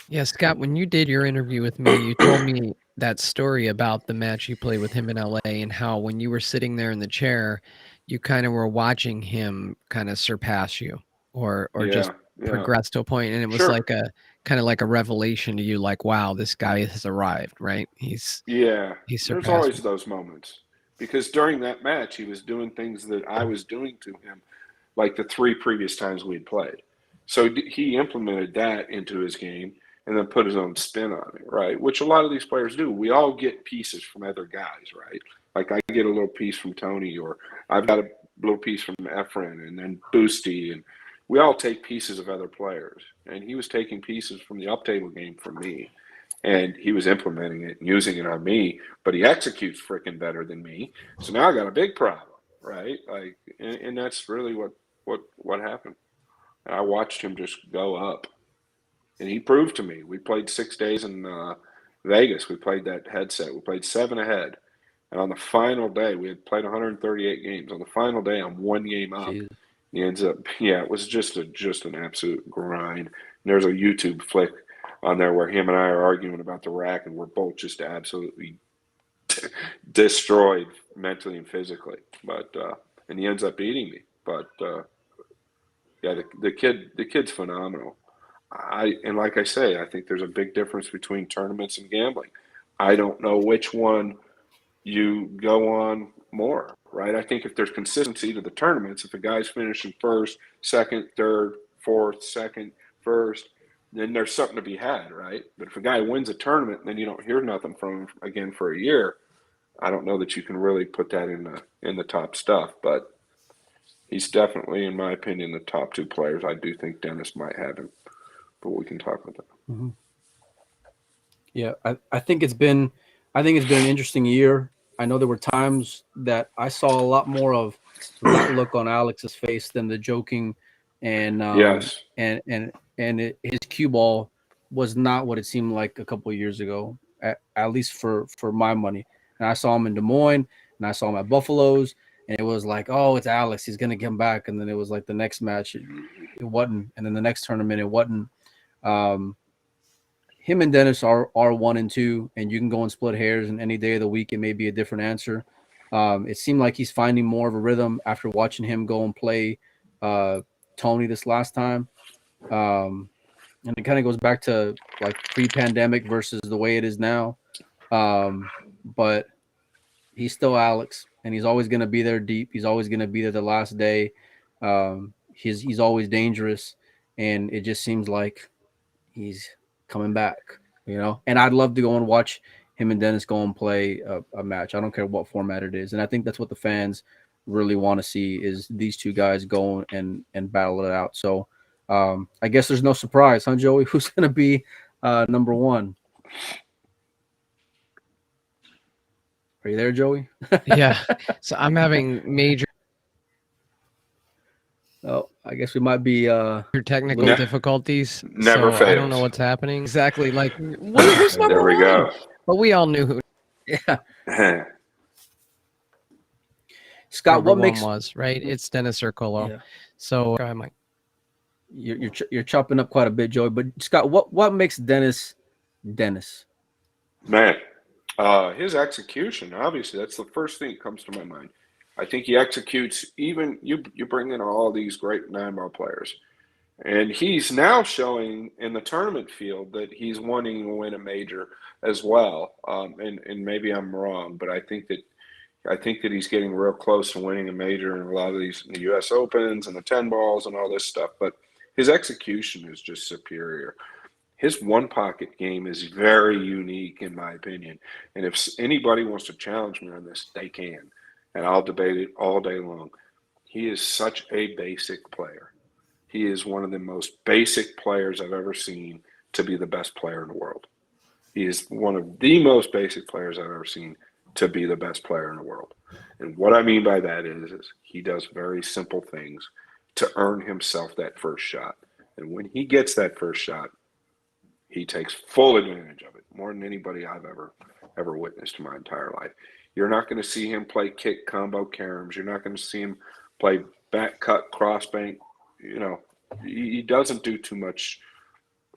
Yeah, Scott, when you did your interview with me, you told me that story about the match you played with him in LA and how when you were sitting there in the chair, you kind of were watching him kind of surpass you or just progress to a point, and it was like a kind of like a revelation to you, like, wow, this guy has arrived, right? He's There's always those moments, because during that match he was doing things that I was doing to him like the 3 previous times we'd played. So he implemented that into his game and then put his own spin on it, right? Which a lot of these players do. We all get pieces from other guys, right? Like I get a little piece from Tony, or I've got a little piece from Efren, and then Boosty, and we all take pieces of other players. And he was taking pieces from the up table game from me, and he was implementing it and using it on me, but he executes freaking better than me. So now I got a big problem, right? Like, and that's really what happened. And I watched him just go up, and he proved to me. We played 6 days in Vegas. We played that headset. We played 7 ahead. And on the final day, we had played 138 games. On the final day, I'm 1 game up. Jeez. He ends up, it was just an absolute grind. And there's a YouTube flick on there where him and I are arguing about the rack, and we're both just absolutely destroyed mentally and physically. But and he ends up beating me. But the kid's phenomenal. And like I say, I think there's a big difference between tournaments and gambling. I don't know which one you go on more, right? I think if there's consistency to the tournaments, if a guy's finishing first, second, third, fourth, second, first, then there's something to be had, right? But if a guy wins a tournament and then you don't hear nothing from him again for a year, I don't know that you can really put that in the top stuff. But he's definitely, in my opinion, the top 2 players. I do think Dennis might have him, but we can talk about that. Mm-hmm. Yeah, I think it's been an interesting year. I know there were times that I saw a lot more of that look on Alex's face than the joking, and his cue ball was not what it seemed like a couple of years ago, at least for my money. And I saw him in Des Moines, and I saw him at Buffalo's, and it was like, oh, it's Alex, he's gonna come back. And then it was like the next match, it wasn't, and then the next tournament, it wasn't. Him and Dennis are 1 and 2, and you can go and split hairs, and any day of the week it may be a different answer. It seemed like he's finding more of a rhythm after watching him go and play Tony this last time. And it kind of goes back to like pre-pandemic versus the way it is now. But he's still Alex, and he's always going to be there deep. He's always going to be there the last day. He's always dangerous, and it just seems like he's coming back, you know. And I'd love to go and watch him and Dennis go and play a match. I don't care what format it is. And I think that's what the fans really want to see is these two guys go and battle it out. So I guess there's no surprise, huh, Joey? Who's going to be number one? Are you there, Joey? Yeah. So I'm having major Oh, I guess we might be technical difficulties. Never so I don't fails. know what's happening exactly. Like, who's number There we one? go. But we all knew who yeah. Scott, number what one makes was, right? It's Dennis Ercolo. Yeah. So go ahead, Mike. You're chopping up quite a bit, Joey. But Scott, what makes Dennis? Man, his execution, obviously, that's the first thing that comes to my mind. I think he executes even you bring in all these great 9-ball players. And he's now showing in the tournament field that he's wanting to win a major as well. And maybe I'm wrong, but I think that he's getting real close to winning a major in a lot of these the US Opens and the 10 balls and all this stuff. But his execution is just superior. His one pocket game is very unique, in my opinion. And if anybody wants to challenge me on this, they can. And I'll debate it all day long. He is such a basic player. He is one of the most basic players I've ever seen to be the best player in the world. He is one of the most basic players I've ever seen to be the best player in the world. And what I mean by that is he does very simple things to earn himself that first shot. And when he gets that first shot, he takes full advantage of it, more than anybody I've ever witnessed in my entire life. You're not going to see him play kick combo caroms. You're not going to see him play back cut, cross bank. You know, he doesn't do too much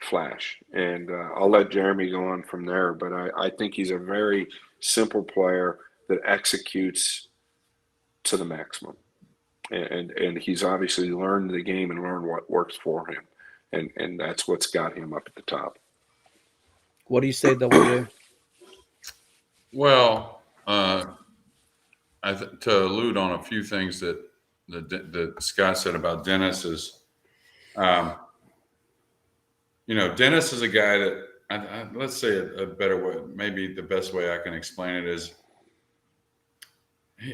flash. And I'll let Jeremy go on from there. But I think he's a very simple player that executes to the maximum. And he's obviously learned the game and learned what works for him. And that's what's got him up at the top. What do you say, Double J? Well, to allude on a few things that Scott said about Dennis is, Dennis is a guy that let's say a better way, maybe the best way I can explain it is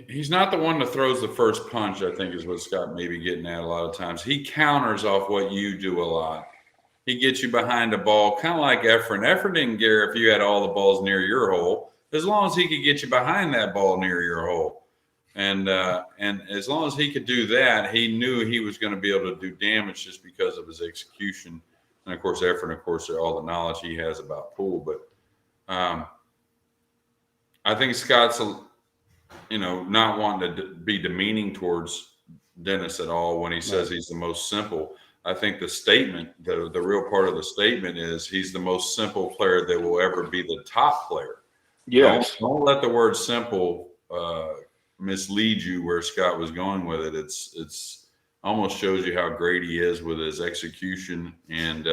he's not the one that throws the first punch, I think is what Scott may be getting at a lot of times. He counters off what you do a lot. He gets you behind the ball, kind of like Efren. Efren didn't care if you had all the balls near your hole, as long as he could get you behind that ball near your hole. And as long as he could do that, he knew he was going to be able to do damage just because of his execution. And, of course, Efren, all the knowledge he has about pool. But I think Scott's, not wanting to be demeaning towards Dennis at all when he says he's the most simple. I think the statement, the real part of the statement is he's the most simple player that will ever be the top player. Yes. Don't let the word simple mislead you where Scott was going with it. It's almost shows you how great he is with his execution and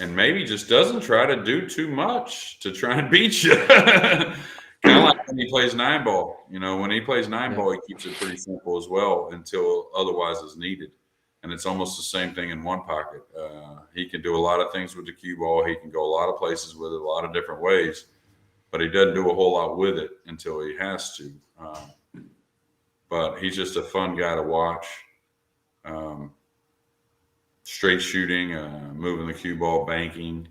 maybe just doesn't try to do too much to try and beat you. Kind of like when he plays 9-ball. When he plays 9-ball, he keeps it pretty simple as well until otherwise is needed. And it's almost the same thing in one pocket. He can do a lot of things with the cue ball. He can go a lot of places with it, a lot of different ways, but he doesn't do a whole lot with it until he has to. But he's just a fun guy to watch. Straight shooting, moving the cue ball, banking.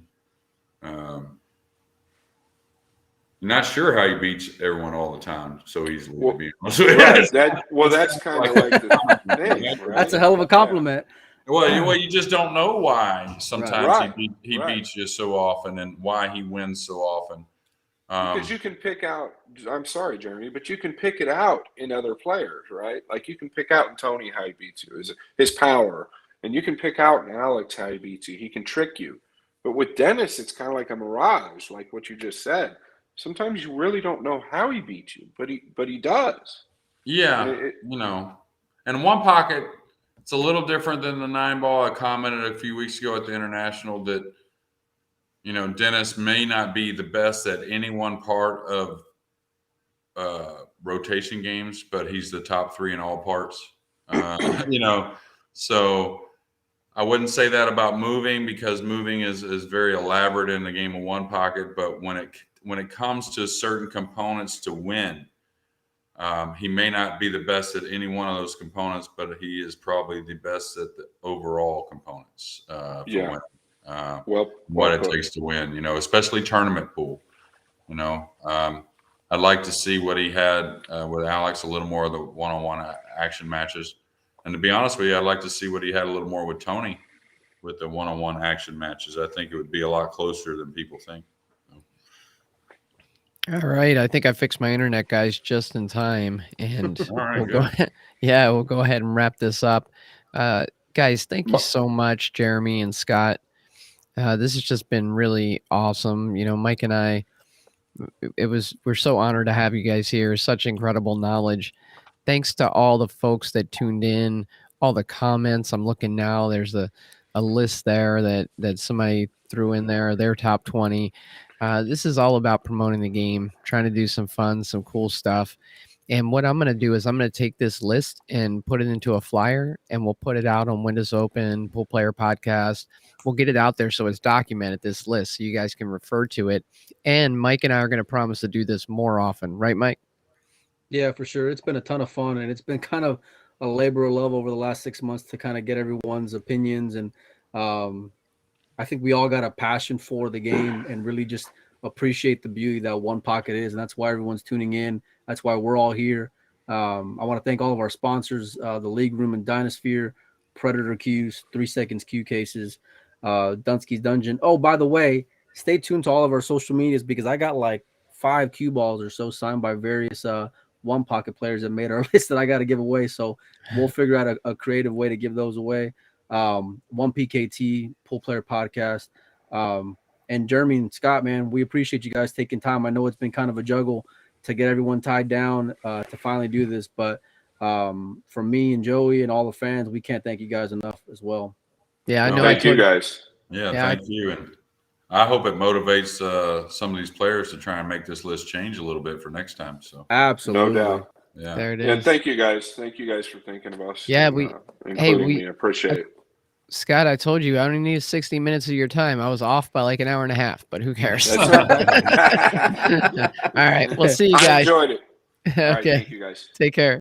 Not sure how he beats everyone all the time so easily. To be honest with you. Right. That's kind of like the thing, right? That's a hell of a compliment. Well, you just don't know why sometimes Right. he beats you so often and why he wins so often. Because you can pick out, I'm sorry, Jeremy, but you can pick it out in other players, right? Like you can pick out in Tony how he beats you, his power. And you can pick out in Alex how he beats you. He can trick you. But with Dennis, it's kind of like a mirage, like what you just said. Sometimes you really don't know how he beats you, but he does. Yeah, and one pocket, it's a little different than the 9-ball. I commented a few weeks ago at the International that, Dennis may not be the best at any one part of rotation games, but he's the top 3 in all parts. So I wouldn't say that about moving, because moving is very elaborate in the game of one pocket. But when it comes to certain components to win, he may not be the best at any one of those components, but he is probably the best at the overall components for winning. What it takes to win, especially tournament pool. I'd like to see what he had with Alex, a little more of the one-on-one action matches. And to be honest with you, I'd like to see what he had a little more with Tony with the one-on-one action matches. I think it would be a lot closer than people think. All right. I think I fixed my internet, guys, just in time. And Right, we'll go ahead and wrap this up. Guys, thank you so much, Jeremy and Scott. This has just been really awesome. Mike and I, we're so honored to have you guys here. Such incredible knowledge. Thanks to all the folks that tuned in, all the comments. I'm looking now. There's a list there that somebody threw in there, their top 20. This is all about promoting the game, trying to do some fun, some cool stuff. And what I'm going to do is I'm going to take this list and put it into a flyer, and we'll put it out on Windows Open, Pool Player Podcast. We'll get it out there so it's documented, this list, so you guys can refer to it. And Mike and I are going to promise to do this more often. Right, Mike? Yeah, for sure. It's been a ton of fun, and it's been kind of a labor of love over the last 6 months to kind of get everyone's opinions. And I think we all got a passion for the game and really just appreciate the beauty that One Pocket is. And that's why everyone's tuning in. That's why we're all here. I want to thank all of our sponsors, the League Room and Dynasphere, Predator Qs, 3 Seconds Q Cases, Dunnski's Dungeon. Oh, by the way, stay tuned to all of our social medias, because I got like 5 cue balls or so signed by various One Pocket players that made our list that I got to give away. So we'll figure out a creative way to give those away. One PKT, Pool Player Podcast. And Jeremy and Scott, man, we appreciate you guys taking time. I know it's been kind of a juggle to get everyone tied down to finally do this, but from me and Joey and all the fans, we can't thank you guys enough as well. Yeah, I know. Thank you guys. Yeah, thank you. And I hope it motivates some of these players to try and make this list change a little bit for next time. So absolutely, no doubt. Yeah, there it is. And thank you guys. Thank you guys for thinking of us. Yeah, including me. I appreciate it. Scott, I told you I only need 60 minutes of your time. I was off by like an hour and a half, but who cares? That's all right. All right, we'll see you guys. I enjoyed it. Okay, All right, thank you guys. Take care.